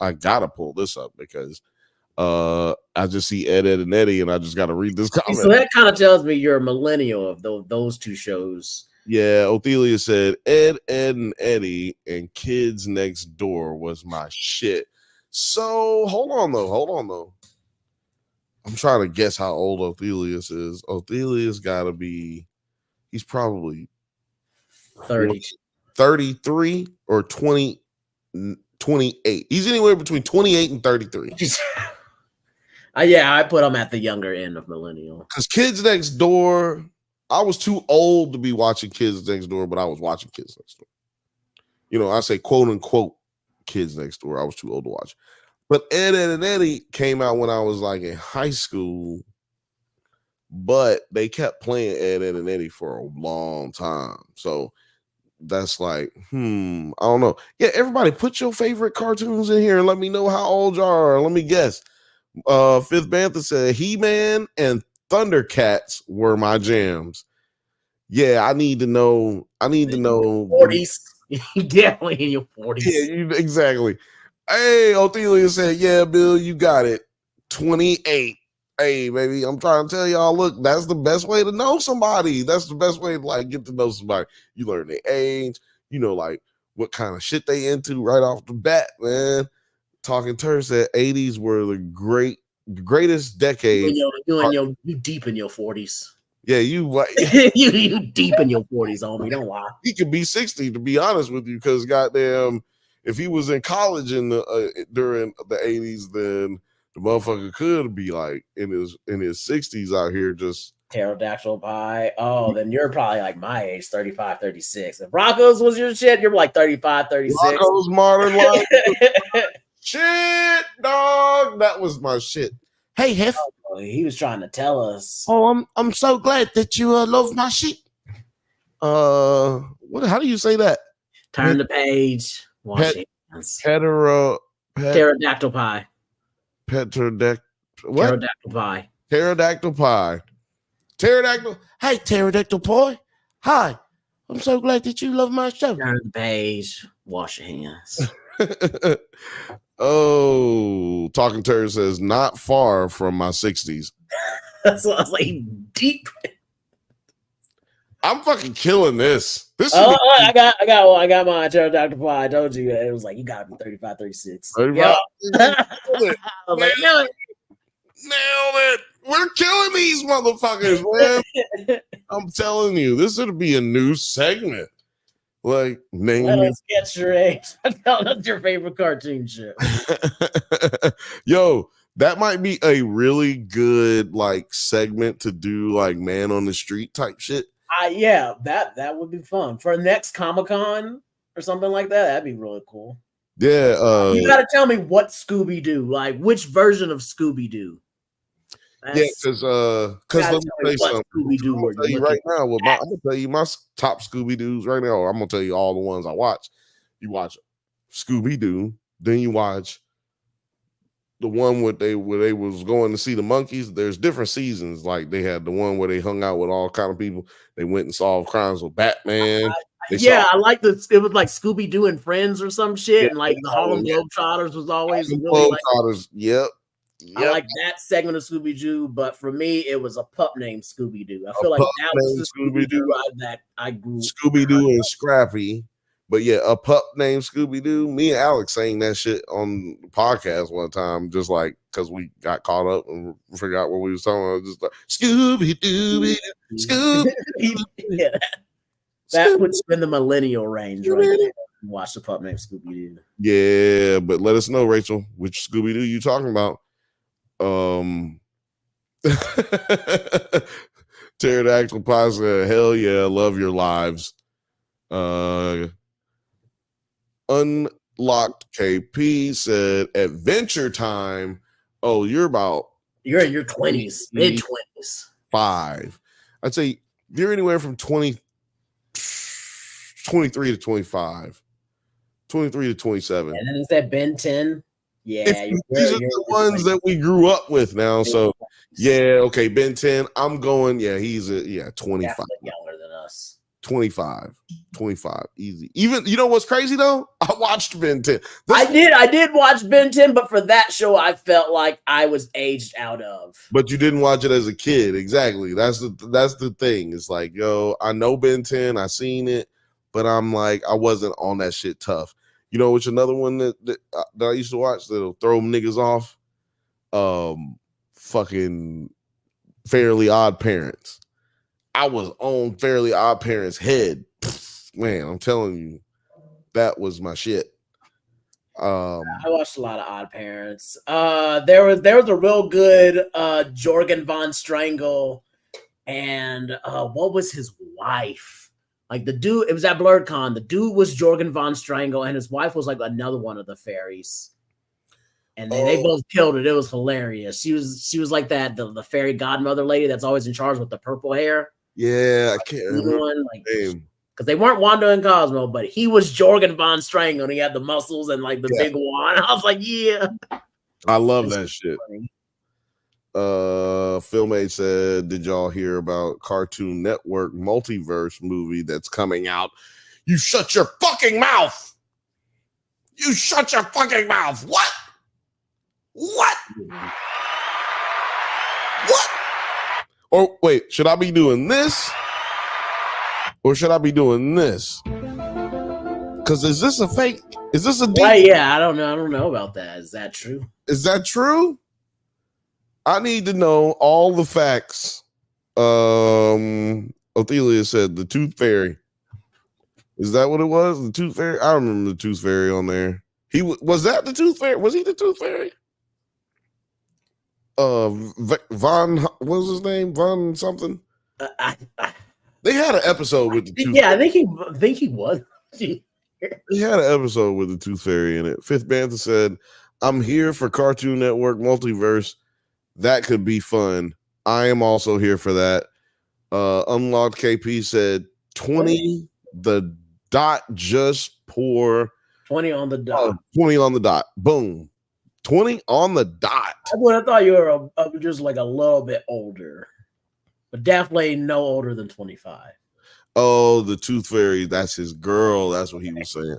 I gotta pull this up because I just see Ed, and Eddie, and I just got to read this comment. So that kind of tells me you're a millennial of those two shows. Yeah, Othelia said Ed, and Eddie, and Kids Next Door was my shit. So hold on though. I'm trying to guess how old Othelius is. Othelius got to be, he's probably 33 or 28. He's anywhere between 28 and 33. Yeah, I put him at the younger end of millennial. Because Kids Next Door, I was too old to be watching Kids Next Door, but I was watching Kids Next Door. You know, I say quote unquote Kids Next Door. I was too old to watch. But Ed, and Eddie came out when I was like in high school. but they kept playing Ed, Ed, and Eddie for a long time. So that's like, I don't know. Yeah, everybody put your favorite cartoons in here and let me know how old you are. Let me guess. Fifth Bantha said He-Man and Thundercats were my jams. Yeah, I need to know. 40s. Definitely in your 40s. Yeah, exactly. Hey, Othelia said, yeah, Bill, you got it. 28. Hey, baby, I'm trying to tell y'all, look, that's the best way to know somebody. That's the best way to like get to know somebody. You learn their age, you know, like what kind of shit they into right off the bat, man. Talking Turd said 80s were the greatest decade. You deep in your 40s. Yeah, you you deep in your 40s, homie. Don't lie. He could be 60, to be honest with you, because goddamn, if he was in college in the during the 80s, then the motherfucker could be like in his 60s out here just pterodactyl pie. Oh, then you're probably like my age, 35, 36. If Rocco's was your shit, you're like 35, 36. Rocco's Modern Life. Shit, dog. That was my shit. Hey, Hef. Oh, he was trying to tell us. Oh, I'm so glad that you love my shit. What? How do you say that? Turn the page. Wash hands. Pterodactyl pie. What? Pterodactyl pie. Pterodactyl pie. Pterodactyl. Hey, pterodactyl boy. Hi. I'm so glad that you love my show. Turn the page. Wash your hands. Oh, Talking Turd says not far from my 60s. That's what I was like, deep. I'm fucking killing this. I got my pterodactyl pie. I told you it was like you gotta be 35, 36. 35. I was like, Nailed it. We're killing these motherfuckers, man. I'm telling you, this would be a new segment. Like, let us get your age. Tell us your favorite cartoon show. Yo, that might be a really good like segment to do, like man on the street type shit. Yeah, that would be fun for next Comic-Con or something like that. That'd be really cool. Yeah, you gotta tell me what Scooby-Doo, like which version of Scooby-Doo. Yeah, because let me say something. Scooby-Doo I'm gonna tell you right now. I'm gonna tell you my top Scooby-Doos right now. I'm gonna tell you all the ones I watch. You watch Scooby-Doo, then you watch the one where they was going to see the monkeys. There's different seasons. Like they had the one where they hung out with all kind of people. They went and solved crimes with Batman. I like it was like Scooby-Doo and Friends or some shit, and like the Harlem Globetrotters was always really Globetrotters. Yep. I like that segment of Scooby-Doo, but for me, it was a pup named Scooby-Doo. I feel like that was the Scooby-Doo that I grew. Scooby-Doo and Scrappy. But yeah, a pup named Scooby-Doo. Me and Alex sang that shit on the podcast one time, just like because we got caught up and forgot what we was talking about. Just like Scooby-Doo, Scooby. Yeah. That would spin the millennial range right there. Watch the pup named Scooby-Doo. Yeah, but let us know, Rachel, which Scooby-Doo you talking about. Pterodactyl Pie said, hell yeah, love your lives. Unlocked KP said Adventure Time. Oh, you're in your 20s, mid-20s. 5. I'd say you're anywhere from 23 to 25. 23 to 27. And then is that Ben 10? Yeah, these are the ones that we grew up with now. So yeah, okay, Ben 10. I'm going, he's 25. Younger than us. 25, easy. Even you know what's crazy though? I watched Ben 10. I did watch Ben 10, but for that show, I felt like I was aged out of. But you didn't watch it as a kid, exactly. That's the thing. It's like, yo, I know Ben 10, I seen it, but I'm like, I wasn't on that shit tough. You know, which another one that I used to watch that'll throw niggas off? Fucking Fairly Odd Parents. I was on Fairly Odd Parents' head. Man, I'm telling you, that was my shit. I watched a lot of Odd Parents. There was a real good Jorgen von Strangle, and what was his wife? Like the dude, it was at BlurredCon. The dude was Jorgen von Strangle, and his wife was like another one of the fairies. and they both killed it. It was hilarious. She was like that the fairy godmother lady that's always in charge with the purple hair. Yeah, I can't remember the name. Because they weren't Wanda and Cosmo, but he was Jorgen von Strangle, and he had the muscles and like the big wand. I was like, yeah. I love that shit. Funny. Filmade said, did y'all hear about Cartoon Network multiverse movie that's coming out? You shut your fucking mouth. You shut your fucking mouth. What? What? What? Or wait, should I be doing this? Or should I be doing this? Because is this a fake? Is this a deep? Yeah, I don't know. I don't know about that. Is that true? Is that true? I need to know all the facts. Othelia said the Tooth Fairy. Is that what it was? The Tooth Fairy? I remember the Tooth Fairy on there. Was that the Tooth Fairy? Was he the Tooth Fairy? Von, what was his name? Von something. They had an episode with the Tooth Fairy. I think he was. They had an episode with the Tooth Fairy in it. Fifth Bantha said, "I'm here for Cartoon Network multiverse. That could be fun. I am also here for that." Unlocked KP said, 20 the dot, just pour 20 on the dot. 20 on the dot. Boom. 20 on the dot. I thought you were just like a little bit older, but definitely no older than 25. Oh, the Tooth Fairy. That's his girl. That's what he was saying.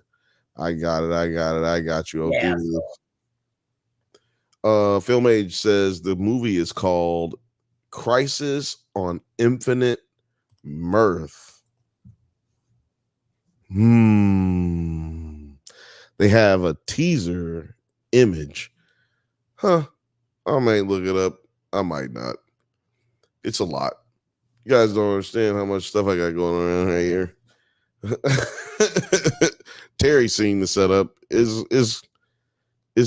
I got it. I got you. Yeah, Filmage says the movie is called Crisis on Infinite Mirth. They have a teaser image. I might look it up. I might not. It's a lot. You guys don't understand how much stuff I got going on right here. Terry seen the setup is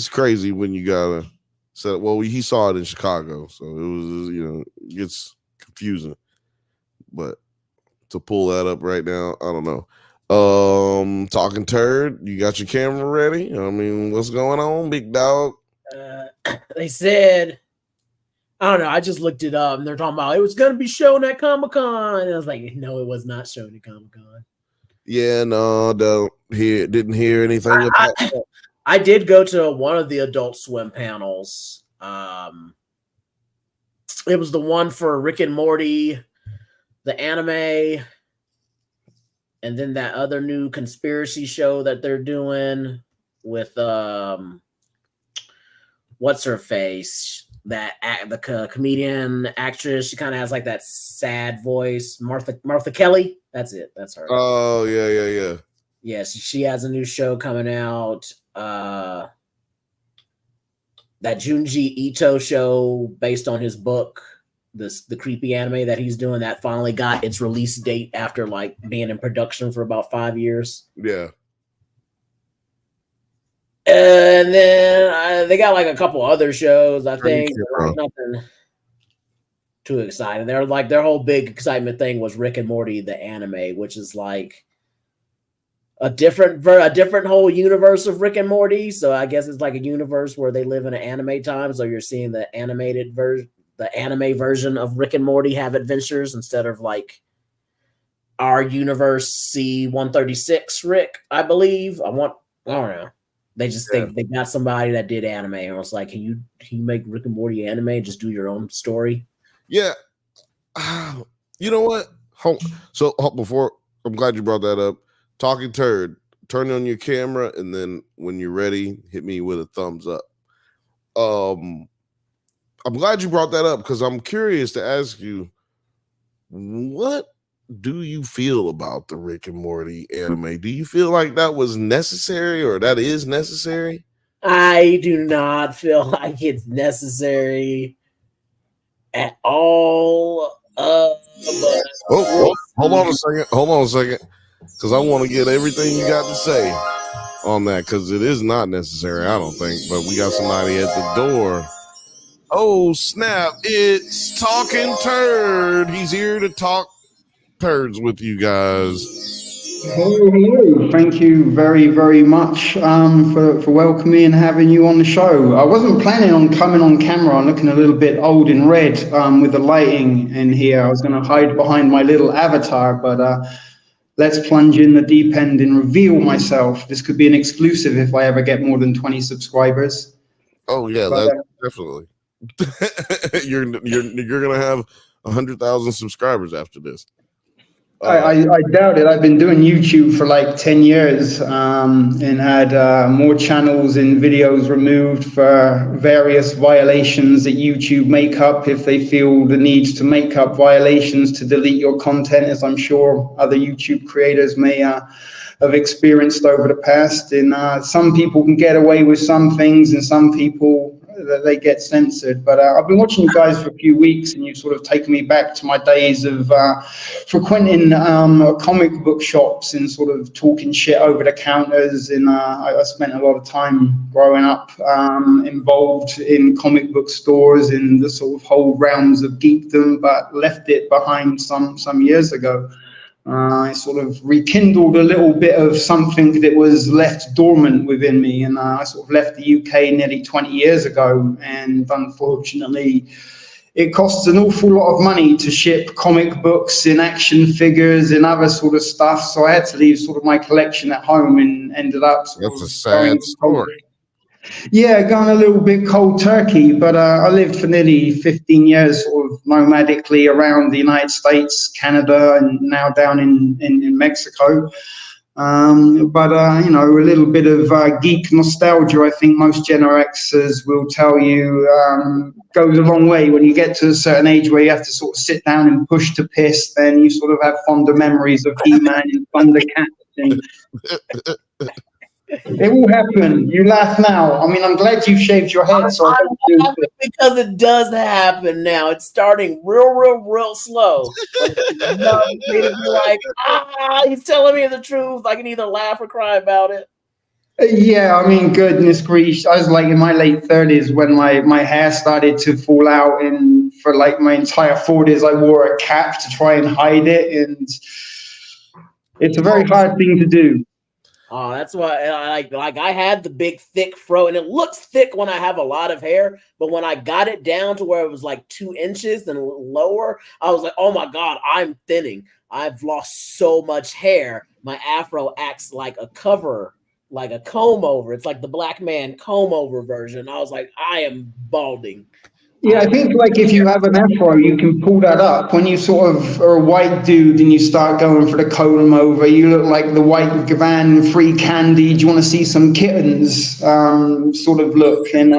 crazy when you gotta set up. Well, he saw it in Chicago, so it was, it gets confusing. But to pull that up right now, I don't know. Talking Turd, you got your camera ready? I mean, what's going on, big dog? They said, I don't know. I just looked it up, and they're talking about it was going to be shown at Comic-Con, and I was like, no, it was not shown at Comic-Con. Yeah, no, didn't hear anything about that. I did go to one of the Adult Swim panels. It was the one for Rick and Morty, the anime, and then that other new conspiracy show that they're doing with what's her face, the comedian actress. She kind of has like that sad voice, Martha Kelly. That's it. That's her. Oh yeah. Yes, she has a new show coming out. That Junji Ito show based on his book, the creepy anime that he's doing, that finally got its release date after like being in production for about 5 years. Yeah. And then they got like a couple other shows, I think. Nothing too exciting. They're like, their whole big excitement thing was Rick and Morty, the anime, which is like a different whole universe of Rick and Morty. So I guess it's like a universe where they live in an anime time. So you're seeing the animated version, the anime version of Rick and Morty have adventures instead of like our universe C-136 Rick, I believe. I don't know. They just think they got somebody that did anime and was like, can you make Rick and Morty anime? Just do your own story. Yeah. You know what? Before, I'm glad you brought that up. Talking Turd, turn on your camera, and then when you're ready, hit me with a thumbs up. I'm glad you brought that up because I'm curious to ask you, what do you feel about the Rick and Morty anime? Do you feel like that was necessary or that is necessary? I do not feel like it's necessary at all. Hold on a second. Because I want to get everything you got to say on that, because it is not necessary, I don't think. But we got somebody at the door. Oh, snap. It's Talking Turd. He's here to talk turds with you guys. Hello, hello. Thank you very, very much for welcoming me and having you on the show. I wasn't planning on coming on camera. I'm looking a little bit old in red with the lighting in here. I was going to hide behind my little avatar, but let's plunge in the deep end and reveal myself. This could be an exclusive if I ever get more than 20 subscribers. Oh yeah, But, definitely. you're gonna have 100,000 subscribers after this. I doubt it. I've been doing YouTube for like 10 years and had more channels and videos removed for various violations that YouTube make up if they feel the need to make up violations to delete your content, as I'm sure other YouTube creators may have experienced over the past. And some people can get away with some things and some people that they get censored. But I've been watching you guys for a few weeks and you've sort of taken me back to my days of frequenting comic book shops and sort of talking shit over the counters. And I spent a lot of time growing up involved in comic book stores in the sort of whole realms of geekdom, but left it behind some years ago. I sort of rekindled a little bit of something that was left dormant within me, and I sort of left the UK nearly 20 years ago, and unfortunately it costs an awful lot of money to ship comic books and action figures and other sort of stuff, so I had to leave sort of my collection at home and ended up That's a sad story. Yeah, going a little bit cold turkey, but I lived for nearly 15 years sort of nomadically around the United States, Canada, and now down in Mexico. But you know, a little bit of geek nostalgia, I think most Gen Xers will tell you, goes a long way. When you get to a certain age where you have to sort of sit down and push to piss, then you sort of have fonder memories of He-Man and Thundercats and... It will happen. You laugh now. I mean, I'm glad you shaved your head. So because it does happen now. It's starting real slow. But like, he's telling me the truth. I can either laugh or cry about it. Yeah, I mean, goodness grief. I was like in my late 30s when my hair started to fall out, and for like my entire 40s, I wore a cap to try and hide it, and it's a very hard thing to do. Oh, that's why I had the big thick fro, and it looks thick when I have a lot of hair, but when I got it down to where it was like 2 inches and lower, I was like, oh my God, I'm thinning. I've lost so much hair. My afro acts like a cover, like a comb over. It's like the black man comb over version. I was like, I am balding. Yeah, I think like if you have an afro, you can pull that up. When you sort of are a white dude and you start going for the comb over, you look like the white Gavan free candy. Do you want to see some kittens sort of look? And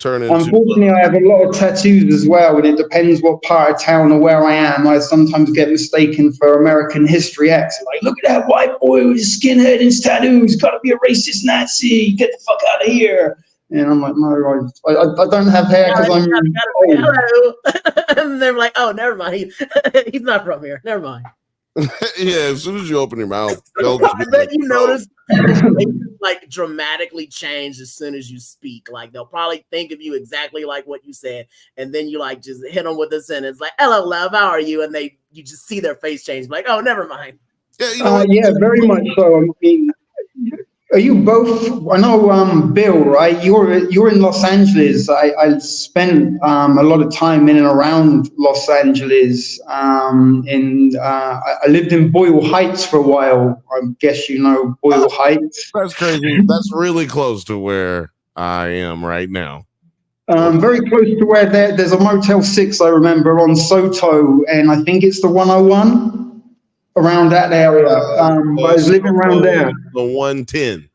unfortunately, I have a lot of tattoos as well, and it depends what part of town or where I am. I sometimes get mistaken for American History X. Like, look at that white boy with his skinhead and his tattoos. Got to be a racist Nazi. Get the fuck out of here. And I'm like, no, I don't have hair because I'm old. Hello. And they're like, oh, never mind. He's not from here. Never mind. Yeah, as soon as you open your mouth, I bet you notice like dramatically change as soon as you speak. Like they'll probably think of you exactly like what you said, and then you like just hit them with a sentence like, "Hello, love, how are you?" And you just see their face change. Like, oh, never mind. Yeah, yeah, very much so. I mean, are you both? I know, Bill, right? You're in Los Angeles. I spent a lot of time in and around Los Angeles, and I lived in Boyle Heights for a while. I guess you know Boyle Heights. That's crazy. That's really close to where I am right now. Very close to where there's a Motel 6, I remember, on Soto, and I think it's the 101. Around that area, I was living around there. The 110.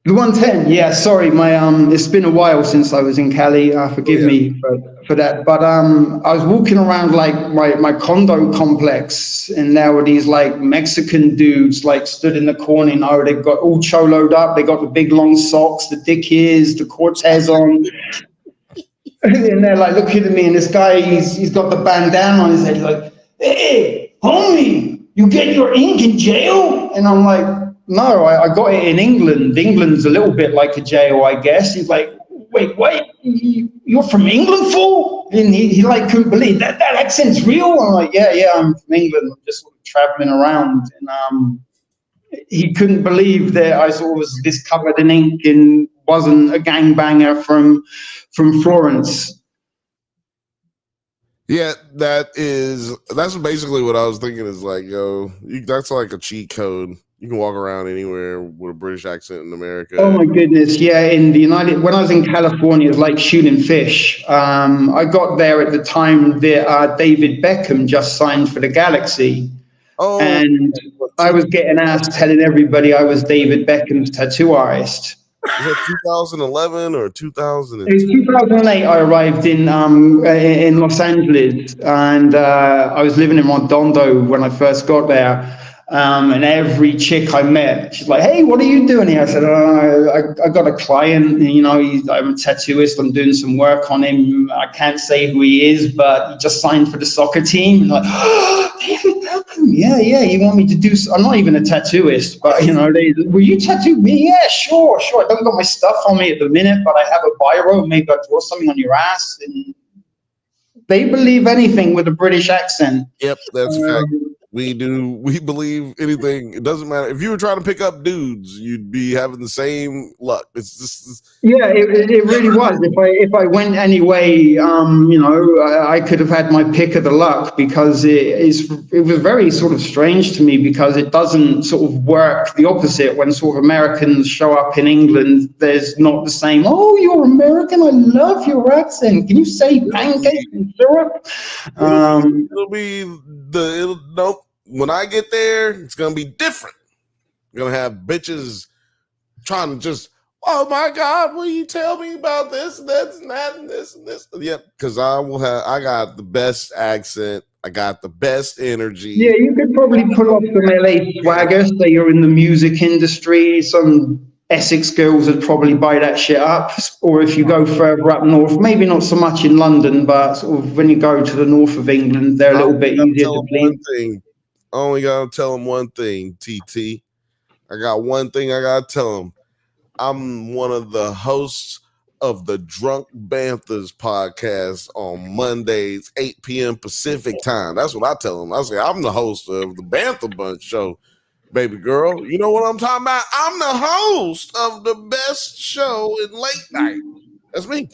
The 110, yeah. Sorry, it's been a while since I was in Cali. Forgive me for that. But I was walking around like my condo complex, and there were these like Mexican dudes like stood in the corner. You know, they've got all choloed up. They got the big long socks, the dickies, the Cortez on. And they're like looking at me, and this guy, he's got the bandana on his head. He's like, hey, homie. You get your ink in jail? And I'm like, no, I got it in England. England's a little bit like a jail, I guess. He's like, wait, you're from England, fool? And he like couldn't believe that accent's real. I'm like, yeah, I'm from England. I'm just sort of traveling around, and he couldn't believe that I sort of was this covered in ink and wasn't a gangbanger from Florence. Yeah, that's basically what I was thinking. Is like, yo, that's like a cheat code. You can walk around anywhere with a British accent in America. Oh my goodness, yeah. When I was in California, it was like shooting fish. I got there at the time that David Beckham just signed for the Galaxy. Oh, and I was getting asked telling everybody I was David Beckham's tattoo artist. Was that 2011 or 2000? It was 2008. I arrived in Los Angeles, and I was living in Redondo when I first got there. And every chick I met, she's like, "Hey, what are you doing here?" I said, I got a client. You know, I'm a tattooist. I'm doing some work on him. I can't say who he is, but he just signed for the soccer team." And like, "Oh, David Beckham, yeah. You want me to do? I'm not even a tattooist, but you know, will you tattoo me? Yeah, sure. I don't got my stuff on me at the minute, but I have a biro. Maybe I'll draw something on your ass." And they believe anything with a British accent. Yep, that's a fact. We believe anything. It doesn't matter. If you were trying to pick up dudes, you'd be having the same luck. It's just yeah, it really was. If I went anyway, you know, I could have had my pick of the luck, because it was very sort of strange to me, because it doesn't sort of work the opposite. When sort of Americans show up in England, there's not the same, "Oh, you're American, I love your accent. Can you say pancake and syrup?" Nope. When I get there, it's gonna be different. You're gonna have bitches trying to just, "Oh my God, will you tell me about this and that and that and this and this?" Yep, because I got the best accent, I got the best energy. Yeah, you could probably pull off some LA swagger. Say you're in the music industry, some Essex girls would probably buy that shit up. Or if you go further up north, maybe not so much in London, but sort of when you go to the north of England, they're a little bit easier to please. I only gotta tell them one thing, TT. I got one thing I gotta tell them. I'm one of the hosts of the Drunk Banthas podcast on Mondays, 8 p.m. Pacific time. That's what I tell them. I say, I'm the host of the Bantha Bunch show, baby girl. You know what I'm talking about? I'm the host of the best show in late night. That's me.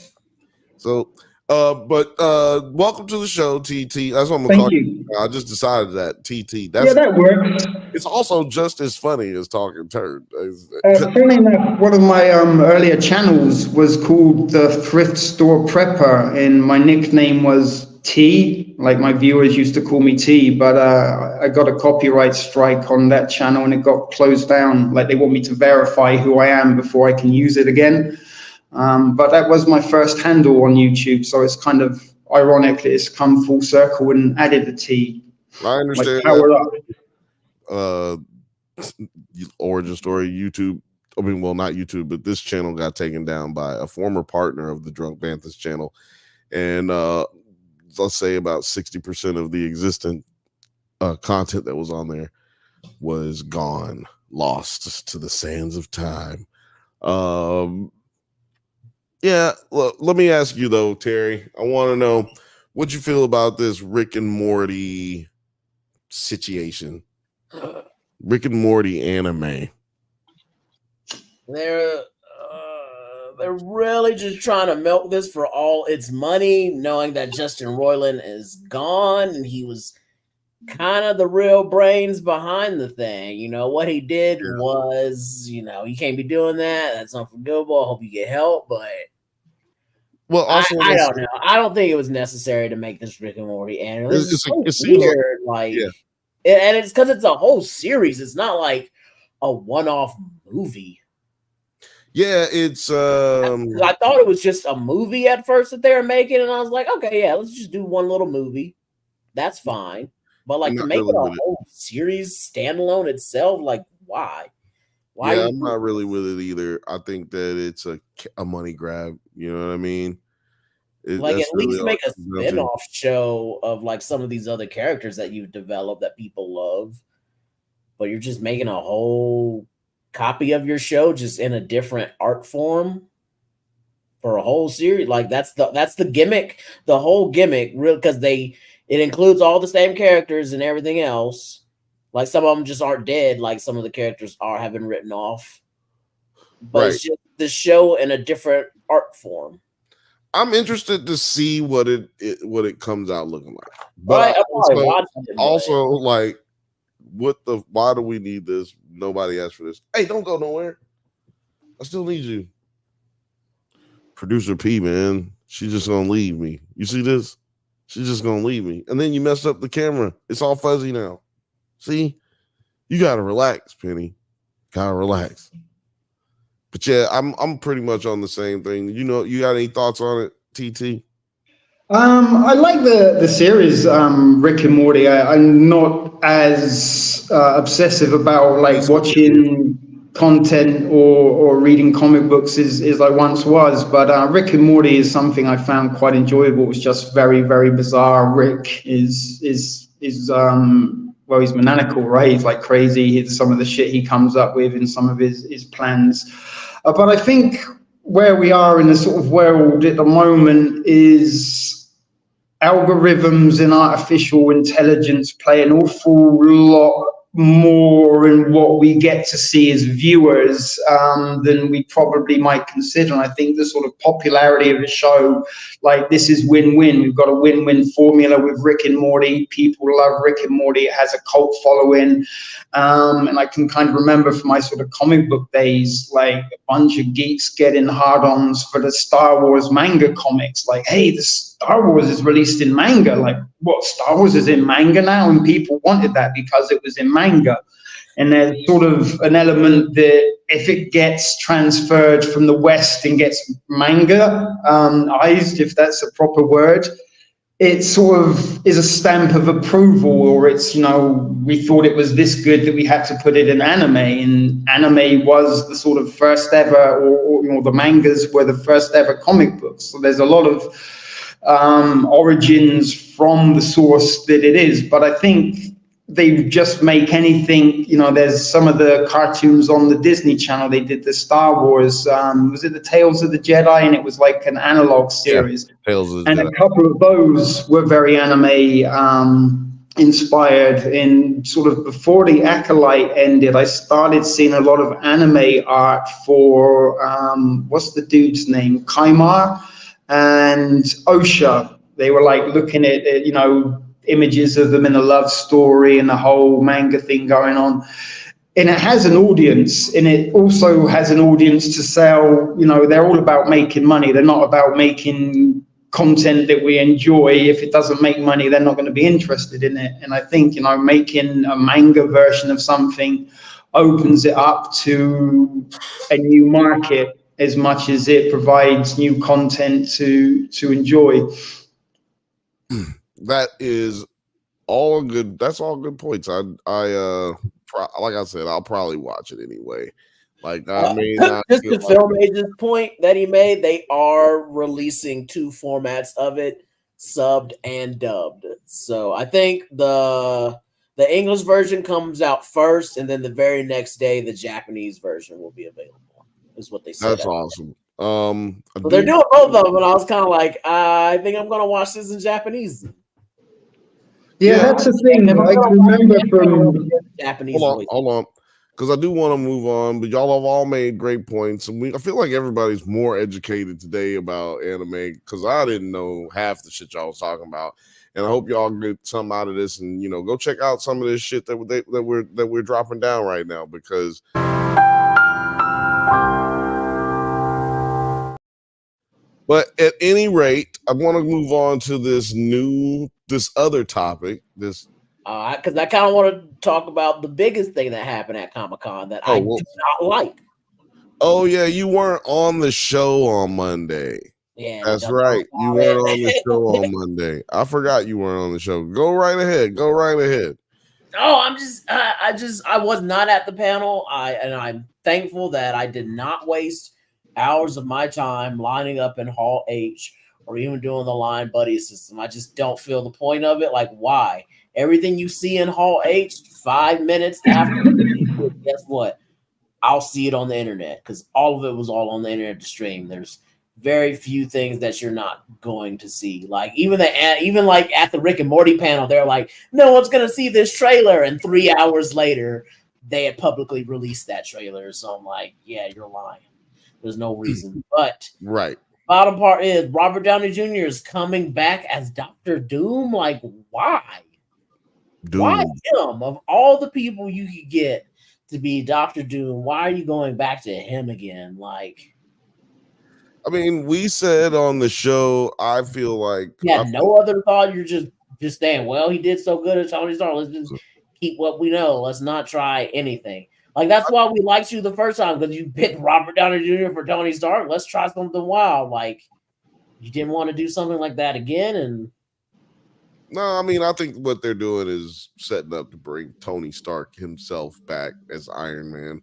So, welcome to the show, TT. That's what I'm gonna call you. I just decided that, TT. Yeah, that works. It's also just as funny as talking turd. Funny enough, one of my earlier channels was called the Thrift Store Prepper, and my nickname was T. Like my viewers used to call me T, but I got a copyright strike on that channel, and it got closed down. Like they want me to verify who I am before I can use it again. But that was my first handle on YouTube, so it's kind of ironic that it's come full circle and added a T. I understand. Like power up. Origin story. YouTube. I mean, well, not YouTube, but this channel got taken down by a former partner of the Drunk Banthas channel, and let's say about 60% of the existing content that was on there was gone, lost to the sands of time. Yeah, look, let me ask you though, Terry. I want to know what you feel about this Rick and Morty situation. Rick and Morty anime. They're really just trying to milk this for all its money, knowing that Justin Roiland is gone and he was kind of the real brains behind the thing. You know, what he did was, you know, you can't be doing that. That's unforgivable. I hope you get help, but well, also I don't know. I don't think it was necessary to make this Rick and Morty anime. It's so weird, and it's because it's a whole series. It's not like a one-off movie. Yeah, it's I thought it was just a movie at first that they were making, and I was like, okay, yeah, let's just do one little movie. That's fine. But like to make it a whole series standalone itself, like why? Yeah, I'm not really with it either. I think that it's a money grab. You know what I mean? Like at least make a spin-off show of like some of these other characters that you've developed that people love. But you're just making a whole copy of your show just in a different art form for a whole series. Like that's the gimmick, the whole gimmick, real, because it includes all the same characters and everything else. Like some of them just aren't dead. Like some of the characters have been written off. But it's just the show in a different art form. I'm interested to see what it comes out looking like. But also like, why do we need this? Nobody asked for this. Hey, don't go nowhere. I still need you. Producer P, man. She's just gonna leave me. You see this? She's just gonna leave me. And then you messed up the camera. It's all fuzzy now. See? You gotta relax, Penny. Gotta relax. But yeah, I'm pretty much on the same thing. You got any thoughts on it, TT? I like the series, Rick and Morty. I'm not as obsessive about like watching content or reading comic books as I once was, but Rick and Morty is something I found quite enjoyable. It's just very, very bizarre. Rick is well, he's maniacal, right? He's like crazy. Some of the shit he comes up with in some of his plans. But I think where we are in the sort of world at the moment is algorithms and artificial intelligence play an awful lot more in what we get to see as viewers than we probably might consider. And I think the sort of popularity of the show, like this is win-win. We've got a win-win formula with Rick and Morty. People love Rick and Morty. It has a cult following. And I can kind of remember from my sort of comic book days, like a bunch of geeks getting hard-ons for the Star Wars manga comics. Like, hey, the Star Wars is released in manga. Like, what, Star Wars is in manga now? And people wanted that because it was in manga. And there's sort of an element that if it gets transferred from the West and gets manga-ized, if that's a proper word, it sort of is a stamp of approval, or it's, we thought it was this good that we had to put it in anime, and anime was the sort of first ever, or the mangas were the first ever comic books. So there's a lot of origins from the source that it is, but I think they just make anything, there's some of the cartoons on the Disney Channel. They did the Star Wars, was it the Tales of the Jedi? And it was like an analog series. Yeah, Tales of the Jedi. A couple of those were very anime inspired. And sort of before the Acolyte ended, I started seeing a lot of anime art for, what's the dude's name? Kaimar and Osha. They were like looking at, images of them in a love story and the whole manga thing going on. And it has an audience, and it also has an audience to sell. They're all about making money. They're not about making content that we enjoy. If it doesn't make money, they're not going to be interested in it. And I think, making a manga version of something opens it up to a new market as much as it provides new content to enjoy. That is all good. That's all good points. Like I said, I'll probably watch it anyway. Like, I mean, just to Film Agent's point that he made, they are releasing 2 formats of it, subbed and dubbed. So I think the English version comes out first, and then the very next day the Japanese version will be available. Is what they said. That's awesome. So they're doing both of them, and I was kind of like, I think I'm gonna watch this in Japanese. Yeah, that's the thing. I remember from Japanese. Hold on, because I do want to move on. But y'all have all made great points, and I feel like everybody's more educated today about anime because I didn't know half the shit y'all was talking about, and I hope y'all get something out of this. And go check out some of this shit that we're dropping down right now because. But at any rate, I want to move on to this other topic. Because I kind of want to talk about the biggest thing that happened at Comic-Con that I do not like. Oh yeah, you weren't on the show on Monday. Yeah, that's right. You weren't on the show on Monday. I forgot you weren't on the show. Go right ahead. Oh, I was not at the panel. I'm thankful that I did not waste hours of my time lining up in Hall H or even doing the line buddy system. I just don't feel the point of it. Like, why? Everything you see in Hall H 5 minutes after, guess what? I'll see it on the internet because all of it was all on the internet to stream. There's very few things that you're not going to see. Like even like at the Rick and Morty panel, they're like, no one's gonna see this trailer, and 3 hours later, they had publicly released that trailer. So I'm like, yeah, you're lying. There's no reason. But Right. bottom part is Robert Downey Jr. is coming back as Dr. Doom. Like, why? Doom. Why him? Of all the people you could get to be Dr. Doom, why are you going back to him again? Like, I mean, we said on the show, I feel like no other thought. You're just saying, well, he did so good at Tony Stark. Let's just keep what we know. Let's not try anything. Like, that's why we liked you the first time, because you picked Robert Downey Jr. for Tony Stark. Let's try something wild. Like, you didn't want to do something like that again. And no, I mean, I think what they're doing is setting up to bring Tony Stark himself back as Iron Man.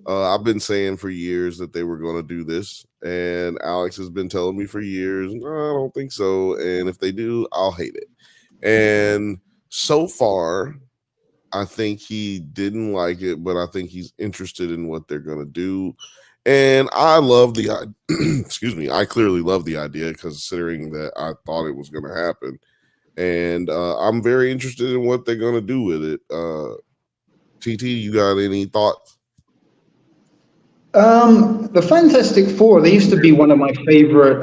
I've been saying for years that they were going to do this, and Alex has been telling me for years, no, I don't think so. And if they do, I'll hate it. And so far, I think he didn't like it, but I think he's interested in what they're going to do. And I love the excuse me. I clearly love the idea, considering that I thought it was going to happen. And I'm very interested in what they're going to do with it. TT, you got any thoughts? The Fantastic Four, they used to be one of my favorite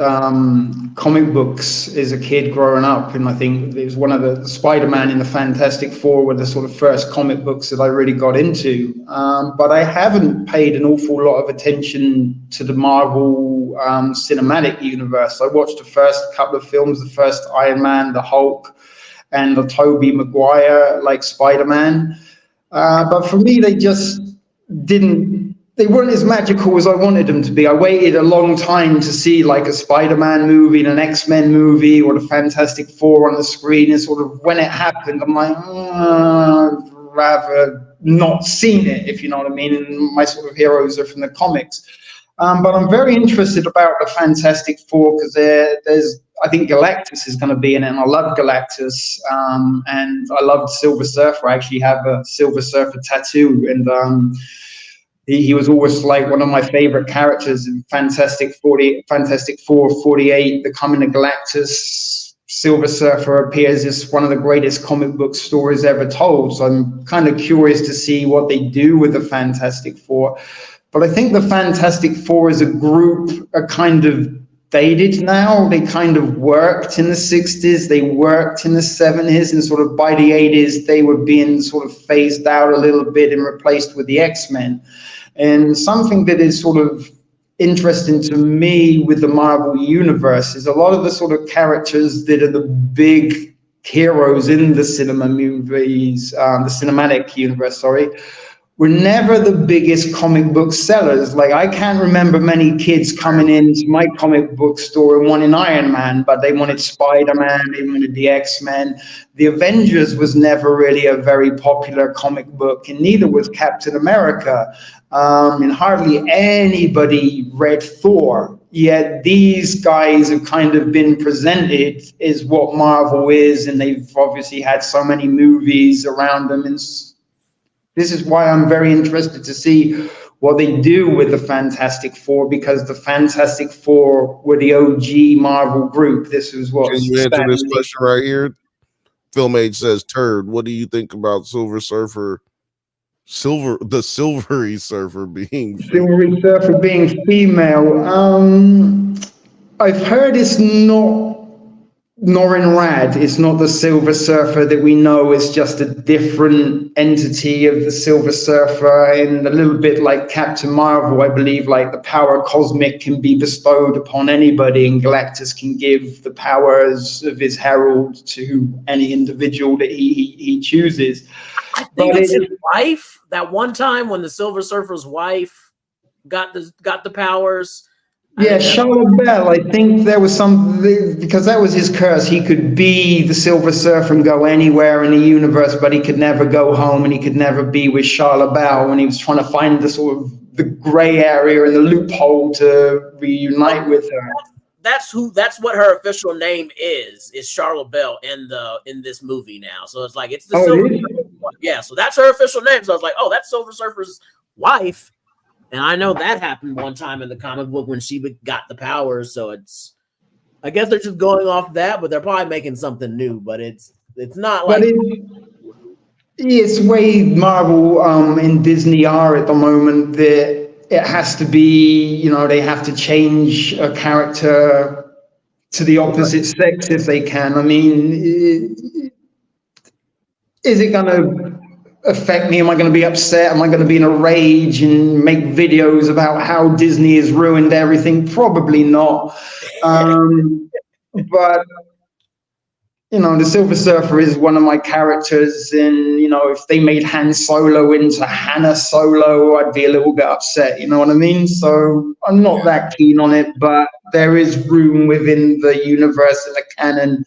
comic books as a kid growing up. And I think it was one of the Spider-Man and the Fantastic Four were the sort of first comic books that I really got into. But I haven't paid an awful lot of attention to the Marvel cinematic universe. I watched the first couple of films, the first Iron Man, the Hulk, and the Tobey Maguire, like Spider-Man. But for me, they just they weren't as magical as I wanted them to be. I waited a long time to see like a Spider-Man movie and an X-Men movie or the Fantastic Four on the screen. And sort of when it happened, I'm like, I'd rather not seen it, if you know what I mean. And my sort of heroes are from the comics. But I'm very interested about the Fantastic Four because I think Galactus is going to be in it, and I love Galactus, and I love Silver Surfer. I actually have a Silver Surfer tattoo, and he was always like one of my favorite characters in Fantastic Four 48, The Coming of Galactus. Silver Surfer appears as one of the greatest comic book stories ever told. So I'm kind of curious to see what they do with the Fantastic Four. But I think the Fantastic Four as a group are kind of dated now. They kind of worked in the 60s, they worked in the 70s, and sort of by the 80s, they were being sort of phased out a little bit and replaced with the X-Men. And something that is sort of interesting to me with the Marvel Universe is a lot of the sort of characters that are the big heroes in the cinema movies, the cinematic universe, were never the biggest comic book sellers. Like, I can't remember many kids coming into my comic book store and wanting Iron Man, but they wanted Spider-Man, they wanted the X-Men. The Avengers was never really a very popular comic book, and neither was Captain America. And hardly anybody read Thor. Yet these guys have kind of been presented as what Marvel is, and they've obviously had so many movies around them. And this is why I'm very interested to see what they do with the Fantastic Four, because the Fantastic Four were the OG Marvel group. This is what. Can you answer this question right here? Filmage says, Turd, what do you think about the Silvery Surfer being Silvery Surfer being female? I've heard it's not Norrin Rad. It's not the Silver Surfer that we know. It's just a different entity of the Silver Surfer, and a little bit like Captain Marvel, I believe, like the power cosmic can be bestowed upon anybody, and Galactus can give the powers of his herald to any individual that he chooses. I think it's his wife. That one time when the Silver Surfer's wife got the powers. Yeah, Charlotte Bell. I think there was because that was his curse. He could be the Silver Surfer and go anywhere in the universe, but he could never go home, and he could never be with Charlotte Bell when he was trying to find the sort of the gray area and the loophole to reunite with her. That's what her official name is Charlotte Bell in this movie now. So it's like it's the Silver Surfer. Yeah, so that's her official name. So I was like, oh, that's Silver Surfer's wife. And I know that happened one time in the comic book when she got the powers. So I guess they're just going off that, but they're probably making something new. But it's not like. It's way Marvel and Disney are at the moment that it has to be, they have to change a character to the opposite sex if they can. I mean, is it going to affect me? Am I going to be upset? Am I going to be in a rage and make videos about how Disney has ruined everything? Probably not. But the Silver Surfer is one of my characters, and if they made Han Solo into Hannah Solo, I'd be a little bit upset. You know what I mean? So I'm not that keen on it, but there is room within the universe and the canon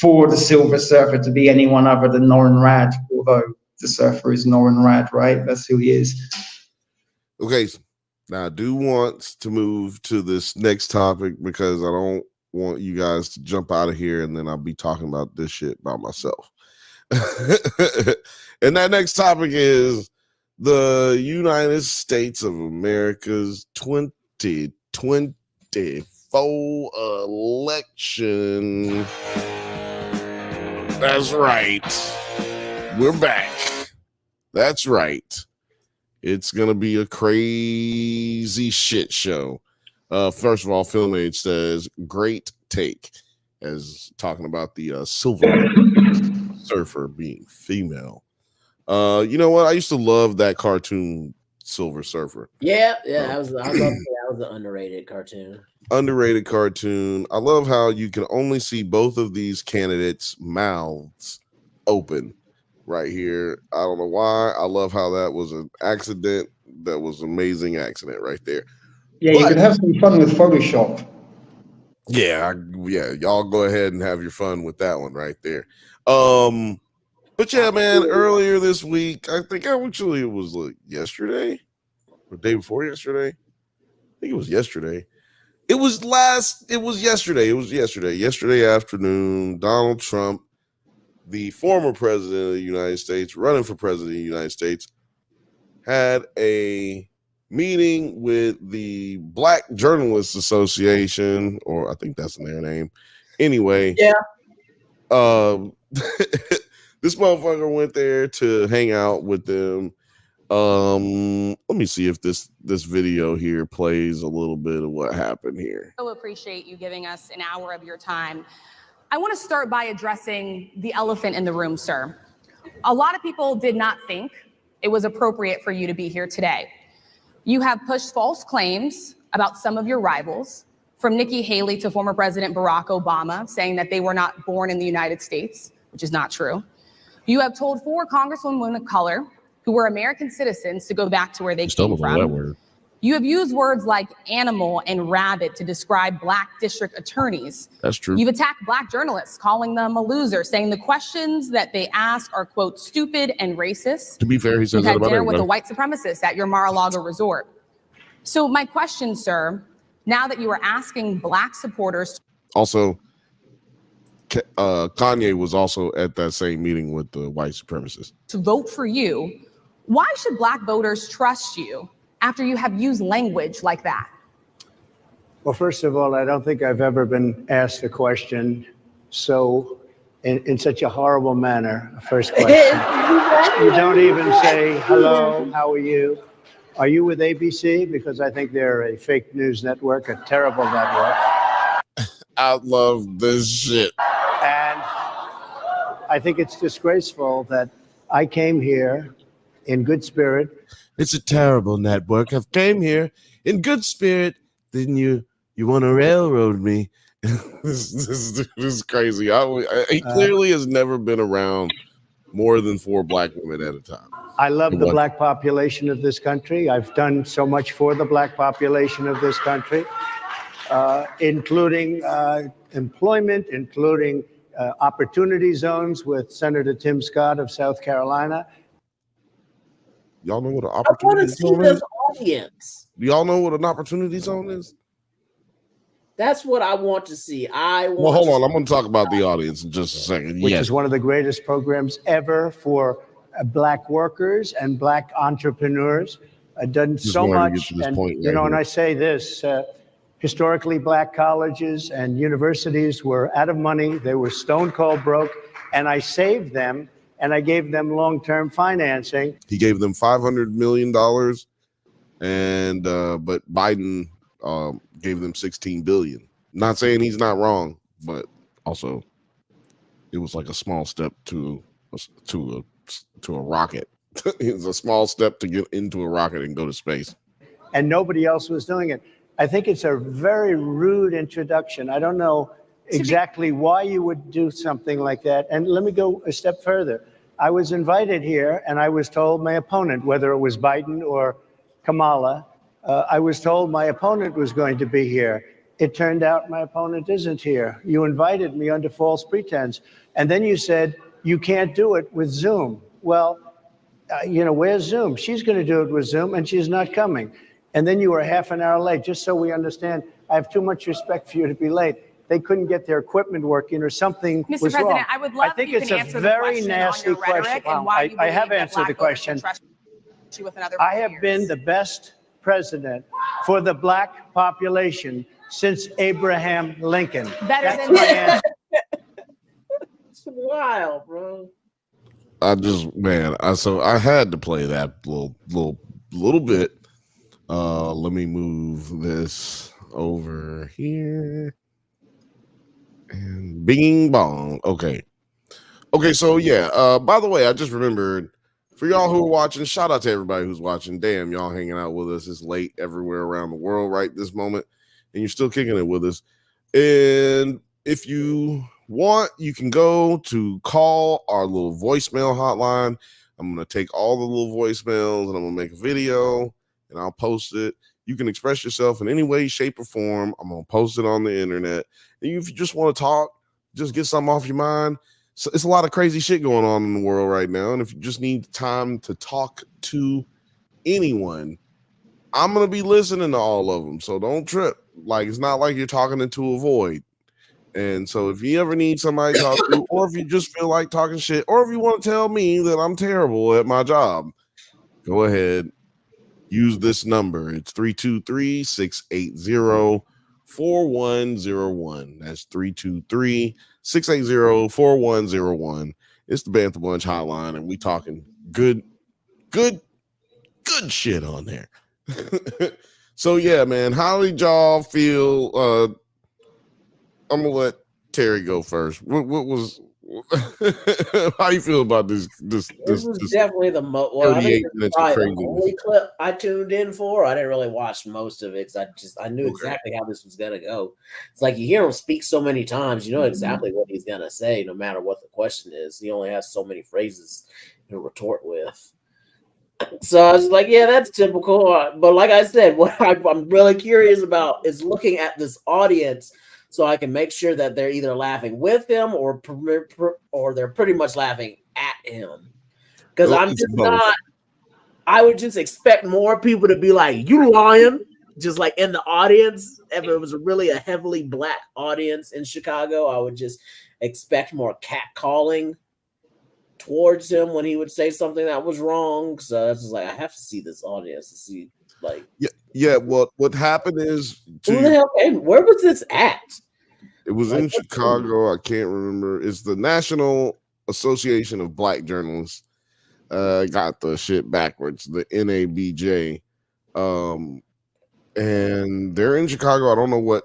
for the Silver Surfer to be anyone other than Norrin Radd, although the Surfer is Norrin Radd, right? That's who he is. Okay, now I do want to move to this next topic because I don't want you guys to jump out of here and then I'll be talking about this shit by myself. And that next topic is the United States of America's 2024 election. That's right. We're back. That's right. It's going to be a crazy shit show. First of all, Film Age says, great take, as talking about the Silver Surfer being female. You know what? I used to love that cartoon Silver Surfer. Yeah, that was an underrated cartoon. Underrated cartoon. I love how you can only see both of these candidates' mouths open right here. I don't know why. I love how that was an accident. That was an amazing accident right there. Yeah, you could have some fun with Photoshop. Yeah, y'all go ahead and have your fun with that one right there. But yeah, man, earlier this week, I think actually it was like yesterday or day before yesterday. I think it was yesterday. It was yesterday. Yesterday afternoon, Donald Trump, the former president of the United States, running for president of the United States, had a meeting with the Black Journalists Association, or I think that's their name. Anyway, yeah. This motherfucker went there to hang out with them. Let me see if this video here plays a little bit of what happened here. So appreciate you giving us an hour of your time. I want to start by addressing the elephant in the room, sir. A lot of people did not think it was appropriate for you to be here today. You have pushed false claims about some of your rivals, from Nikki Haley to former President Barack Obama, saying that they were not born in the United States, which is not true. You have told 4 congresswomen of color who were American citizens to go back to where they came from. You have used words like animal and rabbit to describe Black district attorneys. That's true. You've attacked Black journalists, calling them a loser, saying the questions that they ask are, quote, stupid and racist. To be fair, he says You've that had about dinner everybody. with a white supremacist at your Mar-a-Lago resort. So my question, sir, now that you are asking Black supporters. Also, Kanye was also at that same meeting with the white supremacists. To vote for you, why should Black voters trust you after you have used language like that? Well, first of all, I don't think I've ever been asked a question so in such a horrible manner. First question. You don't even say, hello, how are you? Are you with ABC? Because I think they're a fake news network, a terrible network. I love this shit. And I think it's disgraceful that I came here in good spirit. It's a terrible network. I've came here in good spirit. Then you want to railroad me. This is crazy. He clearly has never been around more than 4 Black women at a time. I love the Black population of this country. I've done so much for the Black population of this country, including employment, including opportunity zones with Senator Tim Scott of South Carolina. Y'all know what an opportunity zone is? Audience. Do y'all know what an opportunity zone is? That's what I want to see. Well, hold on. I'm going to talk about the audience in just a second. Which is one of the greatest programs ever for Black workers and Black entrepreneurs. done Just so wanted to get much. to this And, point you right know, and here. I say this, historically black colleges and universities were out of money. They were stone cold broke. And I saved them and I gave them long-term financing. He gave them $500 million, and but Biden gave them $16 billion. Not saying he's not wrong, but also it was like a small step to a rocket. It's a small step to get into a rocket and go to space. And nobody else was doing it. I think it's a very rude introduction. I don't know exactly why you would do something like that. And let me go a step further. I was invited here and I was told my opponent, whether it was Biden or Kamala, I was told my opponent was going to be here. It turned out my opponent isn't here. You invited me under false pretense. And then you said, you can't do it with Zoom. Well, you know, where's Zoom? She's going to do it with Zoom and she's not coming. And then you were half an hour late, just so we understand. I have too much respect for you to be late. They couldn't get their equipment working or something Mr. was President, wrong. I would love I think if you it's can a answer very the question nasty on your rhetoric question. and why you I have believe that answered the black voters question. can trust you with another I 4 have years. been the best president for the black population since Abraham Lincoln. Better That's than my answer. It's wild, bro. So I had to play that little bit. Let me move this over here. And bing bong. Okay. So yeah. By the way, I just remembered, for y'all who are watching, shout out to everybody who's watching. Damn, y'all hanging out with us. It's late everywhere around the world right this moment, and you're still kicking it with us. And if you want, you can go to call our little voicemail hotline. I'm going to take all the little voicemails and I'm going to make a video and I'll post it. You can express yourself in any way, shape, or form. I'm going to post it on the internet. And if you just want to talk, just get something off your mind. So it's a lot of crazy shit going on in the world right now. And if you just need time to talk to anyone, I'm going to be listening to all of them. So don't trip. Like, it's not like you're talking into a void. And so if you ever need somebody to talk to, or if you just feel like talking shit, or if you want to tell me that I'm terrible at my job, go ahead. Use this number. It's 323-680-4101. That's 323-680-4101. It's the Bantha Bunch hotline, and we talking good shit on there. So yeah, man, how did y'all feel? I'm gonna let Terry go first. What was how you feel about this This was definitely the most. Well, I think this is probably the only clip I tuned in for. I didn't really watch most of it because I knew exactly how this was gonna go. It's like you hear him speak so many times, you know exactly what he's gonna say, no matter what the question is. He only has so many phrases to retort with. So I was like, yeah, that's typical. But like I said, what I'm really curious about is looking at this audience, so I can make sure that they're either laughing with him or they're pretty much laughing at him. Because I'm just not. I would just expect more people to be like, "You lying," just like in the audience. If it was really a heavily black audience in Chicago, I would just expect more catcalling towards him when he would say something that was wrong. So that's just like, I have to see this audience to see, like, yeah. What happened is, who the hell came? Where was this at? It was in Chicago. I can't remember. It's the National Association of Black Journalists. Got the shit backwards. The NABJ. And they're in Chicago. I don't know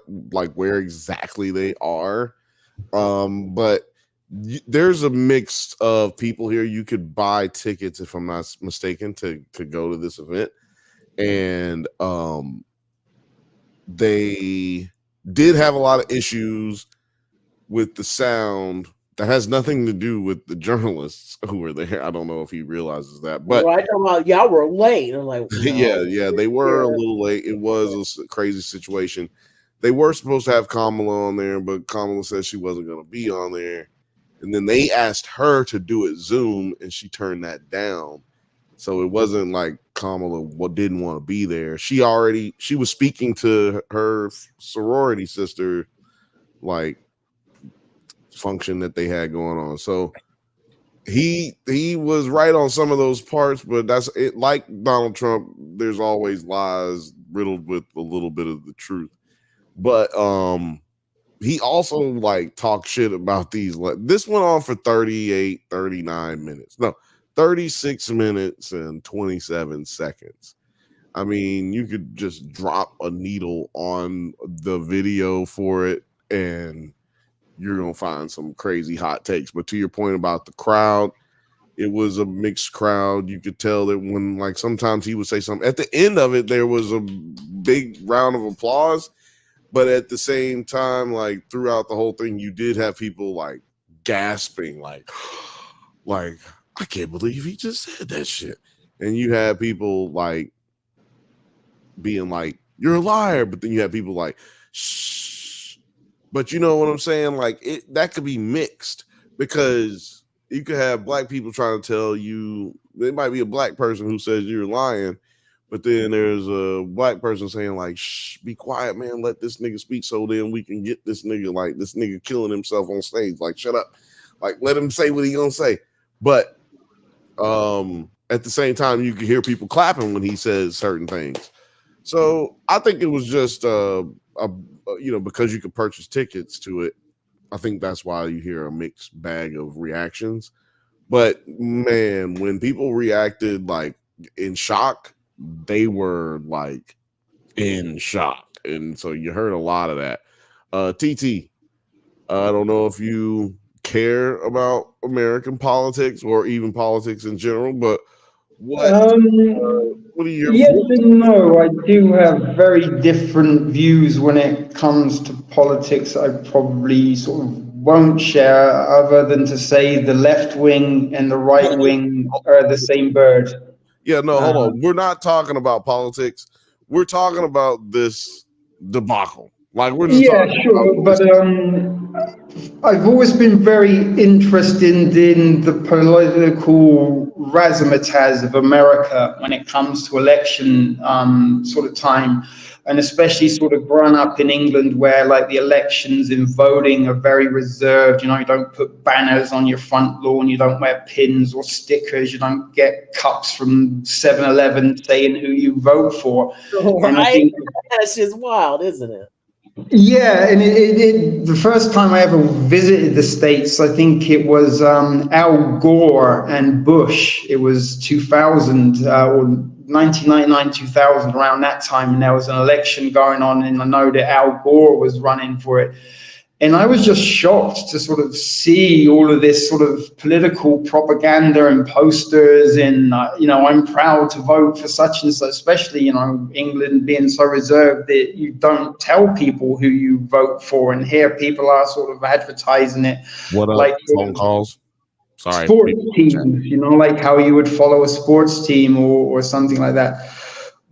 where exactly they are. But there's a mix of people here. You could buy tickets, if I'm not mistaken, to go to this event. And they did have a lot of issues with the sound that has nothing to do with the journalists who were there. I don't know if he realizes that, but right about y'all were late. I'm like, no. yeah, they were a little late. It was a crazy situation. They were supposed to have Kamala on there, but Kamala said she wasn't going to be on there. And then they asked her to do it Zoom, and she turned that down. So it wasn't like Kamala didn't want to be there. She was speaking to her sorority sister, like, function that they had going on. So he was right on some of those parts, but that's it. Like Donald Trump, there's always lies riddled with a little bit of the truth. But he also like talked shit about these. This went on for 39 minutes. No, 36 minutes and 27 seconds. I mean, you could just drop a needle on the video for it and you're going to find some crazy hot takes. But to your point about the crowd, it was a mixed crowd. You could tell that when, like, sometimes he would say something. At the end of it, there was a big round of applause. But at the same time, like, throughout the whole thing, you did have people, like, gasping, like, I can't believe he just said that shit. And you had people, like, being like, you're a liar. But then you have people like, shh. But you know what I'm saying? Like, that could be mixed because you could have black people trying to tell you, there might be a black person who says you're lying, but then there's a black person saying like, shh, be quiet, man, let this nigga speak so then we can get this nigga, like, this nigga killing himself on stage, like, shut up, like, let him say what he gonna say. But at the same time, you can hear people clapping when he says certain things. So I think it was just because you could purchase tickets to it. I think that's why you hear a mixed bag of reactions. But man, when people reacted like in shock, they were like in shock. And so you heard a lot of that. TT, I don't know if you care about American politics or even politics in general, but what are your yes and no. I do have very different views when it comes to politics. I probably sort of won't share, other than to say the left wing and the right wing are the same bird. Yeah, no, hold on. We're not talking about politics. We're talking about this debacle. Like, we're just sure, but I've always been very interested in the political razzmatazz of America when it comes to election sort of time, and especially sort of growing up in England where like the elections and voting are very reserved. You know, you don't put banners on your front lawn, you don't wear pins or stickers, you don't get cups from 7-Eleven saying who you vote for. Right? And I think that's just wild, isn't it? Yeah, and the first time I ever visited the States, I think it was Al Gore and Bush. It was 2000 or 1999, 2000, around that time, and there was an election going on, and I know that Al Gore was running for it. And I was just shocked to sort of see all of this sort of political propaganda and posters and, I'm proud to vote for such and such, especially, England being so reserved that you don't tell people who you vote for. And here people are sort of advertising it. What like phone calls? Sorry. Sports teams, like how you would follow a sports team or something like that.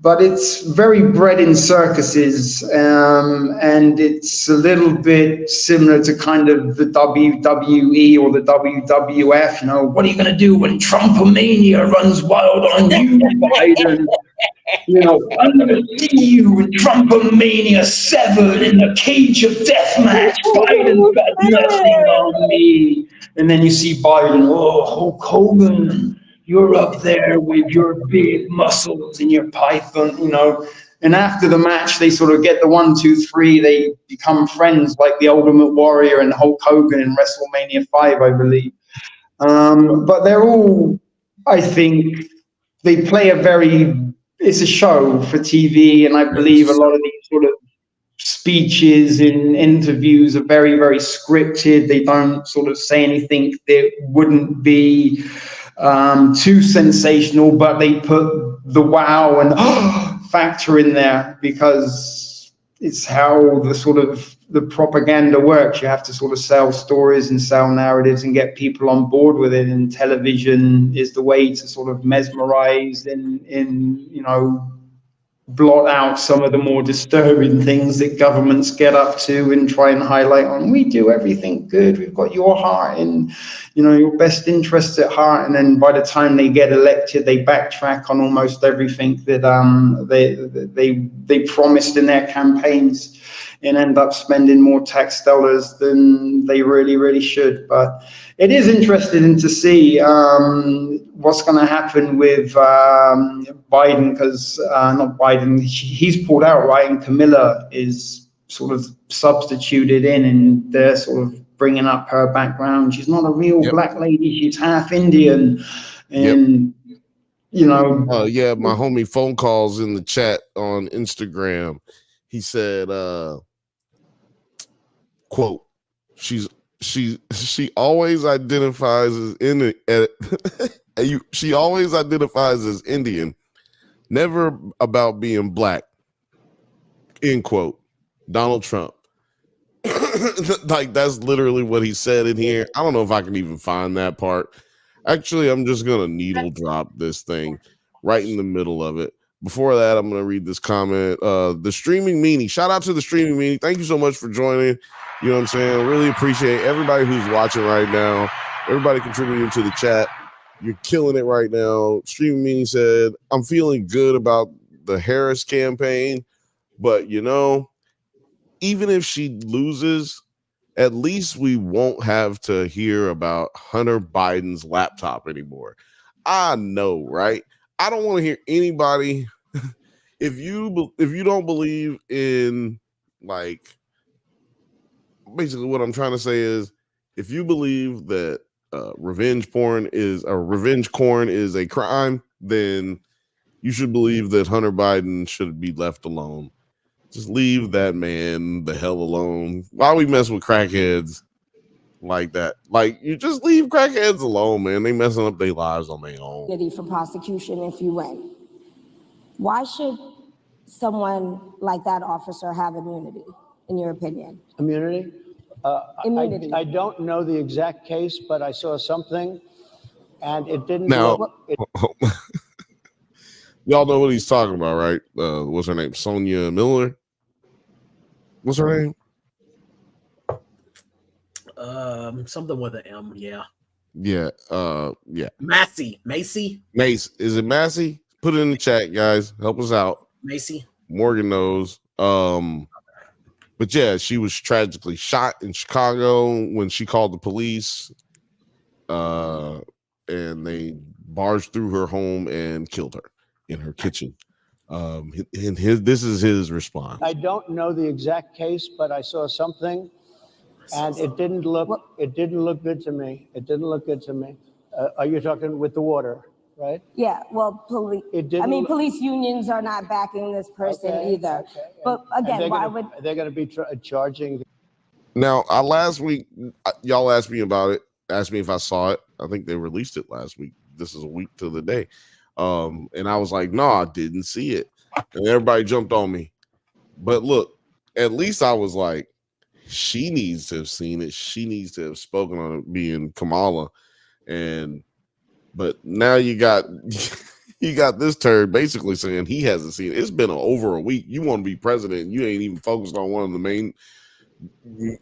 But it's very bred in circuses, and it's a little bit similar to kind of the WWE or the WWF. What are you going to do when Trumpomania runs wild on you, Biden? I'm going to see you in Trumpomania 7 in the cage of death match. Biden's got nothing on me. And then you see Biden, Hulk Hogan, you're up there with your big muscles and your python, And after the match, they sort of get the 1, 2, 3. They become friends like the Ultimate Warrior and Hulk Hogan in WrestleMania 5, I believe. But they're all, I think, they play it's a show for TV. And I believe a lot of these sort of speeches and interviews are very, very scripted. They don't sort of say anything that wouldn't be too sensational, but they put the wow and factor in there because it's how the propaganda works. You have to sort of sell stories and sell narratives and get people on board with it, and television is the way to sort of mesmerize and blot out some of the more disturbing things that governments get up to and try and highlight on. We do everything good. We've got your heart and, your best interests at heart. And then by the time they get elected, they backtrack on almost everything that they promised in their campaigns. and end up spending more tax dollars than they really should. But it is interesting to see what's going to happen with Biden, because not Biden, he's pulled out, right? And Kamala is sort of substituted in, and they're sort of bringing up her background. She's not a real black lady. She's half Indian. And, you know. Yeah, my homie Phone Calls in the chat on Instagram. He said, quote, she always identifies as she always identifies as Indian, never about being black, end quote. Donald Trump. Like, that's literally what he said in here. I don't know if I can even find that part. Actually, I'm just gonna needle drop this thing right in the middle of it. Before that, I'm gonna read this comment. The streaming meanie. Shout out to the streaming meanie. Thank you so much for joining. You know what I'm saying? Really appreciate everybody who's watching right now. Everybody contributing to the chat. You're killing it right now. Streaming meanie said, I'm feeling good about the Harris campaign, but you know, even if she loses, at least we won't have to hear about Hunter Biden's laptop anymore. I know, right? I don't want to hear anybody. If you don't believe in, like, basically what I'm trying to say is, if you believe that revenge corn is a crime, then you should believe that Hunter Biden should be left alone. Just leave that man the hell alone. Why we mess with crackheads like that? Like, you just leave crackheads alone, man. They messing up their lives on their own. For prosecution if you win. Why should someone like that officer have immunity, in your opinion? Immunity? Immunity. I don't know the exact case, but I saw something, and it didn't now, y'all know what he's talking about, right? What's her name? Sonia Miller? What's her name? Something with an M, yeah. Yeah. Macy. Mace. Is it Massey? Put it in the chat, guys. Help us out. Macy. Morgan knows. But yeah, she was tragically shot in Chicago when she called the police. And they barged through her home and killed her in her kitchen. This is his response. I don't know the exact case, but I saw something, and it didn't look good to me. It didn't look good to me. Are you talking with the water, right? Yeah, well, police unions are not backing this person either. Okay. But again, why would they're going to be charging? Now, last week, y'all asked me about it. Asked me if I saw it. I think they released it last week. This is a week to the day. And I was like, no, I didn't see it. And everybody jumped on me. But look, at least I was like, she needs to have seen it. She needs to have spoken on it, being Kamala. But now you got this turd basically saying he hasn't seen it. It's been over a week. You want to be president, and you ain't even focused on one of the main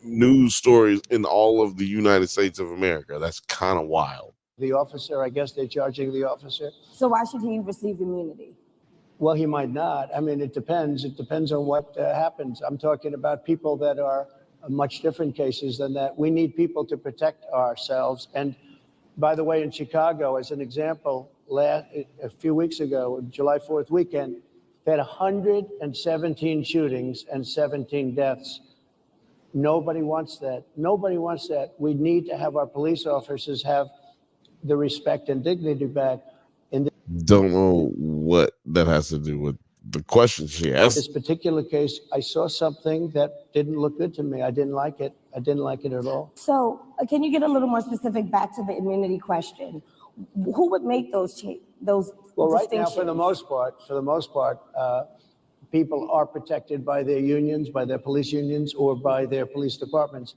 news stories in all of the United States of America. That's kind of wild. The officer, I guess they're charging the officer. So why should he receive immunity? Well, he might not. I mean, it depends. It depends on what happens. I'm talking about people that are much different cases than that. We need people to protect ourselves. And by the way, in Chicago, as an example, a few weeks ago, July 4th weekend, they had 117 shootings and 17 deaths. Nobody wants that. Nobody wants that. We need to have our police officers have the respect and dignity back. Don't know what that has to do with the question she asked. In this particular case, I saw something that didn't look good to me. I didn't like it. I didn't like it at all. So can you get a little more specific back to the immunity question? Who would make those well, right now, for the most part, people are protected by their unions, by their police unions, or by their police departments.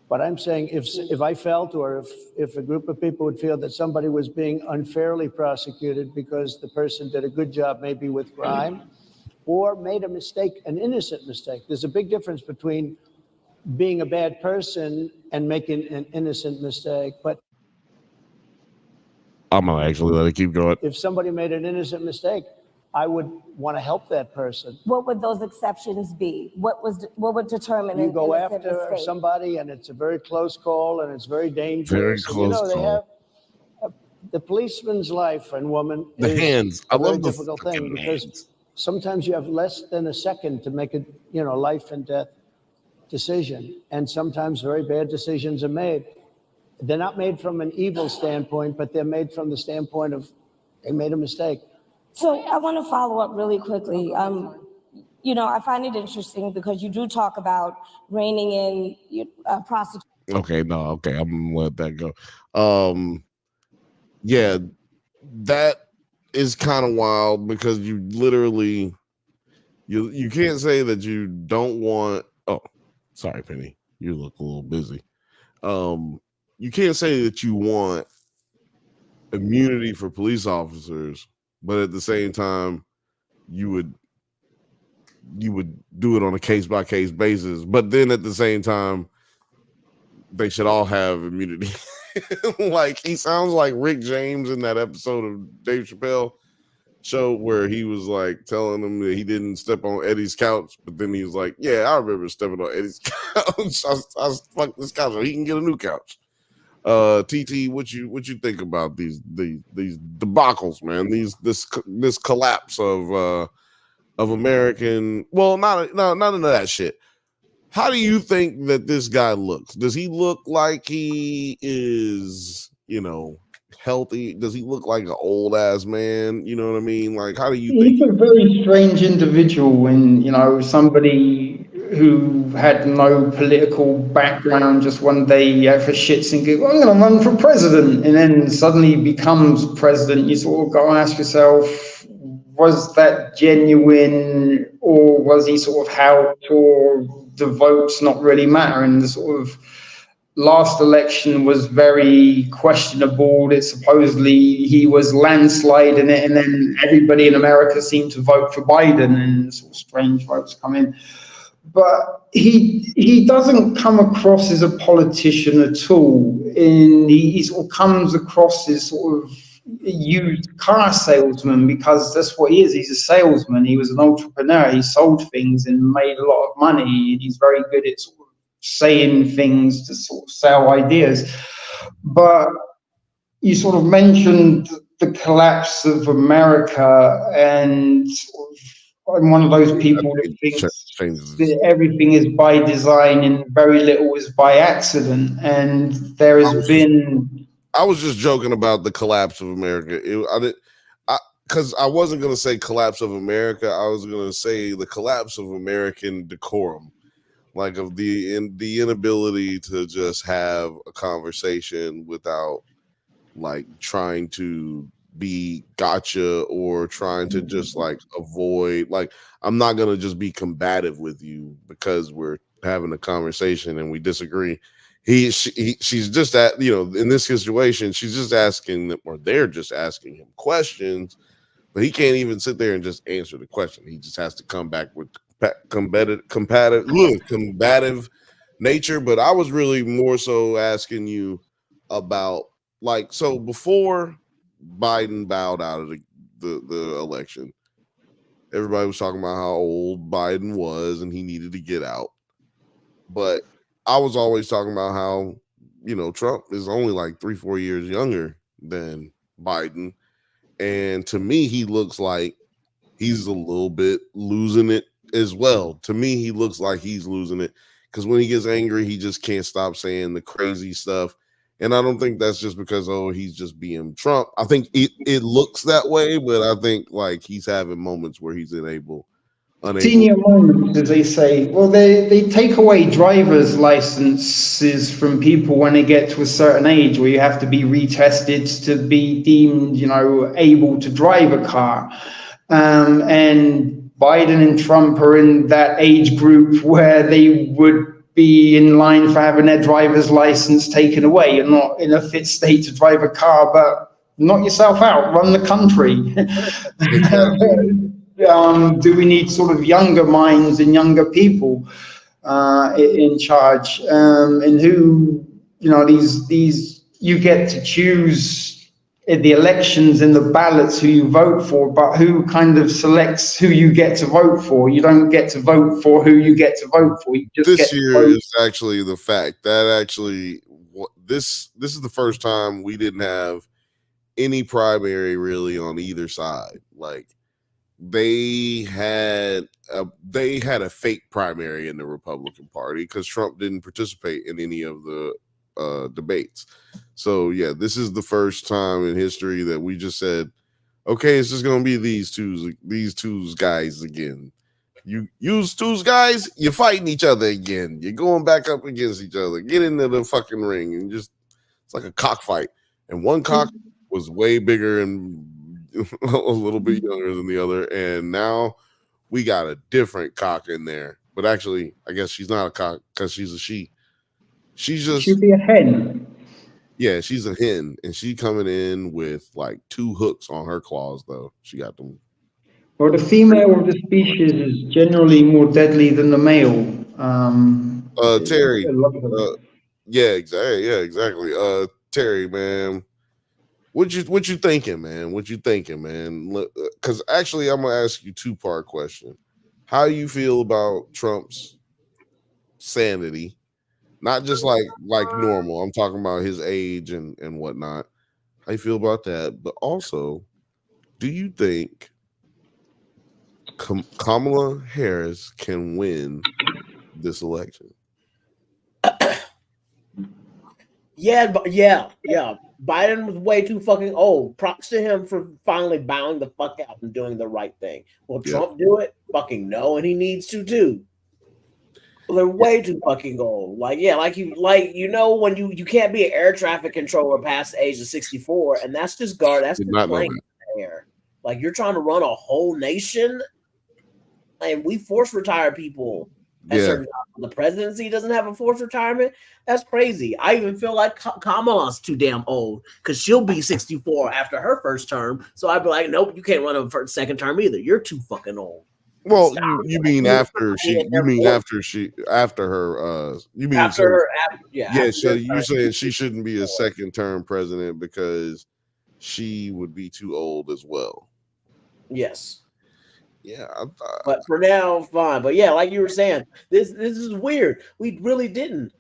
But I'm saying if I felt, or if a group of people would feel that somebody was being unfairly prosecuted because the person did a good job maybe with crime or made a mistake, an innocent mistake. There's a big difference between being a bad person and making an innocent mistake. But I'm gonna actually let it keep going. If somebody made an innocent mistake, I would want to help that person. What would those exceptions be? What would determine You an go innocent after mistake? somebody and it's a very close call and it's very dangerous. Very And, close they call. have the policeman's life and woman The is hands. I a very love the difficult thing fucking because hands. sometimes you have less than a second to make a life and death decision, and sometimes very bad decisions are made. They're not made from an evil standpoint, but they're made from the standpoint of they made a mistake. So I want to follow up really quickly. I find it interesting because you do talk about reining in prostitution. Okay, no, okay, I'm gonna let that go. Yeah, that is kind of wild because you literally you can't say that you don't want. Oh, sorry, Penny, you look a little busy. You can't say that you want immunity for police officers, but at the same time, you would do it on a case-by-case basis. But then at the same time, they should all have immunity. Like, he sounds like Rick James in that episode of Dave Chappelle show where he was like telling them that he didn't step on Eddie's couch, but then he was like, yeah, I remember stepping on Eddie's couch. I fucked this couch so he can get a new couch. TT, what you think about these debacles, man? This collapse of American, well, not none of that shit. How do you think that this guy looks? Does he look like he is, healthy? Does he look like an old ass man? You know what I mean? Like, how do you think? He's a very strange individual, and somebody who had no political background just one day for shits and giggles, I'm going to run for president, and then suddenly becomes president. You sort of got to ask yourself, was that genuine, or was he sort of helped, or the votes not really matter? And the sort of last election was very questionable. That supposedly he was landsliding it, and then everybody in America seemed to vote for Biden, and sort of strange votes come in. But he doesn't come across as a politician at all, and he sort of comes across as sort of a used car salesman, because that's what he is. He's a salesman. He was an entrepreneur. He sold things and made a lot of money, and he's very good at sort of saying things to sort of sell ideas. But you sort of mentioned the collapse of America, and I'm one of those people that thinks that everything is by design and very little is by accident. And there has been... I was just joking about the collapse of America. Because I wasn't going to say collapse of America. I was going to say the collapse of American decorum. Like, of the inability to just have a conversation without like trying to be gotcha or trying to just like avoid, like, I'm not gonna just be combative with you because we're having a conversation and we disagree. She's just at, in this situation, she's just asking them, or they're just asking him questions, but he can't even sit there and just answer the question. He just has to come back with combative nature. But I was really more so asking you about, like, so before Biden bowed out of the election, everybody was talking about how old Biden was and he needed to get out. But I was always talking about how, Trump is only like 3-4 years younger than Biden. And to me, he looks like he's a little bit losing it as well. To me, he looks like he's losing it because when he gets angry, he just can't stop saying the crazy stuff. And I don't think that's just because, he's just being Trump. I think it looks that way, but I think like he's having moments where he's unable. Senior moments, as they say. Well, they take away driver's licenses from people when they get to a certain age where you have to be retested to be deemed, able to drive a car. And Biden and Trump are in that age group where they would be in line for having their driver's license taken away. You're not in a fit state to drive a car, but knock yourself out, run the country. Do we need sort of younger minds and younger people in charge? And who, these you get to choose the elections and the ballots who you vote for, but who kind of selects who you get to vote for. You don't get to vote for who you get to vote for. You just This get year to vote. is actually the fact that actually this is the first time we didn't have any primary really on either side. Like they had a fake primary in the Republican Party because Trump didn't participate in any of the debates. So yeah, this is the first time in history that we just said, okay, it's just gonna be these two guys again. You use two guys, you're fighting each other again. You're going back up against each other. Get into the fucking ring and just it's like a cockfight. And one cock was way bigger and a little bit younger than the other, and now we got a different cock in there. But actually, I guess she's not a cock because she's a she. She's just Should be a hen. yeah, she's a hen, and she coming in with like 2 hooks on her claws. Though she got them. Well, the female of the species is generally more deadly than the male. Terry. A lot of them. Yeah, exactly. Yeah, exactly. Terry, man. What you thinking, man? What you thinking, man? Because actually, I'm gonna ask you 2-part question. How you feel about Trump's sanity? Not just like normal. I'm talking about his age and whatnot. How you feel about that? But also, do you think Kamala Harris can win this election? Yeah. Biden was way too fucking old. Props to him for finally bowing the fuck out and doing the right thing. Will Trump do it? Fucking no, and he needs to too. Well, they're way too fucking old. Like when you can't be an air traffic controller past the age of 64, and that's just that's just playing air. Like you're trying to run a whole nation, and we force retire people. The presidency doesn't have a forced retirement. That's crazy. I even feel like Kamala's too damn old because she'll be 64 after her first term. So I'd be like, nope, you can't run a second term either. You're too fucking old. Well, you mean after her? So you're saying she shouldn't be a second term president because she would be too old as well. Yes. Yeah, but for now, fine. But yeah, like you were saying, this is weird. We really didn't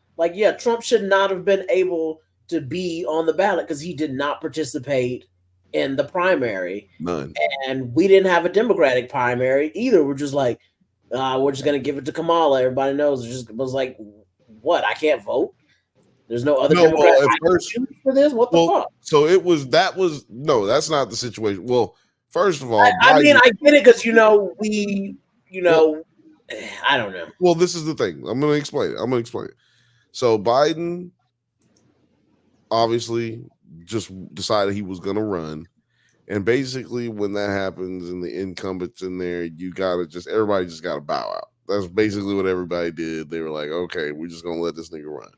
Trump should not have been able to be on the ballot because he did not participate in the primary. None. And we didn't have a Democratic primary either. We're just like, we're just gonna give it to Kamala. Everybody knows. It just was like, what? I can't vote. There's no other Democratic for this. What the fuck? So that's not the situation. Well. First of all, I mean, I get it because I don't know. Well, this is the thing. I'm going to explain it. So Biden obviously just decided he was going to run, and basically when that happens and the incumbents in there, everybody just got to bow out. That's basically what everybody did. They were like, okay, we're just going to let this nigga run.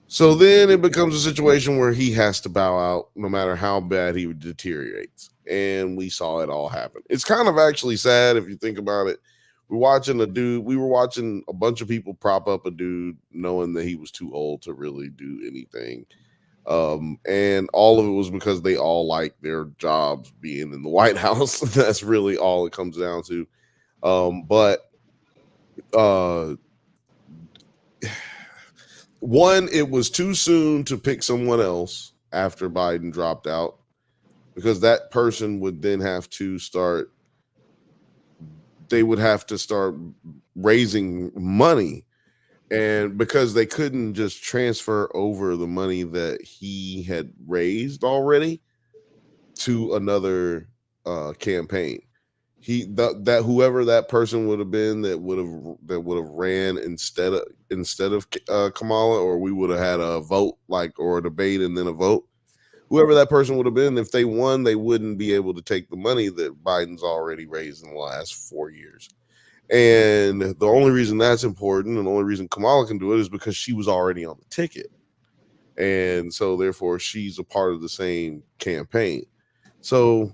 So then it becomes a situation where he has to bow out no matter how bad he deteriorates. And we saw it all happen. It's kind of actually sad if you think about it. We were watching a bunch of people prop up a dude knowing that he was too old to really do anything. And all of it was because they all like their jobs being in the White House. That's really all it comes down to. One, it was too soon to pick someone else after Biden dropped out because that person would then have to start raising money. And because they couldn't just transfer over the money that he had raised already to another campaign. Whoever that person would have been that would have ran instead of Kamala, or we would have had a vote or a debate and then a vote. Whoever that person would have been, if they won, they wouldn't be able to take the money that Biden's already raised in the last 4 years. And the only reason that's important, and the only reason Kamala can do it, is because she was already on the ticket, and so therefore she's a part of the same campaign. So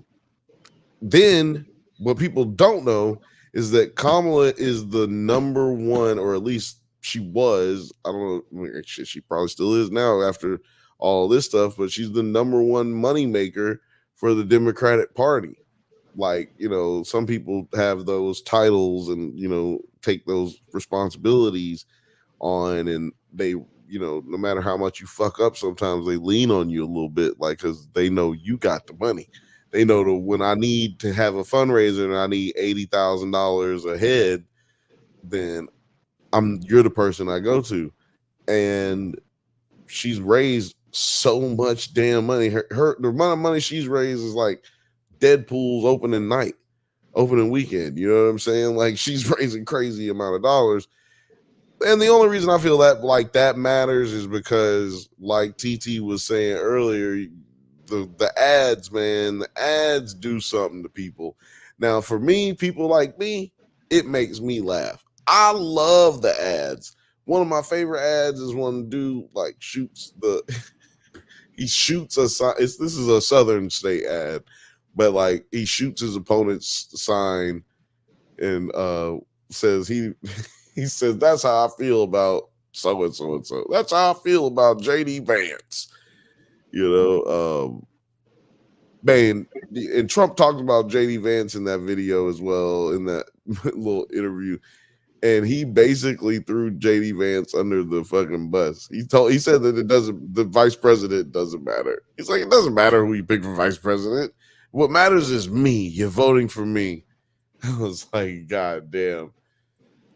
then. What people don't know is that Kamala is the number one, or at least she was. I don't know. She probably still is now after all this stuff, but she's the number one moneymaker for the Democratic Party. Like, you know, some people have those titles and, you know, take those responsibilities on, and they, you know, no matter how much you fuck up, sometimes they lean on you a little bit, like, because they know you got the money. They know that when I need to have a fundraiser and I need $80,000 a head, then you're the person I go to. And she's raised so much damn money. The amount of money she's raised is like Deadpool's opening weekend. You know what I'm saying? Like, she's raising crazy amount of dollars. And the only reason I feel that like that matters is because, like TT was saying earlier, the ads, man, the ads do something to people. Now, for me, people like me, it makes me laugh. I love the ads. One of my favorite ads is one dude like shoots he shoots a sign. This is a Southern State ad, but like he shoots his opponent's sign and says he says, that's how I feel about so and so and so. That's how I feel about JD Vance. You know, man, and Trump talked about JD Vance in that video as well, in that little interview. And he basically threw JD Vance under the fucking bus. He said that the vice president doesn't matter. He's like, it doesn't matter who you pick for vice president. What matters is me. You're voting for me. I was like, God damn.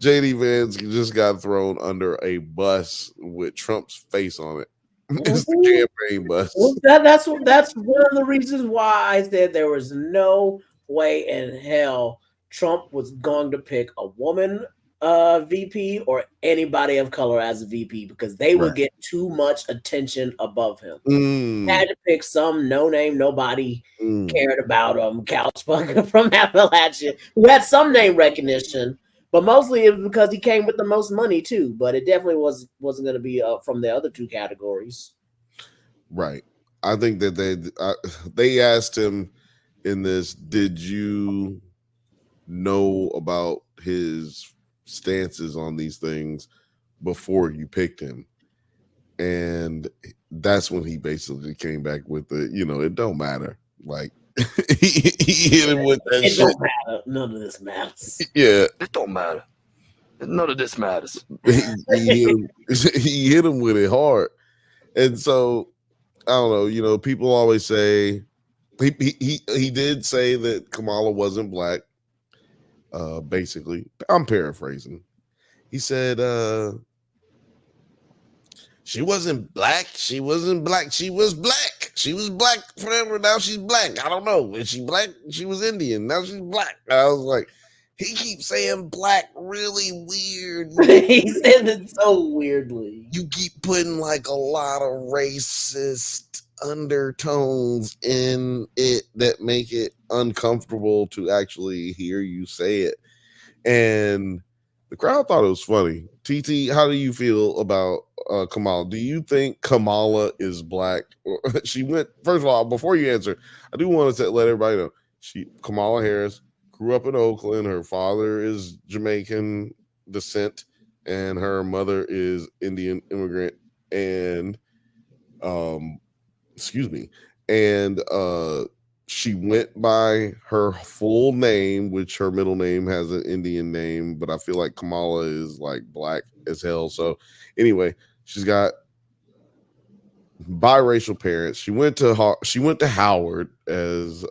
JD Vance just got thrown under a bus with Trump's face on it. It's the campaign bus. Well, that's one of the reasons why I said there was no way in hell Trump was going to pick a woman VP or anybody of color as a VP, because they would get too much attention above him. Had to pick some no-name, nobody cared about him, couch fucker from Appalachia, who had some name recognition, but mostly it was because he came with the most money too. But it definitely wasn't going to be from the other two categories. Right. I think that they asked him in this, did you know about his stances on these things before you picked him? And that's when he basically came back with it don't matter. Like, he hit him with that shit. Don't matter. None of this matters. Yeah. It don't matter. None of this matters. he hit him with it hard. And so, I don't know, people always say, he did say that Kamala wasn't black. Basically, I'm paraphrasing. He said, she wasn't black. She wasn't black. She was black. She was black forever. Now she's black. I don't know. Is she black? She was Indian. Now she's black. I was like, he keeps saying black really weird. He said it so weirdly. You keep putting like a lot of racist undertones in it that make it uncomfortable to actually hear you say it. And the crowd thought it was funny. TT, how do you feel about Kamala? Do you think Kamala is black? She went, first of all, before you answer, I do want to let everybody know, Kamala Harris grew up in Oakland. Her father is Jamaican descent and her mother is Indian immigrant. And she went by her full name, which her middle name has an Indian name, but I feel like Kamala is like black as hell. So anyway, she's got biracial parents. She went to Howard as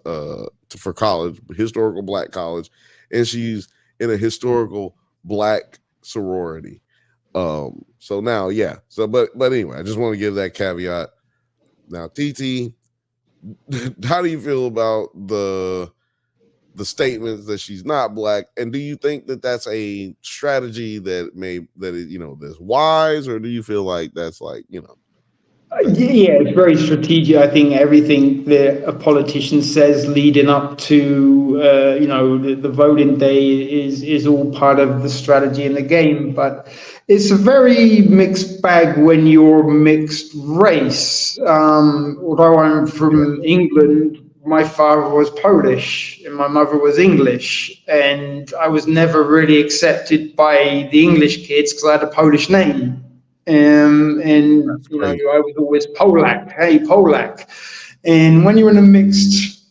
for college, historical black college, and she's in a historical black sorority. So now, yeah. So but anyway, I just want to give that caveat. Now, TT, how do you feel about the statements that she's not black, and do you think that that's a strategy that's wise, or do you feel like that's like Yeah, it's very strategic. I think everything that a politician says leading up to the voting day is all part of the strategy in the game. But it's a very mixed bag when you're mixed race. Although I'm from England, my father was Polish and my mother was English, and I was never really accepted by the English kids because I had a Polish name. And you know, I was always Polak, hey Polak. And when you're in a mixed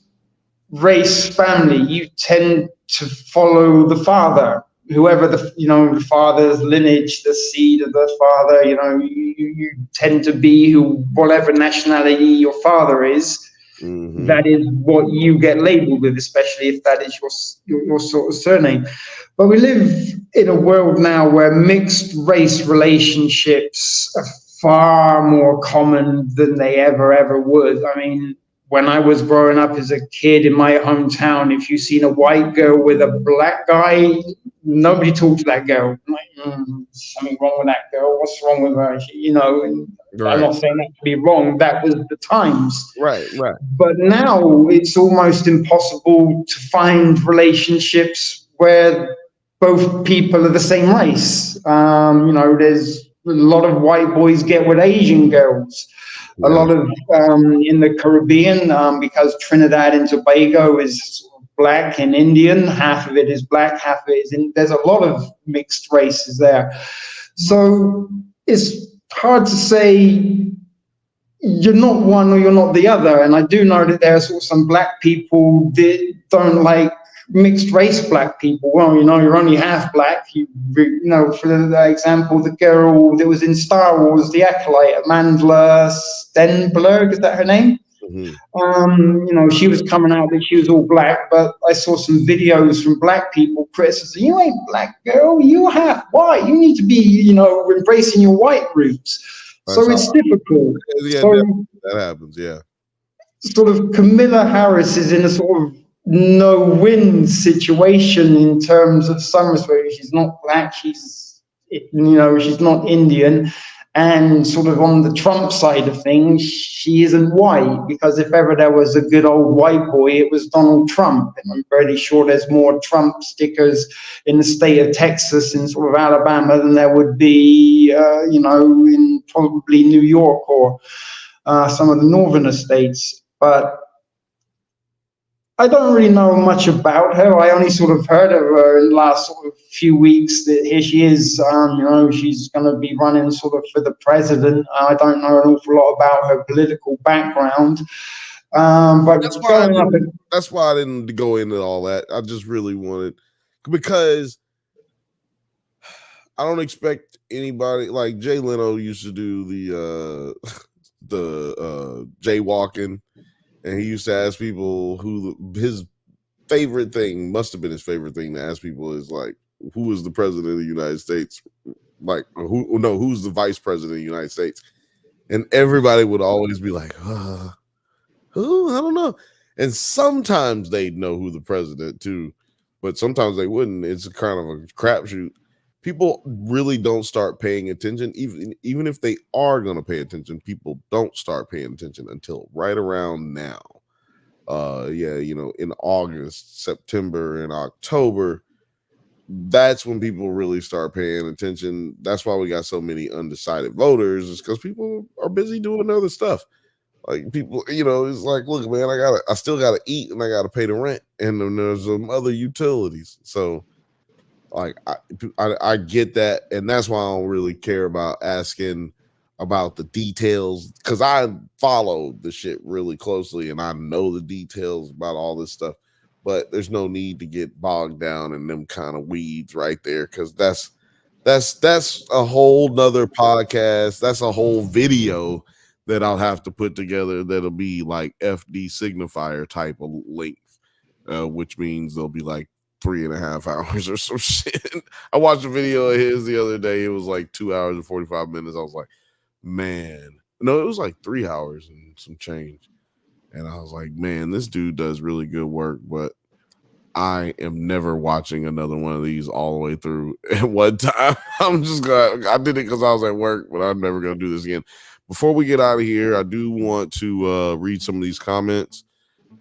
race family, you tend to follow the father, whoever the father's lineage, the seed of the father. You know, you tend to be whatever nationality your father is. Mm-hmm. That is what you get labeled with, especially if that is your sort of surname. But we live in a world now where mixed race relationships are far more common than they ever was. I mean, when I was growing up as a kid in my hometown, if you seen a white girl with a black guy, nobody talked to that girl. Like, something wrong with that girl. What's wrong with her? And Right. I'm not saying that to be wrong. That was the times. Right. But now it's almost impossible to find relationships where both people are the same race. There's a lot of white boys get with Asian girls. Yeah. A lot of in the Caribbean, because Trinidad and Tobago is black and Indian, half of it is black, half of it is Indian. There's a lot of mixed races there. So it's hard to say you're not one or you're not the other. And I do know that there are some black people that don't like mixed race black people. Well, you're only half black. For the example, the girl that was in Star Wars, the Acolyte, Amandla Stenberg, is that her name? Mm-hmm. She was coming out that she was all black, but I saw some videos from black people criticizing, you ain't black, girl, you're half white. You need to be, embracing your white roots. So it's difficult. Yeah, so that happens, yeah. Sort of Kamala Harris is in a sort of no-win situation in terms of some respects. She's not black, she's not Indian, and sort of on the Trump side of things, she isn't white, because if ever there was a good old white boy, it was Donald Trump. And I'm pretty sure there's more Trump stickers in the state of Texas and sort of Alabama than there would be, in probably New York or some of the northern states. But I don't really know much about her. I only sort of heard of her in the last sort of few weeks that here she is, she's going to be running sort of for the president. I don't know an awful lot about her political background. But that's why I didn't go into all that. I just really wanted, because I don't expect anybody, like Jay Leno used to do the jaywalking. And he used to ask people who his favorite thing, must have been his favorite thing to ask people, is like, who is the president of the United States? Like, who's the vice president of the United States? And everybody would always be like, who? I don't know. And sometimes they'd know who the president too, but sometimes they wouldn't. It's a kind of a crapshoot. People really don't start paying attention, even if they are going to pay attention. People don't start paying attention until right around now. In August, September, and October, that's when people really start paying attention. That's why we got so many undecided voters, is because people are busy doing other stuff. Like people, it's like, look, man, I still gotta eat, and I gotta pay the rent, and then there's some other utilities. So, like, I get that, and that's why I don't really care about asking about the details, because I follow the shit really closely and I know the details about all this stuff. But there's no need to get bogged down in them kind of weeds right there, because that's a whole nother podcast. That's a whole video that I'll have to put together that'll be like FD signifier type of length, which means they'll be like 3.5 hours or some shit. I watched a video of his the other day. It was like 2 hours and 45 minutes. I was like, man, no, it was like 3 hours and some change. And I was like, man, this dude does really good work, but I am never watching another one of these all the way through at one time. I did it because I was at work, but I'm never going to do this again. Before we get out of here, I do want to read some of these comments.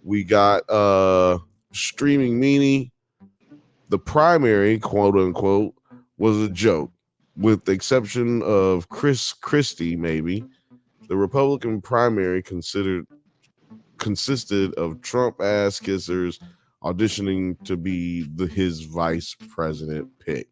We got Streaming Meanie. The primary, quote unquote, was a joke, with the exception of Chris Christie, maybe. The Republican primary consisted of Trump ass kissers auditioning to be his vice president pick.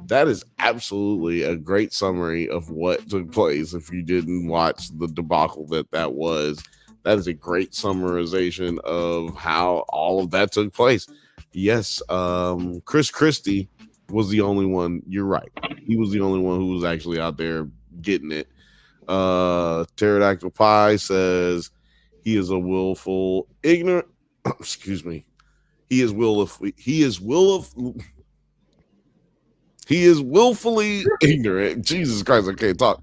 that is absolutely a great summary of what took place. If you didn't watch the debacle that was, that is a great summarization of how all of that took place. Yes, Chris Christie was the only one. You're right. He was the only one who was actually out there getting it. Pterodactyl Pie says he is a willful ignorant. Excuse me. He is willfully ignorant. Jesus Christ, I can't talk.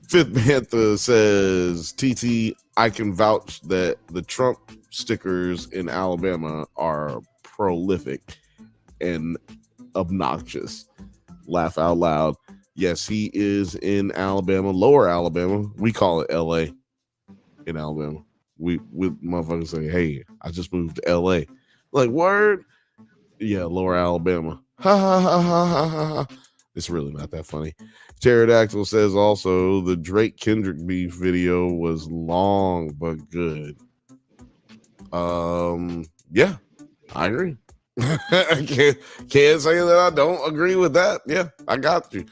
Fifth Bantha says, TT, I can vouch that the Trump stickers in Alabama are prolific and obnoxious. Laugh out loud. Yes, he is in Alabama, lower Alabama. We call it LA in Alabama. We motherfuckers say, hey, I just moved to LA. Like, word? Yeah, lower Alabama. Ha ha ha ha ha ha. It's really not that funny. Pterodactyl says also the Drake Kendrick beef video was long but good. Yeah, I agree. I can't say that I don't agree with that. Yeah, I got you.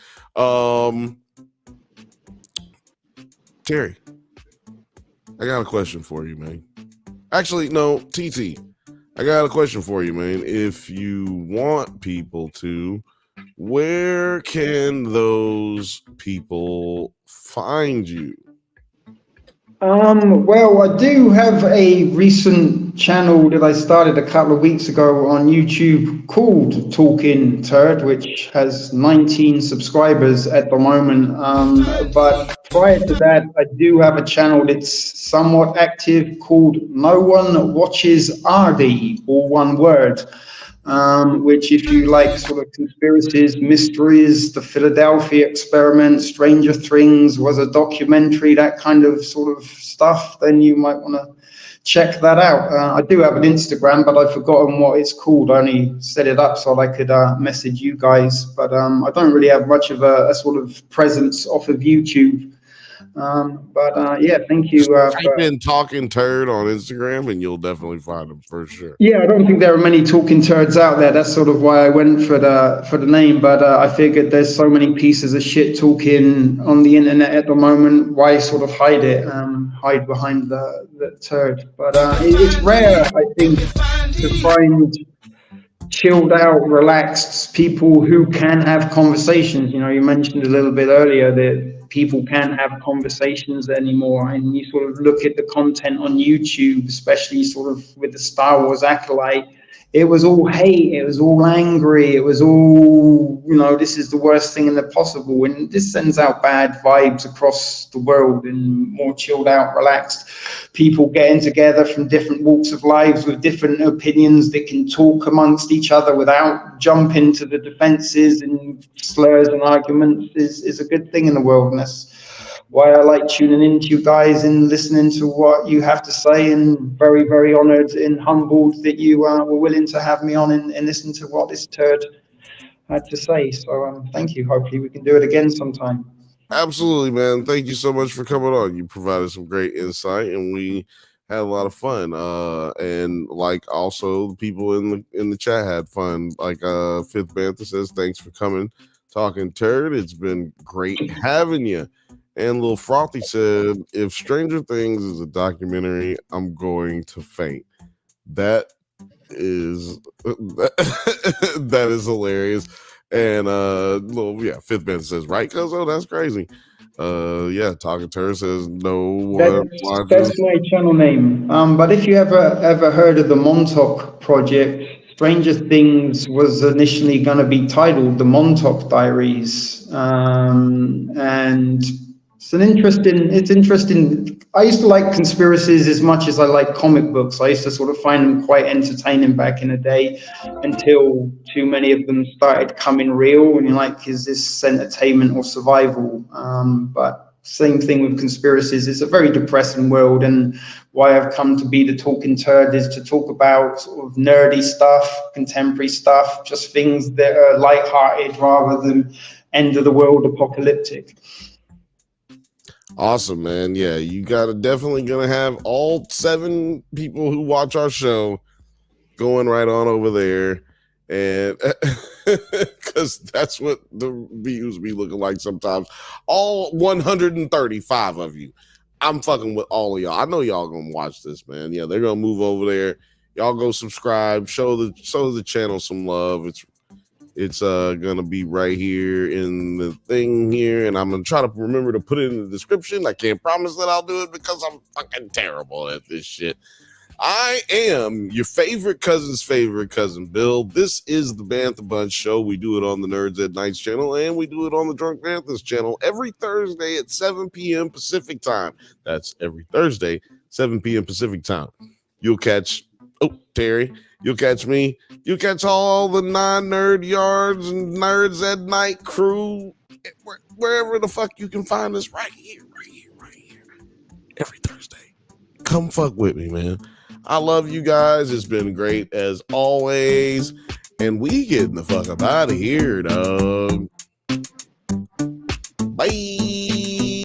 Terry, I got a question for you, man. Actually, no, TT, I got a question for you, man. If you want people to, where can those people find you? Well, I do have a recent channel that I started a couple of weeks ago on YouTube called Talking Turd, which has 19 subscribers at the moment. But prior to that, I do have a channel that's somewhat active called No One Watches RD, all one word. Which, if you like sort of conspiracies, mysteries, the Philadelphia experiment, Stranger Things was a documentary, that kind of sort of stuff, then you might want to check that out. I do have an Instagram, but I've forgotten what it's called. I only set it up so I could message you guys, but I don't really have much of a sort of presence off of YouTube. Yeah, thank you. Type in Talking Turd on Instagram and you'll definitely find them for sure. Yeah, I don't think there are many talking turds out there. That's sort of why I went for the name. But I figured there's so many pieces of shit talking on the internet at the moment. Why sort of hide it? Hide behind the turd. But it's rare, I think, to find chilled out, relaxed people who can have conversations. You know, you mentioned a little bit earlier that people can't have conversations anymore, and you sort of look at the content on YouTube, especially sort of with the Star Wars acolyte. It was all hate, it was all angry, it was all, you know, this is the worst thing in the possible, and this sends out bad vibes across the world. And more chilled out, relaxed people getting together from different walks of lives with different opinions that can talk amongst each other without jumping to the defenses and slurs and arguments is a good thing in the world. And that's why I like tuning into you guys and listening to what you have to say, and very, very honored and humbled that you were willing to have me on and listen to what this turd had to say. So thank you. Hopefully we can do it again sometime. Absolutely, man. Thank you so much for coming on. You provided some great insight and we had a lot of fun. And like also the people in the chat had fun. Like Fifth Bantha says, thanks for coming, Talking Turd. It's been great having you. And Lil Frothy said, if Stranger Things is a documentary, I'm going to faint. That is that is hilarious. And Fifth Bantha says, right, Cuzzo? That's crazy. Talking Turd says no. That's my channel name. But if you ever heard of the Montauk Project, Stranger Things was initially going to be titled the Montauk Diaries, and it's interesting. I used to like conspiracies as much as I like comic books. I used to sort of find them quite entertaining back in the day, until too many of them started coming real, and you're like, is this entertainment or survival? But same thing with conspiracies. It's a very depressing world, and why I've come to be the Talking Turd is to talk about sort of nerdy stuff, contemporary stuff, just things that are lighthearted rather than end of the world apocalyptic. Awesome, man. Yeah, you definitely gonna have all 7 people who watch our show going right on over there And because that's what the views be looking like sometimes. All 135 of you. I'm fucking with all of y'all. I know y'all gonna watch this, man. Yeah, they're gonna move over there. Y'all go subscribe, show the channel some love. It's gonna be right here in the thing here, and I'm gonna try to remember to put it in the description. I can't promise that I'll do it because I'm fucking terrible at this shit. I am your favorite cousin's favorite cousin, Bill. This is the Bantha Bunch Show. We do it on the Nerds at Nights channel, and we do it on the Drunk Banthas channel every Thursday at 7 p.m. Pacific time. That's every Thursday, 7 p.m. Pacific time. You'll catch, Terry, you'll catch me. You'll catch all the non-nerd yards and Nerds at Night crew, wherever the fuck you can find us, right here, every Thursday. Come fuck with me, man. I love you guys. It's been great as always. And we getting the fuck up out of here, dog. Bye.